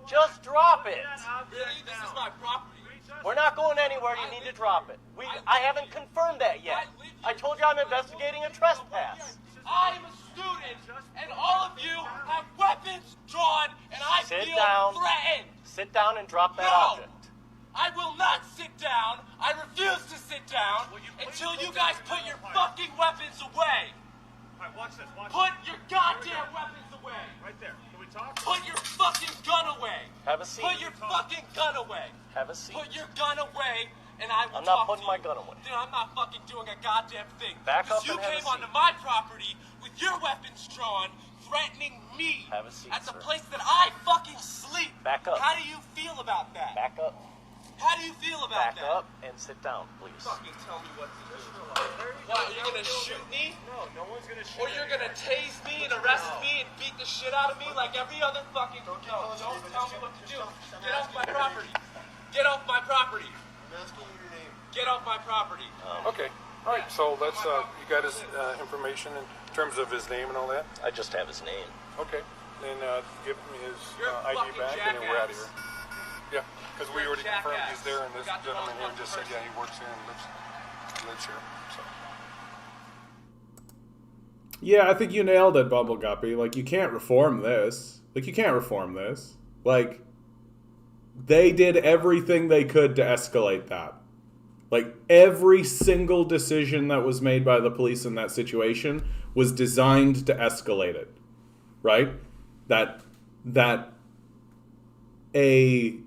Just drop it. Really? This is my property. We're not going anywhere. You need to drop it. I haven't confirmed that yet. I told you I'm investigating a trespass. I'm a student, and all of you have weapons drawn, and I feel threatened. Sit down and drop that No. object. I will not sit down. I refuse to sit down until you guys put your fucking weapons away. All right, watch this. Put your goddamn weapons away. Right there. Can we talk? Put your fucking gun away. Have a seat. Put your fucking gun away. Have a seat. Put your gun away and I will I'm not talk putting to my you. gun away. Then I'm not fucking doing a goddamn thing. Back up Because you and have a came onto seat. my property with your weapons drawn, threatening me Have a seat, at the sir. place that I fucking sleep. Back up. How do you feel about that? Back up. How do you feel about Back that? up and sit down, please. Fucking tell me what to do. What, you're gonna shoot me? No one's gonna shoot Or you're gonna tase me and arrest me and beat the shit out of me like every other fucking... No, don't tell me what to do. Get off my property. Get off my property. I'm asking you your name. Get off my property. Okay. All right. So let's. You got his information in terms of his name and all that. I just have his name. Okay. Then give me his You're a ID fucking back, and then we're out of jackass. here. Yeah, because we You're a already confirmed he's jackass. there, and this Got the gentleman here wrong just said, person. yeah, he works here and lives here. So. Yeah, I think you nailed it, Bumble Guppy. Like, you can't reform this. Like, you can't reform this. Like, they did everything they could to escalate that. Like, every single decision that was made by the police in that situation was designed to escalate it. Right? That a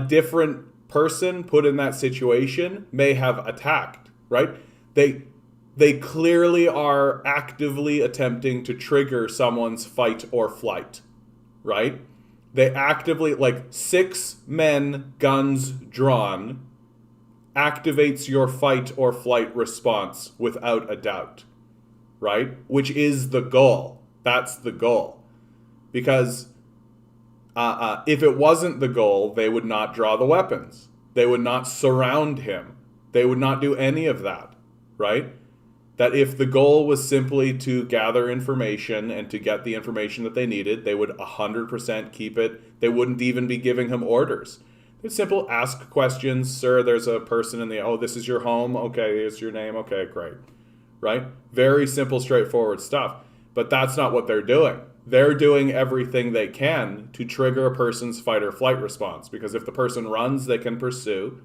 different person put in that situation may have attacked, right? They clearly are actively attempting to trigger someone's fight or flight, right? They actively, like, 6 men, guns drawn, activates your fight or flight response without a doubt, right? Which is the goal. That's the goal. Because if it wasn't the goal, they would not draw the weapons. They would not surround him. They would not do any of that, right? That if the goal was simply to gather information and to get the information that they needed, they would 100% keep it. They wouldn't even be giving him orders. They'd simple ask questions. Sir, there's a person in the, oh, this is your home? Okay, here's your name. Okay, great. Right? Very simple, straightforward stuff. But that's not what they're doing. They're doing everything they can to trigger a person's fight or flight response. Because if the person runs, they can pursue.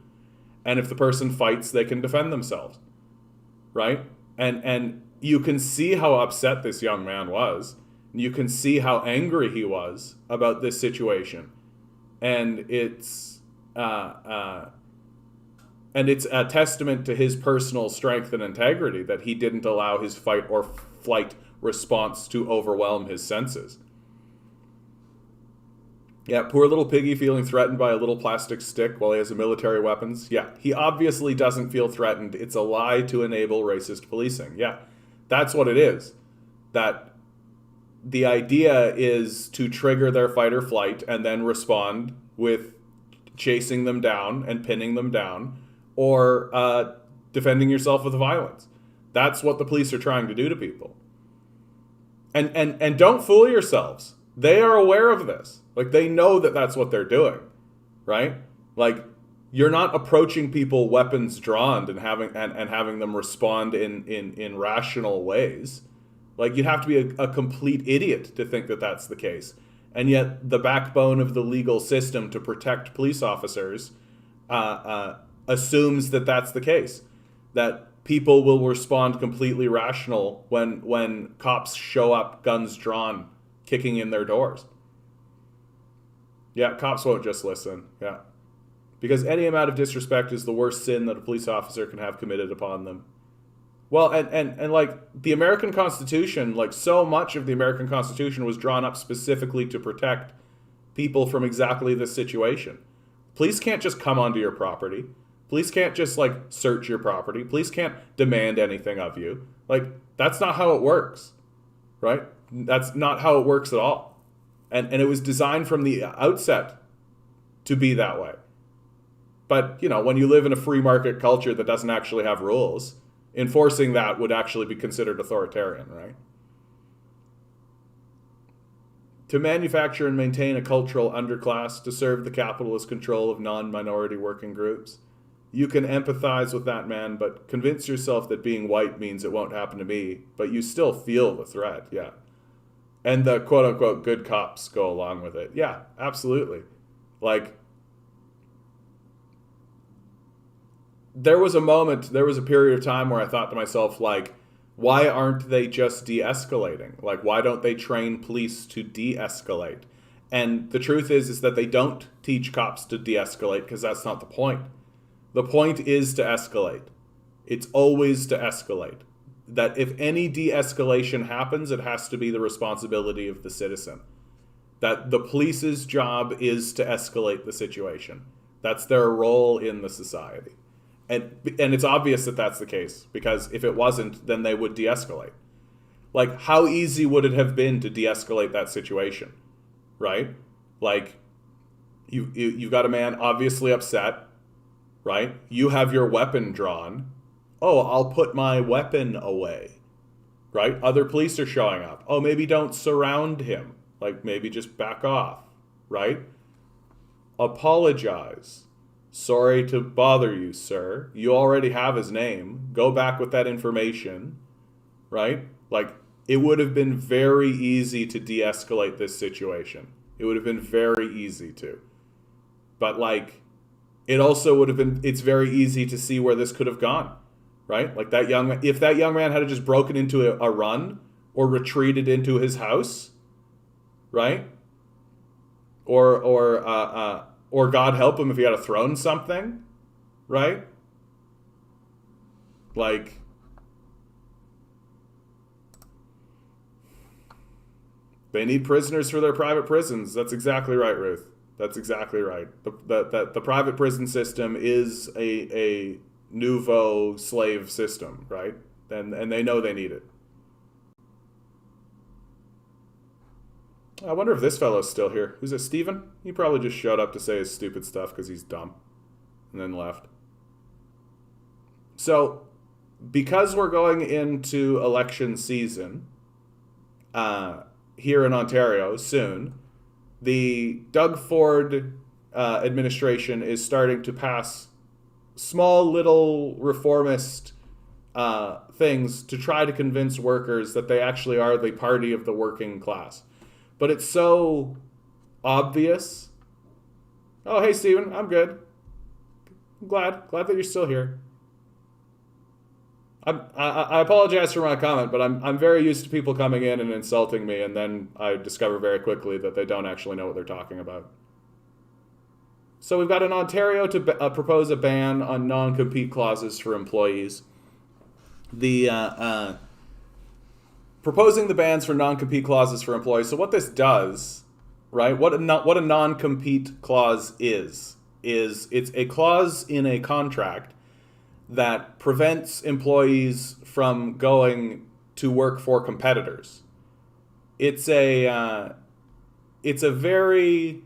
And if the person fights, they can defend themselves. Right? And you can see how upset this young man was. You can see how angry he was about this situation. And it's a testament to his personal strength and integrity that he didn't allow his fight or flight response to overwhelm his senses. Yeah, poor little piggy feeling threatened by a little plastic stick while he has a military weapons. Yeah, he obviously doesn't feel threatened. It's a lie to enable racist policing. Yeah, that's what it is. That the idea is to trigger their fight or flight and then respond with chasing them down and pinning them down or defending yourself with violence. That's what the police are trying to do to people. And don't fool yourselves. They are aware of this. Like, they know that that's what they're doing, right? Like, you're not approaching people weapons drawn and having them respond in rational ways. Like, you'd have to be a complete idiot to think that that's the case. And yet, the backbone of the legal system to protect police officers assumes that that's the case. That people will respond completely rational when cops show up, guns drawn, kicking in their doors. Yeah, cops won't just listen. Yeah. Because any amount of disrespect is the worst sin that a police officer can have committed upon them. Well, and like the American Constitution, like so much of the American Constitution was drawn up specifically to protect people from exactly this situation. Police can't just come onto your property. Police can't just like search your property. Police can't demand anything of you. Like, that's not how it works, right? That's not how it works at all. And it was designed from the outset to be that way. But, you know, when you live in a free market culture that doesn't actually have rules, enforcing that would actually be considered authoritarian, right? To manufacture and maintain a cultural underclass to serve the capitalist control of non-minority working groups. You can empathize with that man, but convince yourself that being white means it won't happen to me, but you still feel the threat, yeah. And the quote-unquote good cops go along with it. Yeah, absolutely. Like, there was a period of time where I thought to myself, like, why aren't they just de-escalating? Like, why don't they train police to de-escalate? And the truth is that they don't teach cops to de-escalate because that's not the point. The point is to escalate. It's always to escalate. That if any de-escalation happens, it has to be the responsibility of the citizen. That the police's job is to escalate the situation. That's their role in the society. And it's obvious that that's the case, because if it wasn't, then they would de-escalate. Like, how easy would it have been to de-escalate that situation, right? Like, you've got a man obviously upset, right? You have your weapon drawn. Oh, I'll put my weapon away, right? Other police are showing up. Oh, maybe don't surround him. Like, maybe just back off, right? Apologize. Sorry to bother you, sir. You already have his name. Go back with that information, right? Like, it would have been very easy to de-escalate this situation. It would have been very easy to. But, like, it also would have been, it's very easy to see where this could have gone, right? Like, if that young man had just broken into a run or retreated into his house, right? Or God help him if he had thrown something, right? Like, they need prisoners for their private prisons. That's exactly right, Ruth. That's exactly right. The private prison system is a nouveau slave system, right? And they know they need it. I wonder if this fellow's still here. Who's it, Steven? He probably just showed up to say his stupid stuff because he's dumb. And then left. So, because we're going into election season here in Ontario soon, the Doug Ford administration is starting to pass small little reformist things to try to convince workers that they actually are the party of the working class. But it's so obvious. Oh, hey, Steven, I'm good. I'm glad that you're still here. I apologize for my comment, but I'm very used to people coming in and insulting me, and then I discover very quickly that they don't actually know what they're talking about. So we've got in Ontario to propose a ban on non-compete clauses for employees. Proposing the bans for non-compete clauses for employees. So what this does, right? What a non-compete clause is it's a clause in a contract that prevents employees from going to work for competitors. It's a very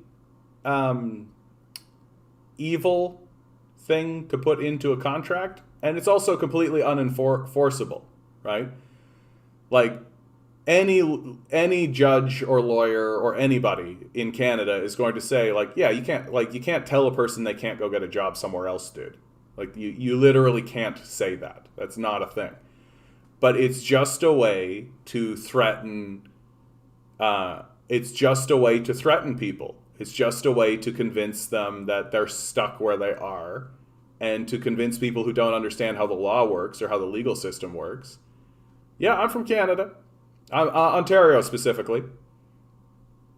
evil thing to put into a contract, and it's also completely unenforceable, right? Like, any judge or lawyer or anybody in Canada is going to say, like, yeah, you can't tell a person they can't go get a job somewhere else, dude. Like, you literally can't say that. That's not a thing. But it's just a way to threaten. It's just a way to threaten people. It's just a way to convince them that they're stuck where they are, and to convince people who don't understand how the law works or how the legal system works. Yeah, I'm from Canada. Ontario specifically.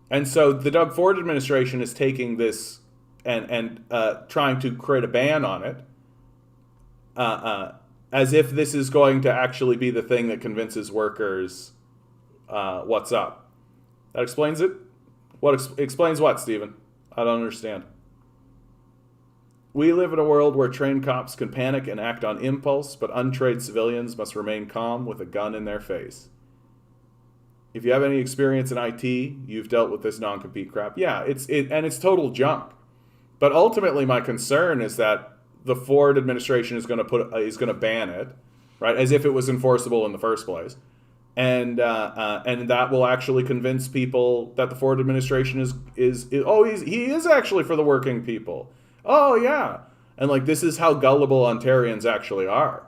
And so the Doug Ford administration is taking this and trying to create a ban on it, as if this is going to actually be the thing that convinces workers what's up. That explains it? Explains what, Stephen? I don't understand. We live in a world where trained cops can panic and act on impulse, but untrained civilians must remain calm with a gun in their face. If you have any experience in IT, you've dealt with this non-compete crap. Yeah, it's total junk. But ultimately, my concern is that the Ford administration is going to ban it, right? As if it was enforceable in the first place, and that will actually convince people that the Ford administration he is actually for the working people. Oh yeah, and like, this is how gullible Ontarians actually are.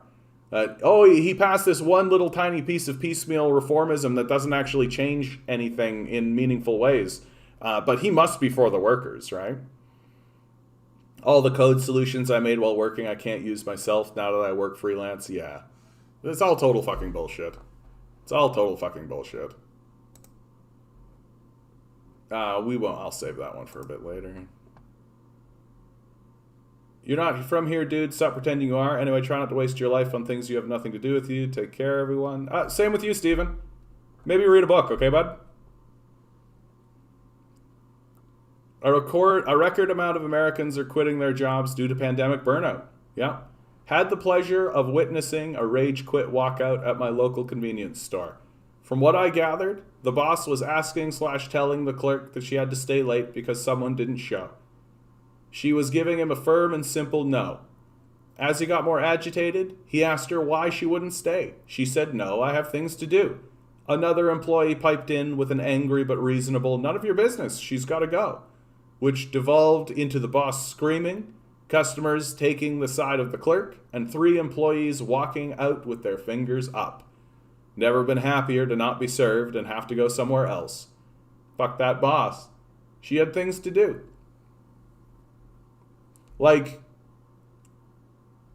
He passed this one little tiny piece of piecemeal reformism that doesn't actually change anything in meaningful ways, but he must be for the workers, right? All the code solutions I made while working, I can't use myself now that I work freelance. Yeah, it's all total fucking bullshit. It's all total fucking bullshit. We won't. I'll save that one for a bit later. You're not from here, dude. Stop pretending you are. Anyway, try not to waste your life on things you have nothing to do with you. Take care, everyone. Same with you, Steven. Maybe read a book, okay, bud? A record amount of Americans are quitting their jobs due to pandemic burnout. Yeah. Had the pleasure of witnessing a rage quit walkout at my local convenience store. From what I gathered, the boss was asking/telling the clerk that she had to stay late because someone didn't show. She was giving him a firm and simple no. As he got more agitated, he asked her why she wouldn't stay. She said, "No, I have things to do." Another employee piped in with an angry but reasonable, "None of your business, she's got to go," which devolved into the boss screaming, customers taking the side of the clerk, and 3 employees walking out with their fingers up. Never been happier to not be served and have to go somewhere else. Fuck that boss. She had things to do. Like,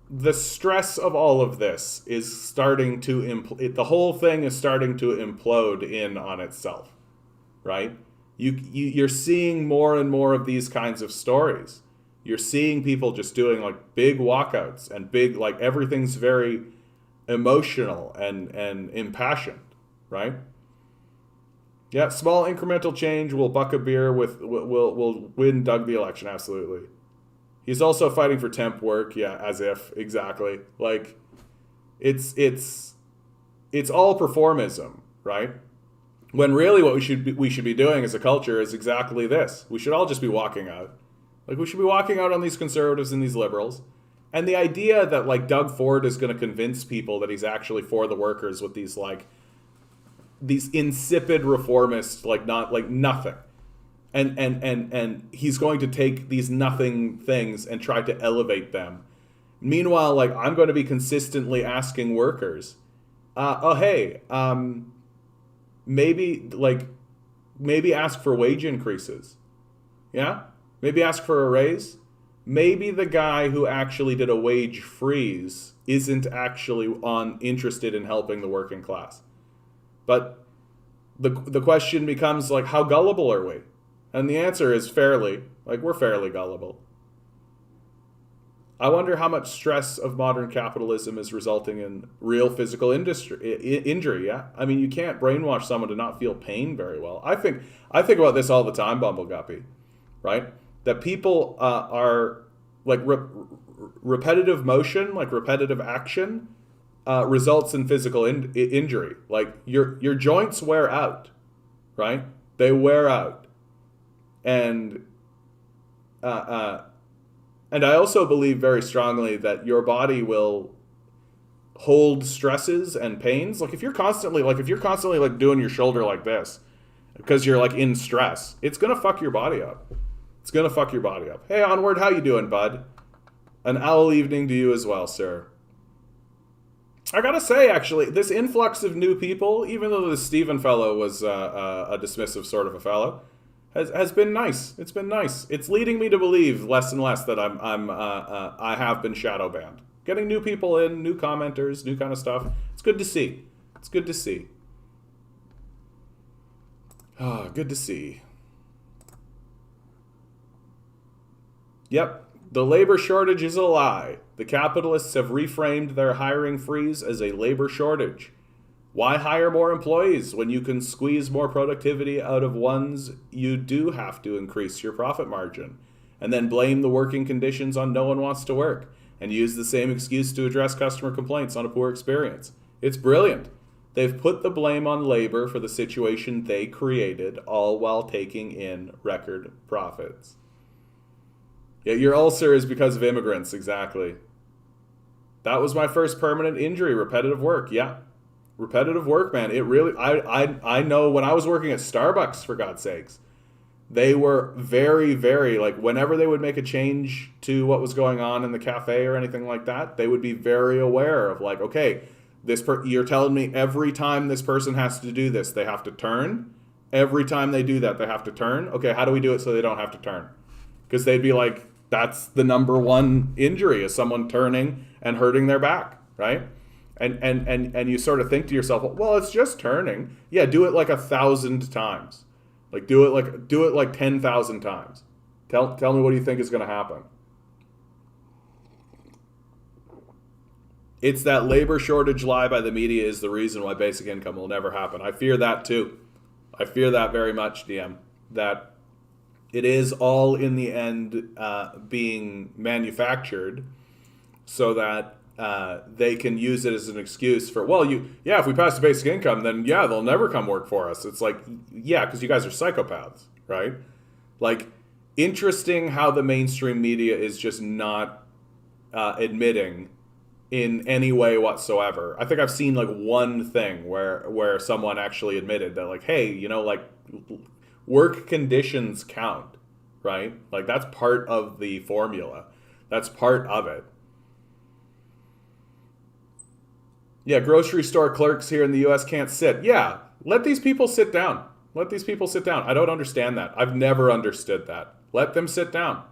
the stress of all of this is starting to the whole thing is starting to implode in on itself, right? You're seeing more and more of these kinds of stories. You're seeing people just doing like big walkouts and big, like, everything's very emotional and impassioned, right? Yeah, small incremental change will buck a beer will win Doug the election, absolutely. He's also fighting for temp work, yeah, as if, exactly. Like, it's all performism, right? When really what we should be doing as a culture is exactly this. We should all just be walking out. Like, we should be walking out on these conservatives and these liberals. And the idea that, like, Doug Ford is going to convince people that he's actually for the workers with these, like, these insipid reformists, like, not, like, nothing. And he's going to take these nothing things and try to elevate them. Meanwhile, like, I'm going to be consistently asking workers, maybe ask for wage increases. Yeah? Maybe ask for a raise. Maybe the guy who actually did a wage freeze isn't actually interested in helping the working class. But the question becomes, like, how gullible are we? And the answer is we're fairly gullible. I wonder how much stress of modern capitalism is resulting in real physical injury, yeah? I mean, you can't brainwash someone to not feel pain very well. I think about this all the time, Bumbleguppy, right? That people are, like, repetitive motion, like repetitive action, results in physical injury. Like, your joints wear out, right? They wear out. And I also believe very strongly that your body will hold stresses and pains. Like, if you're constantly like doing your shoulder like this because you're, like, in stress, it's gonna fuck your body up. It's gonna fuck your body up. Hey, Onward, how you doing, bud? An owl evening to you as well, sir. I gotta say, actually, this influx of new people, even though the Stephen fellow was a dismissive sort of a fellow, has been nice. It's been nice. It's leading me to believe less and less that I have been shadow banned. Getting new people in, new commenters, new kind of stuff. It's good to see. It's good to see. Ah, good to see. Yep, the labor shortage is a lie. The capitalists have reframed their hiring freeze as a labor shortage. Why hire more employees when you can squeeze more productivity out of ones you do have to increase your profit margin, and then blame the working conditions on no one wants to work, and use the same excuse to address customer complaints on a poor experience? It's brilliant. They've put the blame on labor for the situation they created, all while taking in record profits. Yeah, your ulcer is because of immigrants, exactly. That was my first permanent injury, repetitive work, yeah. Repetitive work, man. It really, I know when I was working at Starbucks, for God's sakes, they were very, very, like, whenever they would make a change to what was going on in the cafe or anything like that, they would be very aware of, like, okay, you're telling me every time this person has to do this, they have to turn. Every time they do that, they have to turn. Okay, how do we do it so they don't have to turn? Because they'd be like, that's the number one injury, is someone turning and hurting their back, right? And you sort of think to yourself, well, it's just turning. Yeah, do it like 1,000 times. Like, do it like 10,000 times. Tell me what do you think is going to happen. It's that labor shortage lie by the media is the reason why basic income will never happen. I fear that too. I fear that very much, DM. That it is all in the end being manufactured so that they can use it as an excuse for, well, if we pass the basic income, then yeah, they'll never come work for us. It's like, yeah, because you guys are psychopaths, right? Like, interesting how the mainstream media is just not admitting in any way whatsoever. I think I've seen like one thing where someone actually admitted that, like, hey, like work conditions count, right? Like, that's part of the formula. That's part of it. Yeah, grocery store clerks here in the US can't sit. Yeah, let these people sit down. Let these people sit down. I don't understand that. I've never understood that. Let them sit down.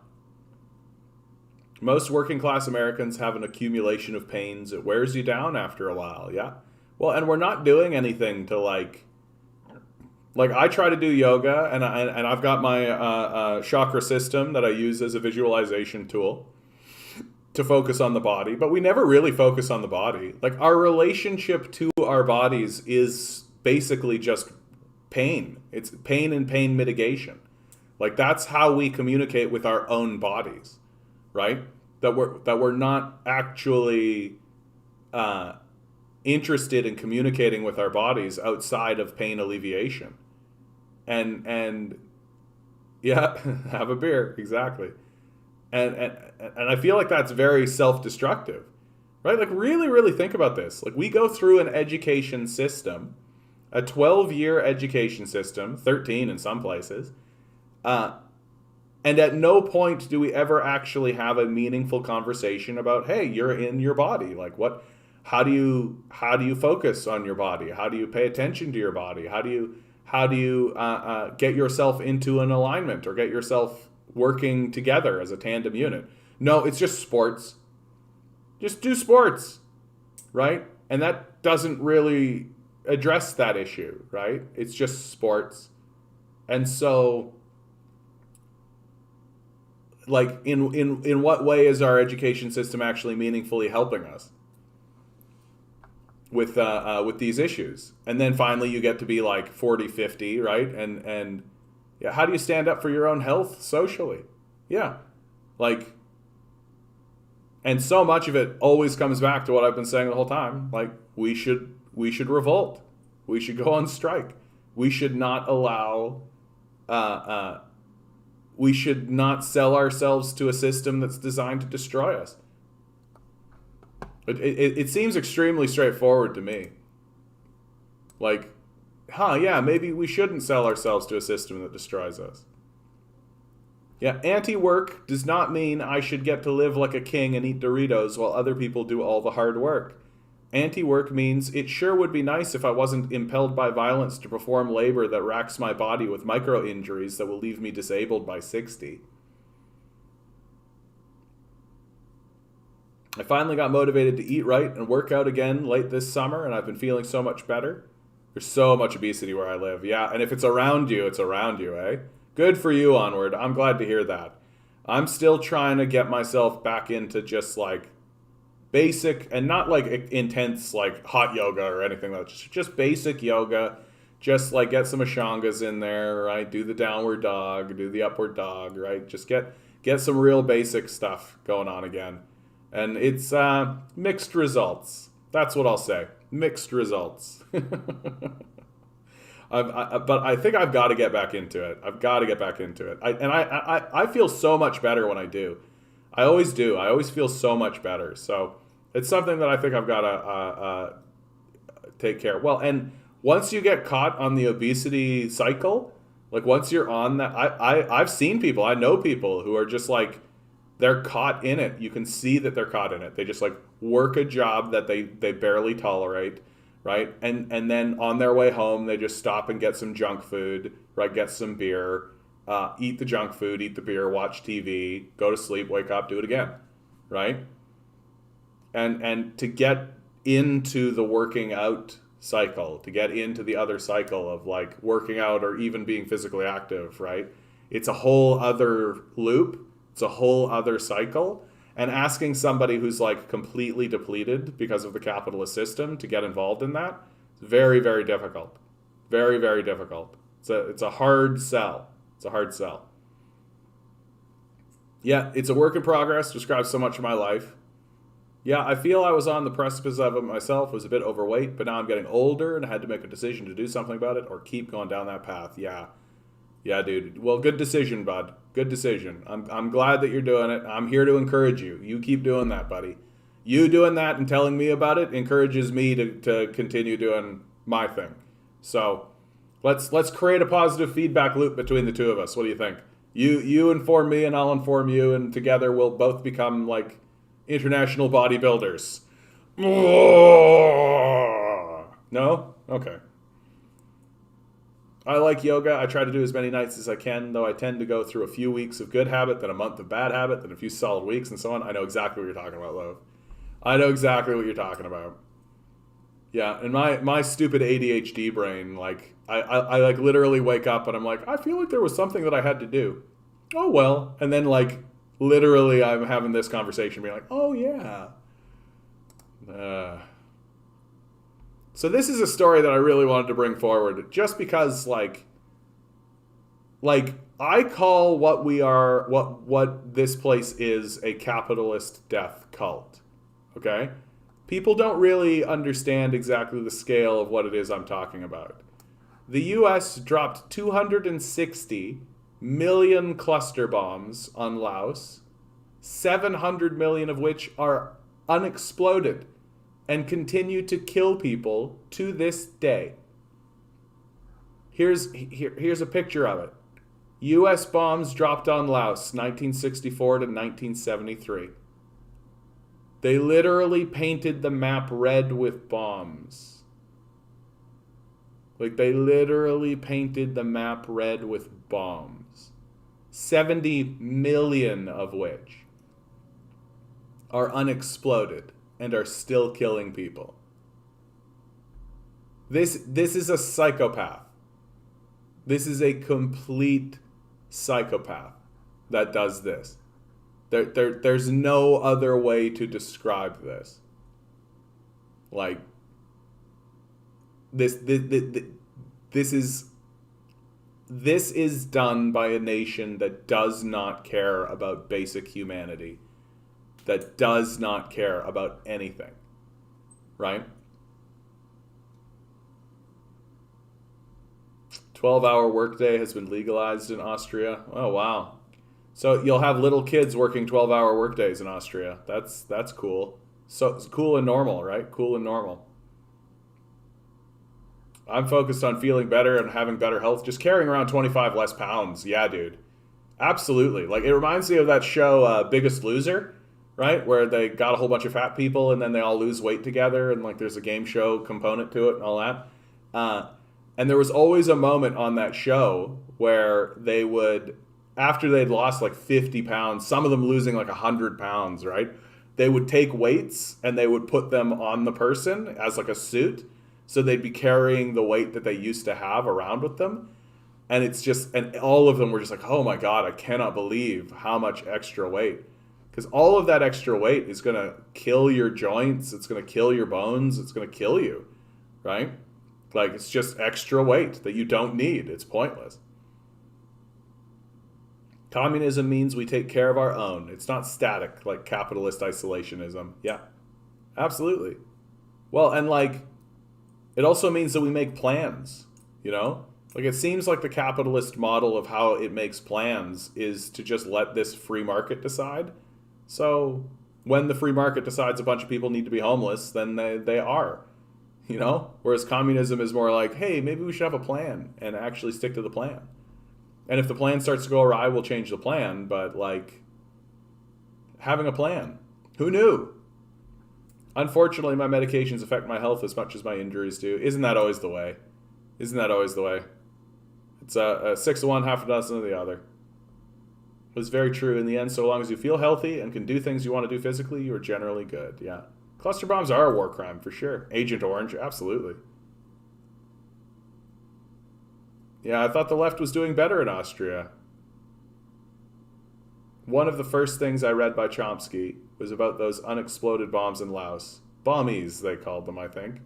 Most working class Americans have an accumulation of pains. It wears you down after a while, yeah? Well, and we're not doing anything to like I try to do yoga, and I've got my chakra system that I use as a visualization tool to focus on the body, but we never really focus on the body. Like, our relationship to our bodies is basically just pain. It's pain and pain mitigation. Like, that's how we communicate with our own bodies, right? That we're not actually interested in communicating with our bodies outside of pain alleviation. And yeah, have a beer, exactly. And I feel like that's very self-destructive, right? Like, really, really think about this. Like, we go through an education system, a 12-year education system, 13 in some places, and at no point do we ever actually have a meaningful conversation about, hey, you're in your body. Like, how do you focus on your body? How do you pay attention to your body? How do you get yourself into an alignment or get yourself working together as a tandem unit? No, it's just sports. Just do sports, right? And that doesn't really address that issue, right? It's just sports. And so, like, in what way is our education system actually meaningfully helping us with these issues? And then finally you get to be like 40, 50, right? And yeah, how do you stand up for your own health socially? Yeah. Like, and so much of it always comes back to what I've been saying the whole time. Like, we should revolt. We should go on strike. We should not allow, we should not sell ourselves to a system that's designed to destroy us. It seems extremely straightforward to me. Like, yeah, maybe we shouldn't sell ourselves to a system that destroys us. Yeah, anti-work does not mean I should get to live like a king and eat Doritos while other people do all the hard work. Anti-work means it sure would be nice if I wasn't impelled by violence to perform labor that racks my body with micro-injuries that will leave me disabled by 60. I finally got motivated to eat right and work out again late this summer, and I've been feeling so much better. There's so much obesity where I live. Yeah, and if it's around you, it's around you, eh? Good for you, Onward. I'm glad to hear that. I'm still trying to get myself back into just like basic, and not like intense like hot yoga or anything like that. Just basic yoga. Just like get some Ashangas in there, right? Do the downward dog, do the upward dog, right? Just get some real basic stuff going on again. And it's mixed results. That's what I'll say. Mixed results. But I think I've got to get back into it. I've got to get back into it. I feel so much better when I do. I always do. I always feel so much better. So it's something that I think I've got to take care of. Well, and once you get caught on the obesity cycle, like once you're on that, I've seen people, I know people who are just like, they're caught in it. You can see that they're caught in it. They just like work a job that they barely tolerate, right? And then on their way home, they just stop and get some junk food, right? Get some beer, eat the junk food, eat the beer, watch TV, go to sleep, wake up, do it again, right? And to get into the working out cycle, to get into the other cycle of like working out or even being physically active, right? It's a whole other loop. It's a whole other cycle. And asking somebody who's like completely depleted because of the capitalist system to get involved in that is very, very difficult. Very, very difficult. It's a hard sell. It's a hard sell. Yeah, it's a work in progress. Describes so much of my life. Yeah, I feel I was on the precipice of it myself, was a bit overweight, but now I'm getting older and I had to make a decision to do something about it or keep going down that path. Yeah. Yeah, dude. Well, good decision, bud. Good decision. I'm glad that you're doing it. I'm here to encourage you. You keep doing that, buddy. You doing that and telling me about it encourages me to continue doing my thing. So let's create a positive feedback loop between the two of us. What do you think? You inform me and I'll inform you, and together we'll both become like international bodybuilders. No? Okay. I like yoga. I try to do as many nights as I can, though I tend to go through a few weeks of good habit, then a month of bad habit, then a few solid weeks, and so on. I know exactly what you're talking about, Love. I know exactly what you're talking about. Yeah, and my stupid ADHD brain, like, I like literally wake up and I'm like, I feel like there was something that I had to do. Oh, well. And then, like, literally I'm having this conversation being like, oh, yeah. So this is a story that I really wanted to bring forward just because, like I call what we are, what this place is, a capitalist death cult. Okay? People don't really understand exactly the scale of what it is I'm talking about. The US dropped 260 million cluster bombs on Laos, 700 million of which are unexploded and continue to kill people to this day. Here's a picture of it. US bombs dropped on Laos, 1964 to 1973. They literally painted the map red with bombs. Like, they literally painted the map red with bombs. 70 million of which are unexploded and are still killing people. This is a psychopath. This is a complete psychopath that does this. There's no other way to describe this. Like, this is done by a nation that does not care about basic humanity, that does not care about anything, right? 12-hour workday has been legalized in Austria. Oh, wow. So you'll have little kids working 12-hour workdays in Austria. That's cool. So it's cool and normal, right? Cool and normal. I'm focused on feeling better and having better health, just carrying around 25 less pounds. Yeah, dude. Absolutely. Like, it reminds me of that show, Biggest Loser, right? Where they got a whole bunch of fat people and then they all lose weight together and, like, there's a game show component to it and all that. And there was always a moment on that show where they would, after they'd lost like 50 pounds, some of them losing like 100 pounds, right? They would take weights and they would put them on the person as like a suit. So they'd be carrying the weight that they used to have around with them. And it's just, and all of them were just like, oh my God, I cannot believe how much extra weight. Because all of that extra weight is going to kill your joints. It's going to kill your bones. It's going to kill you, right? Like, it's just extra weight that you don't need. It's pointless. Communism means we take care of our own. It's not static like capitalist isolationism. Yeah, absolutely. Well, and like, it also means that we make plans, you know? Like, it seems like the capitalist model of how it makes plans is to just let this free market decide. So when the free market decides a bunch of people need to be homeless, then they are, you know? Whereas communism is more like, hey, maybe we should have a plan and actually stick to the plan. And if the plan starts to go awry, we'll change the plan. But, like, having a plan. Who knew? Unfortunately, my medications affect my health as much as my injuries do. Isn't that always the way? Isn't that always the way? It's a 6 of one, half a dozen of the other. It was very true. In the end, so long as you feel healthy and can do things you want to do physically, you are generally good. Yeah. Cluster bombs are a war crime, for sure. Agent Orange, absolutely. Yeah, I thought the left was doing better in Austria. one of the first things I read by Chomsky was about those unexploded bombs in Laos. Bombies, they called them, I think.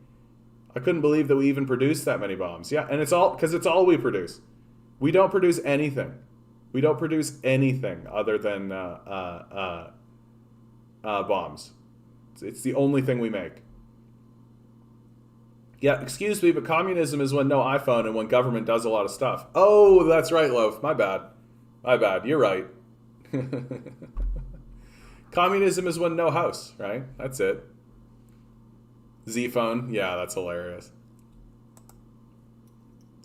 I couldn't believe that we even produced that many bombs. Yeah, and it's all because it's all we produce. We don't produce anything. We don't produce anything other than bombs. It's the only thing we make. Yeah, excuse me, but communism is when no iPhone and when government does a lot of stuff. Oh, that's right, Loaf. My bad. You're right. Communism is when no house, right? That's it. Z phone. Yeah, that's hilarious.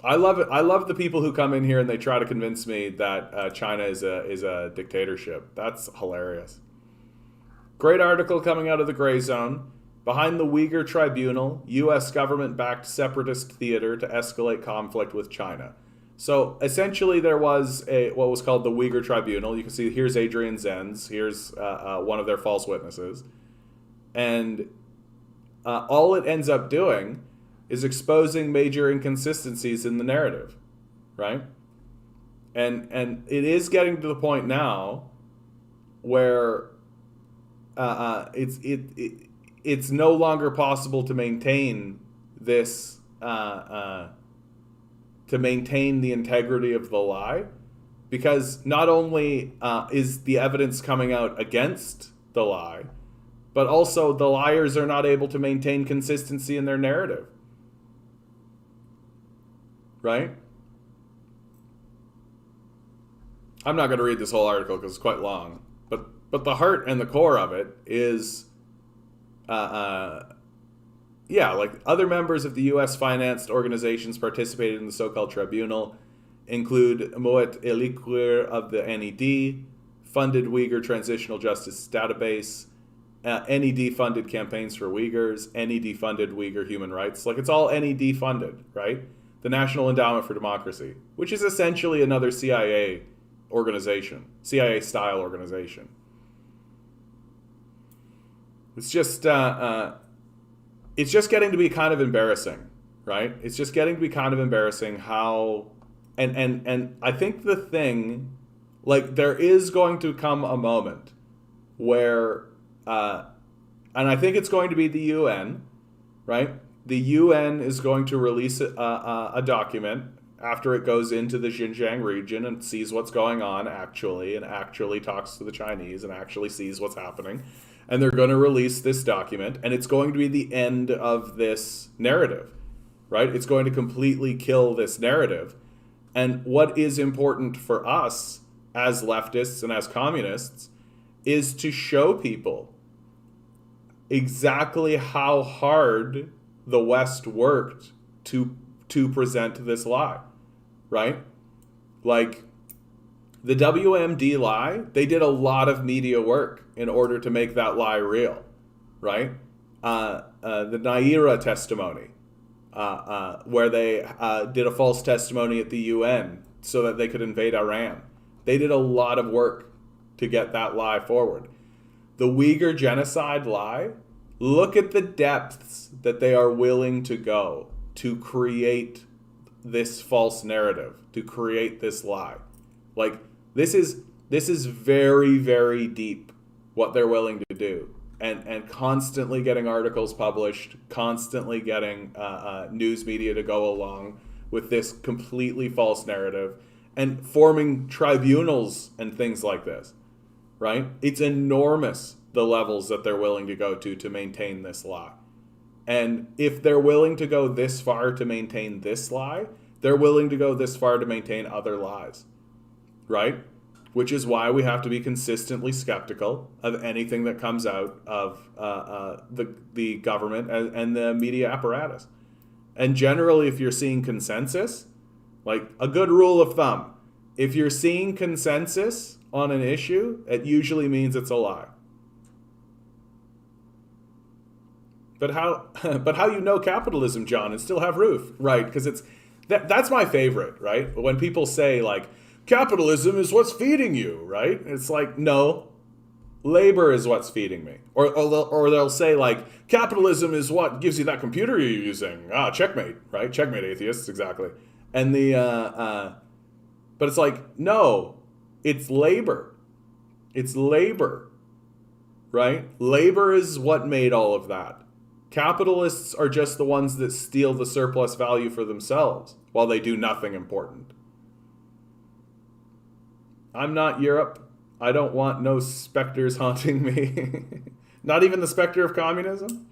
I love it. I love the people who come in here and they try to convince me that China is a dictatorship. That's hilarious. Great article coming out of the Gray Zone. Behind the Uyghur Tribunal, U.S. government-backed separatist theater to escalate conflict with China. So essentially there was what was called the Uyghur Tribunal. You can see here's Adrian Zenz. Here's one of their false witnesses. And all it ends up doing is exposing major inconsistencies in the narrative, right? And it is getting to the point now where it's no longer possible to maintain this to maintain the integrity of the lie, because not only is the evidence coming out against the lie, but also the liars are not able to maintain consistency in their narrative. Right? I'm not going to read this whole article because it's quite long, but the heart and the core of it is, like other members of the U.S. financed organizations participated in the so-called tribunal include Moet Eliquir of the NED, funded Uyghur Transitional Justice Database, NED funded campaigns for Uyghurs, NED funded Uyghur human rights. Like it's all NED funded, right? The National Endowment for Democracy, which is essentially another CIA organization, CIA-style organization. It's just getting to be kind of embarrassing, right? It's just getting to be kind of embarrassing how, and I think the thing, like there is going to come a moment where, and I think it's going to be the UN, right? The UN is going to release a document after it goes into the Xinjiang region and sees what's going on actually, and actually talks to the Chinese and actually sees what's happening. And they're going to release this document, and it's going to be the end of this narrative, right? It's going to completely kill this narrative. And what is important for us as leftists and as communists is to show people exactly how hard the West worked to present this lie, right? Like the WMD lie, they did a lot of media work in order to make that lie real, right? The Naira testimony, where they did a false testimony at the UN so that they could invade Iran. They did a lot of work to get that lie forward. The Uyghur genocide lie, look at the depths that they are willing to go to create this false narrative, to create this lie. Like, this is very, very deep what they're willing to do. And constantly getting articles published, constantly getting news media to go along with this completely false narrative, and forming tribunals and things like this, right? It's enormous, the levels that they're willing to go to maintain this lie. And if they're willing to go this far to maintain this lie, they're willing to go this far to maintain other lies, right? Which is why we have to be consistently skeptical of anything that comes out of the government and the media apparatus. And generally, if you're seeing consensus, like a good rule of thumb, if you're seeing consensus on an issue, it usually means it's a lie. But how you know capitalism, John, and still have roof, right? Because that's my favorite, right? When people say like, capitalism is what's feeding you, right? It's like, no, labor is what's feeding me. Or they'll say like, capitalism is what gives you that computer you're using. Checkmate, right? Checkmate, atheists, exactly. And but it's like, no, it's labor. It's labor, right? Labor is what made all of that. Capitalists are just the ones that steal the surplus value for themselves while they do nothing important. I'm not Europe. I don't want no specters haunting me. Not even the specter of communism?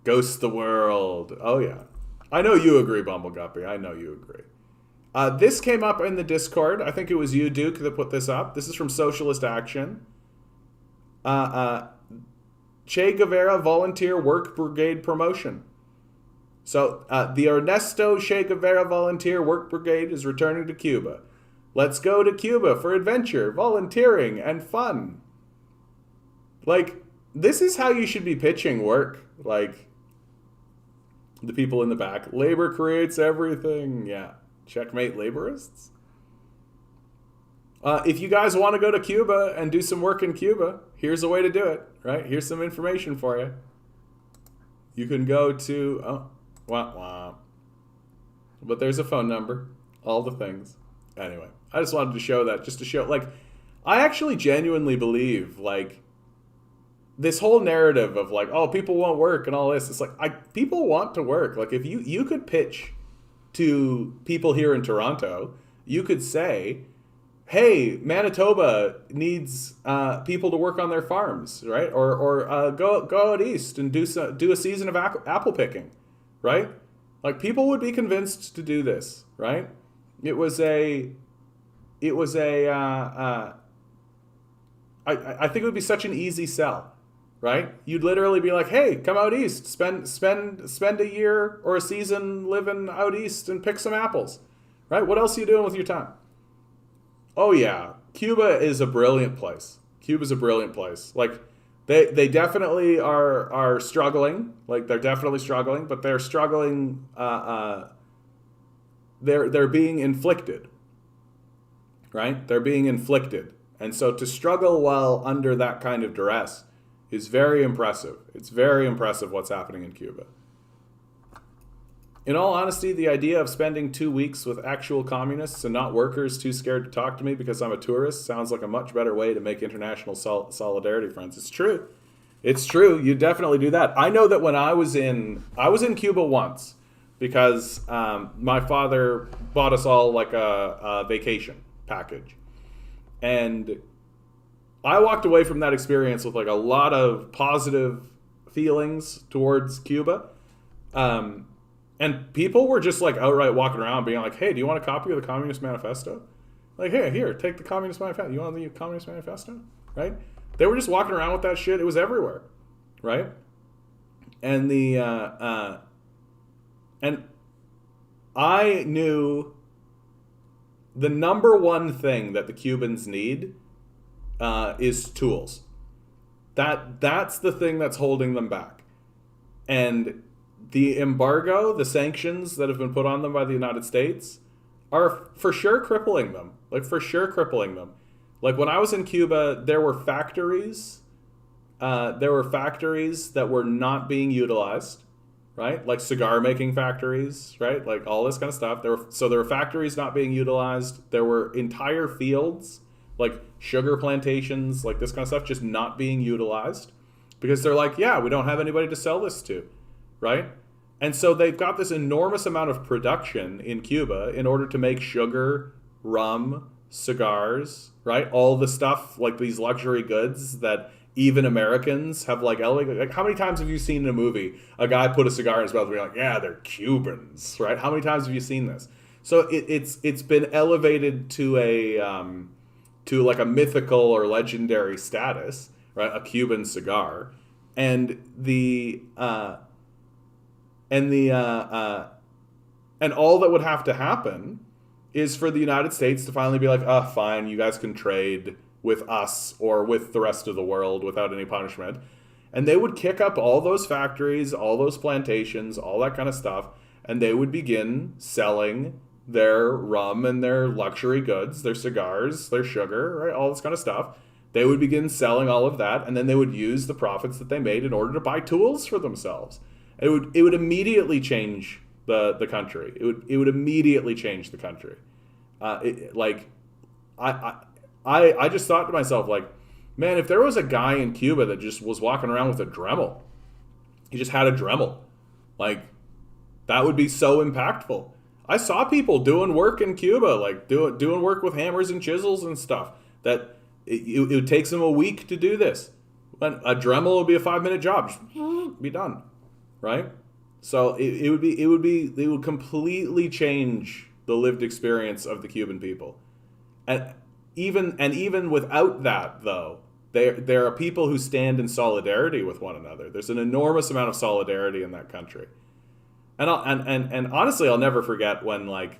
Ghost the world. Oh, yeah. I know you agree, Bumbleguppy. I know you agree. This came up in the Discord. I think it was you, Duke, that put this up. This is from Socialist Action. Che Guevara Volunteer Work Brigade Promotion. So, the Ernesto Che Guevara Volunteer Work Brigade is returning to Cuba. Let's go to Cuba for adventure, volunteering, and fun. Like, this is how you should be pitching work. Like, the people in the back. Labor creates everything. Yeah. Checkmate laborists. If you guys want to go to Cuba and do some work in Cuba, here's a way to do it, right? Here's some information for you. You can go to, but there's a phone number, all the things. Anyway, I just wanted to show that, just to show, like, I actually genuinely believe, like, this whole narrative of, like, oh, people won't work and all this. It's like, people want to work. Like, if you could pitch to people here in Toronto, you could say, hey, Manitoba needs people to work on their farms, right? Or go out east and do a season of apple picking, right? Like, people would be convinced to do this, right? I think it would be such an easy sell, right? You'd literally be like, hey, come out east, spend a year or a season living out east and pick some apples, right? What else are you doing with your time? Oh yeah, Cuba is a brilliant place. Cuba's a brilliant place. Like, they definitely are struggling. Like, they're definitely struggling, but they're struggling. They're being inflicted, right? They're being inflicted, and so to struggle while under that kind of duress is very impressive. It's very impressive what's happening in Cuba. In all honesty, the idea of spending 2 weeks with actual communists and not workers too scared to talk to me because I'm a tourist sounds like a much better way to make international solidarity friends. It's true. It's true. You definitely do that. I know that when I was in Cuba once because my father bought us all like a vacation package. And I walked away from that experience with like a lot of positive feelings towards Cuba. And people were just like outright walking around being like, hey, do you want a copy of the Communist Manifesto? Like, hey, here, take the Communist Manifesto. You want the Communist Manifesto? Right? They were just walking around with that shit. It was everywhere. Right? And and I knew the number one thing that the Cubans need is tools. That's the thing that's holding them back. And the embargo, the sanctions that have been put on them by the United States are for sure crippling them. Like, for sure crippling them. Like, when I was in Cuba, there were factories that were not being utilized, right? Like cigar making factories, right? Like all this kind of stuff. There were factories not being utilized. There were entire fields, like sugar plantations, like this kind of stuff, just not being utilized because they're like, yeah, we don't have anybody to sell this to. Right? And so they've got this enormous amount of production in Cuba in order to make sugar, rum, cigars, right? All the stuff, like these luxury goods that even Americans have like elevated. Like, how many times have you seen in a movie a guy put a cigar in his mouth and be like, yeah, they're Cubans, right? How many times have you seen this? So it's been elevated to to like a mythical or legendary status, right? A Cuban cigar. And and all that would have to happen is for the United States to finally be like, fine, you guys can trade with us or with the rest of the world without any punishment. And they would kick up all those factories, all those plantations, all that kind of stuff, and they would begin selling their rum and their luxury goods, their cigars, their sugar, right, all this kind of stuff. They would begin selling all of that, and then they would use the profits that they made in order to buy tools for themselves. It would immediately change the country. It would immediately change the country. I just thought to myself, like, Man, if there was a guy in Cuba that just was walking around with a Dremel, he just had a Dremel, like, that would be so impactful. I saw people doing work in Cuba, like doing work with hammers and chisels and stuff, that it takes them a week to do this. But a Dremel would be a 5-minute job, just be done, right? So it would completely change the lived experience of the Cuban people. And even without that, though, there are people who stand in solidarity with one another. There's an enormous amount of solidarity in that country. And honestly, I'll never forget when, like,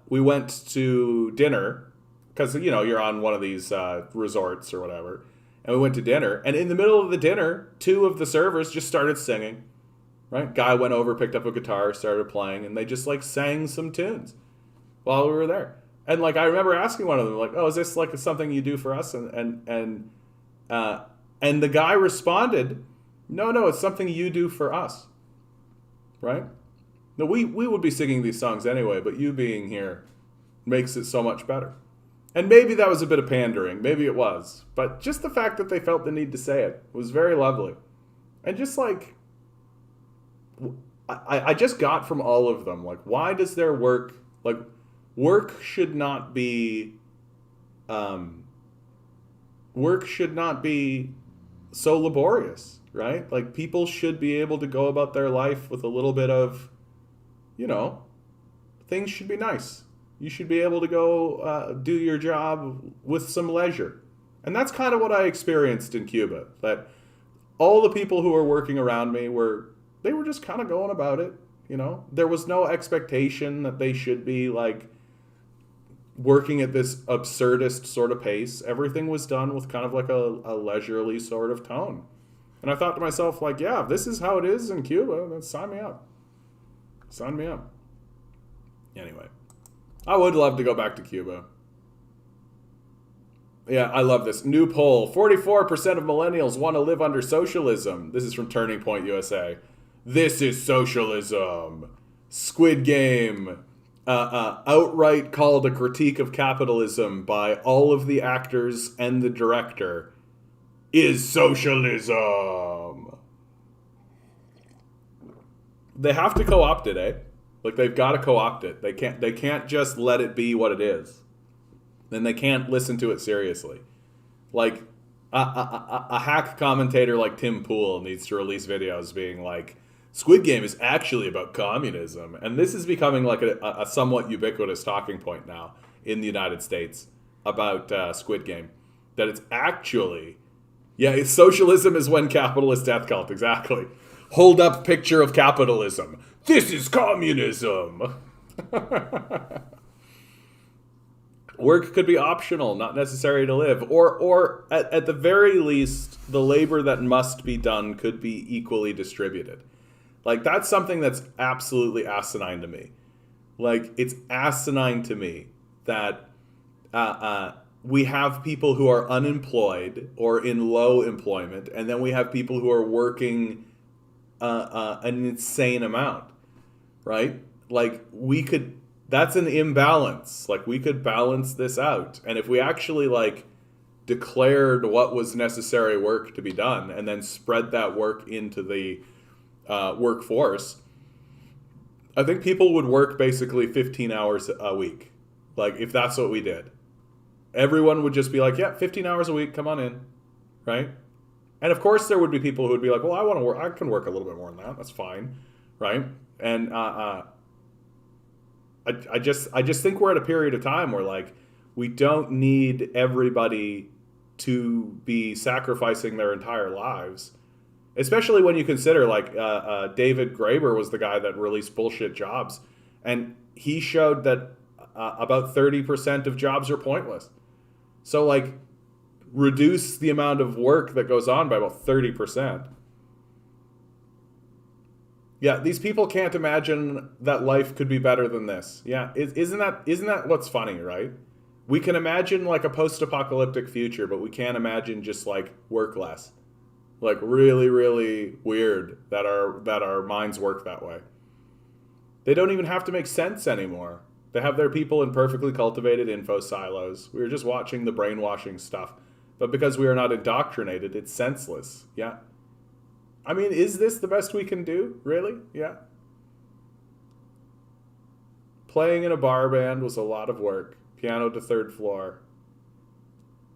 we went to dinner, because, you know, you're on one of these resorts or whatever, and we went to dinner, and in the middle of the dinner, 2 of the servers just started singing, right? Guy went over, picked up a guitar, started playing, and they just, like, sang some tunes while we were there. And, like, I remember asking one of them, like, oh, is this, like, something you do for us? And the guy responded, no, it's something you do for us. Right? No, we would be singing these songs anyway, but you being here makes it so much better. And maybe that was a bit of pandering. Maybe it was. But just the fact that they felt the need to say it was very lovely. And just like, I just got from all of them, like, why does their work, like, work should not be so laborious. Right? Like, people should be able to go about their life with a little bit of, you know, things should be nice. You should be able to go do your job with some leisure. And that's kind of what I experienced in Cuba. That all the people who were working around me were just kind of going about it, you know? There was no expectation that they should be, like, working at this absurdist sort of pace. Everything was done with kind of like a leisurely sort of tone. And I thought to myself, like, yeah, if this is how it is in Cuba, then sign me up. Sign me up. Anyway, I would love to go back to Cuba. Yeah, I love this. New poll. 44% of millennials want to live under socialism. This is from Turning Point USA. This is socialism. Squid Game. Outright called a critique of capitalism by all of the actors and the director. Is socialism. They have to co-opt it, eh? Like, they've got to co-opt it. They can't just let it be what it is. Then they can't listen to it seriously. Like, a hack commentator like Tim Pool needs to release videos being like, Squid Game is actually about communism. And this is becoming like a somewhat ubiquitous talking point now in the United States about Squid Game. That it's actually... Yeah, socialism is when capitalist death cult, exactly. Hold up picture of capitalism. This is communism. Work could be optional, not necessary to live. Or at the very least, the labor that must be done could be equally distributed. Like, that's something that's absolutely asinine to me. Like, it's asinine to me that... we have people who are unemployed or in low employment, and then we have people who are working an insane amount, right? Like, that's an imbalance. Like, we could balance this out. And if we actually, like, declared what was necessary work to be done and then spread that work into the workforce, I think people would work basically 15 hours a week. Like, if that's what we did. Everyone would just be like, yeah, 15 hours a week, come on in, right? And of course there would be people who would be like, well, I can work a little bit more than that, that's fine, right? And I just think we're at a period of time where, like, we don't need everybody to be sacrificing their entire lives, especially when you consider, like, David Graeber was the guy that released Bullshit Jobs, and he showed that about 30% of jobs are pointless. So, like, reduce the amount of work that goes on by about 30%. Yeah, these people can't imagine that life could be better than this. Yeah, isn't that what's funny, right? We can imagine, like, a post-apocalyptic future, but we can't imagine just, like, work less. Like, really, really weird that our minds work that way. They don't even have to make sense anymore. They have their people in perfectly cultivated info silos. We were just watching the brainwashing stuff But because we are not indoctrinated, it's senseless. Yeah. I mean, is this the best we can do? Really? Yeah. Playing in a bar band was a lot of work. Piano to third floor.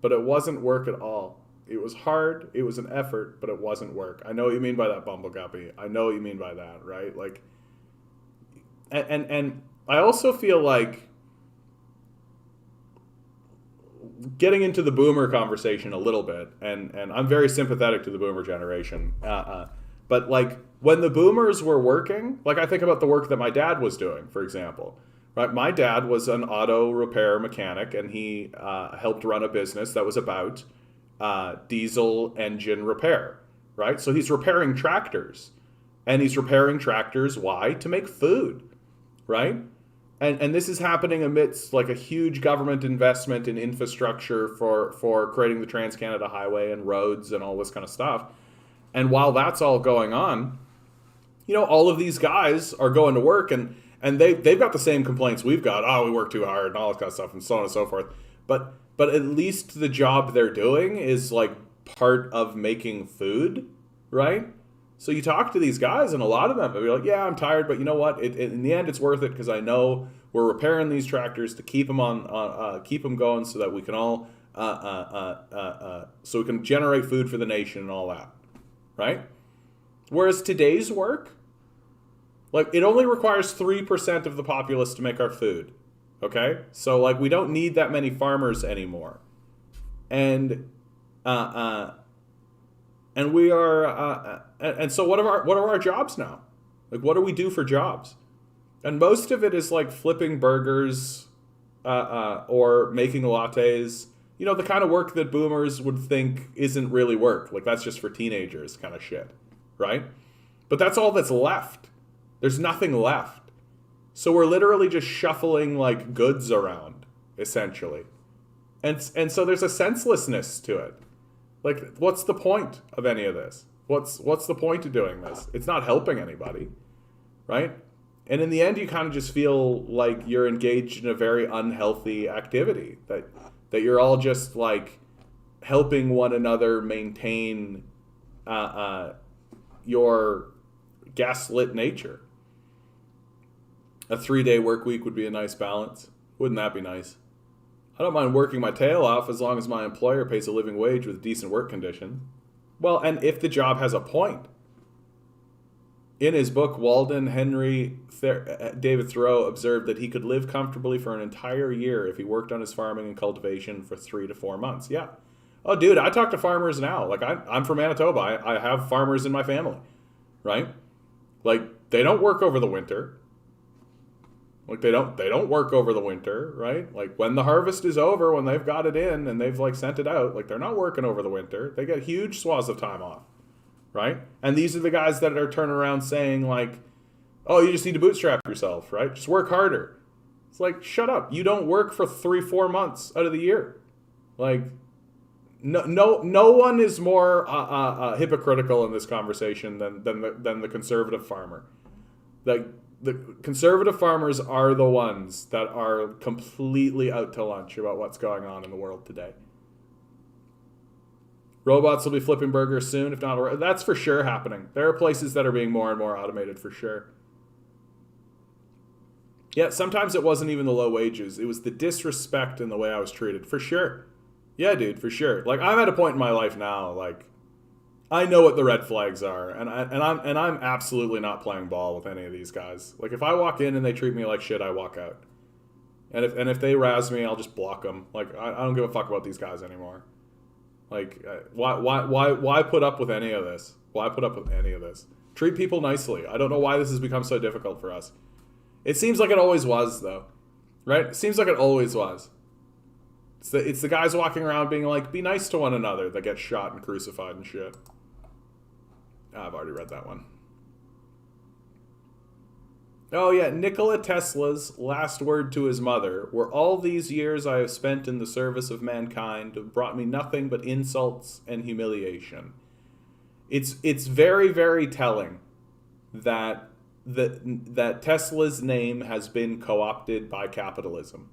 But it wasn't work at all. It was hard, it was an effort, but it wasn't work. I know what you mean by that, Bumbleguppy. I know what you mean by that, right? Like, and I also feel like getting into the boomer conversation a little bit, and I'm very sympathetic to the boomer generation. But like when the boomers were working, like I think about the work that my dad was doing, for example. Right, my dad was an auto repair mechanic, and he helped run a business that was about diesel engine repair. Right, so he's repairing tractors, and he's repairing tractors. Why? To make food. Right, and this is happening amidst like a huge government investment in infrastructure for creating the Trans-Canada Highway and roads and all this kind of stuff. And while that's all going on, you know, all of these guys are going to work, and they've got the same complaints we've got. Oh, we work too hard and all this kind of stuff and so on and so forth. But at least the job they're doing is like part of making food, right? So you talk to these guys, and a lot of them will be like, yeah, I'm tired, but you know what? In the end, it's worth it because I know we're repairing these tractors to keep them keep them going so that we can all so we can generate food for the nation and all that, right? Whereas today's work, like, it only requires 3% of the populace to make our food, okay? So, like, we don't need that many farmers anymore. And we are, and so what are our jobs now? Like, what do we do for jobs? And most of it is, like, flipping burgers or making lattes. You know, the kind of work that boomers would think isn't really work. Like, that's just for teenagers kind of shit, right? But that's all that's left. There's nothing left. So we're literally just shuffling like goods around, essentially. And so there's a senselessness to it. Like, what's the point of any of this? What's the point of doing this? It's not helping anybody, right? And in the end, you kind of just feel like you're engaged in a very unhealthy activity, that you're all just like helping one another maintain your gaslit nature. A 3-day work week would be a nice balance. Wouldn't that be nice? I don't mind working my tail off as long as my employer pays a living wage with decent work conditions. Well, and if the job has a point. In his book, Walden Henry David Thoreau observed that he could live comfortably for an entire year if he worked on his farming and cultivation for 3 to 4 months. Yeah. Oh, dude, I talk to farmers now. Like, I'm from Manitoba. I have farmers in my family, right? Like, they don't work over the winter. Like, they don't work over the winter, right? Like, when the harvest is over, when they've got it in and they've like sent it out, like, they're not working over the winter. They get huge swaths of time off, right? And these are the guys that are turning around saying like, oh, you just need to bootstrap yourself, right? Just work harder. It's like, shut up. You don't work for 3-4 months out of the year. Like, no one is more hypocritical in this conversation than the conservative farmer. Like, the conservative farmers are the ones that are completely out to lunch about what's going on in the world today. Robots will be flipping burgers soon, if not, that's for sure happening. There are places that are being more and more automated for sure. Yeah, sometimes it wasn't even the low wages. It was the disrespect in the way I was treated, for sure. Yeah, dude, for sure. Like, I'm at a point in my life now, like, I know what the red flags are, and I'm absolutely not playing ball with any of these guys. Like, if I walk in and they treat me like shit, I walk out. And if they razz me, I'll just block them. Like, I don't give a fuck about these guys anymore. Like, why put up with any of this? Why put up with any of this? Treat people nicely. I don't know why this has become so difficult for us. It seems like it always was, though, right? It seems like it always was. It's the guys walking around being like, be nice to one another, that get shot and crucified and shit. I've already read that one. Oh yeah, Nikola Tesla's last word to his mother were, all these years I have spent in the service of mankind have brought me nothing but insults and humiliation. It's very, very telling that Tesla's name has been co-opted by capitalism.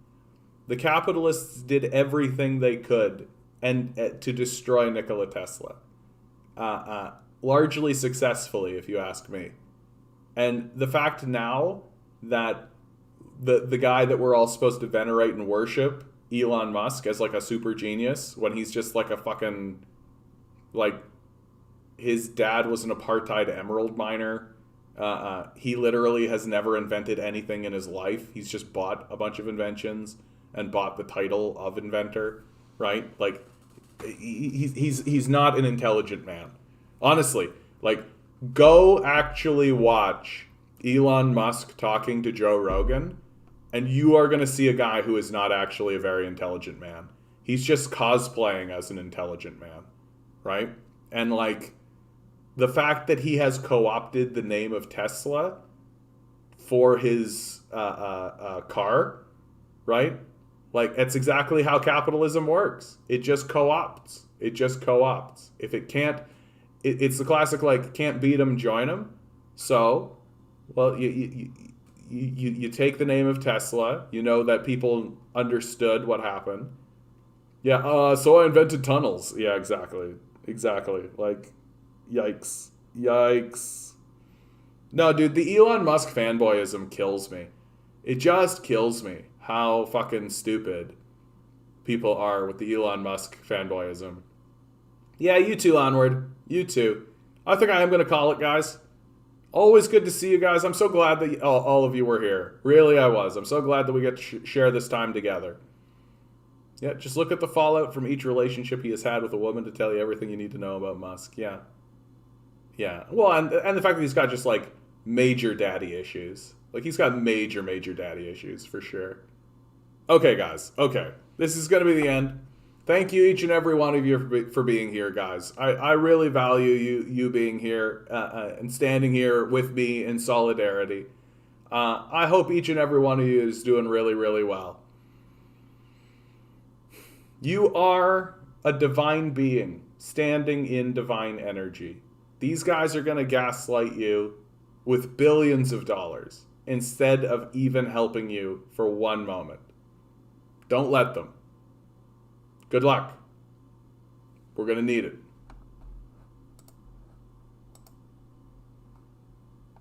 The capitalists did everything they could and to destroy Nikola Tesla. Largely successfully, if you ask me. And the fact now that the guy that we're all supposed to venerate and worship, Elon Musk, as like a super genius, when he's just like a fucking, like, his dad was an apartheid emerald miner. He literally has never invented anything in his life. He's just bought a bunch of inventions and bought the title of inventor, right? Like, he's not an intelligent man. Honestly, like, go actually watch Elon Musk talking to Joe Rogan, and you are going to see a guy who is not actually a very intelligent man. He's just cosplaying as an intelligent man, right? And, like, the fact that he has co-opted the name of Tesla for his car, right? Like, that's exactly how capitalism works. It just co-opts. It just co-opts. If it can't, it's the classic, like, can't beat them, join them. So, well, you take the name of Tesla. You know that people understood what happened. Yeah, so I invented tunnels. Yeah, exactly. Like, yikes. No, dude, the Elon Musk fanboyism kills me. It just kills me how fucking stupid people are with the Elon Musk fanboyism. Yeah, you too, Onward. You too. I think I am going to call it, guys. Always good to see you guys. I'm so glad that all of you were here. Really, I was. I'm so glad that we get to share this time together. Yeah, just look at the fallout from each relationship he has had with a woman to tell you everything you need to know about Musk. Yeah. Well, and the fact that he's got just, like, major daddy issues. Like, he's got major daddy issues, for sure. Okay, guys. Okay. This is going to be the end. Thank you, each and every one of you, for being here, guys. I really value you being here and standing here with me in solidarity. I hope each and every one of you is doing really, really well. You are a divine being standing in divine energy. These guys are going to gaslight you with billions of dollars instead of even helping you for one moment. Don't let them. Good luck. We're going to need it.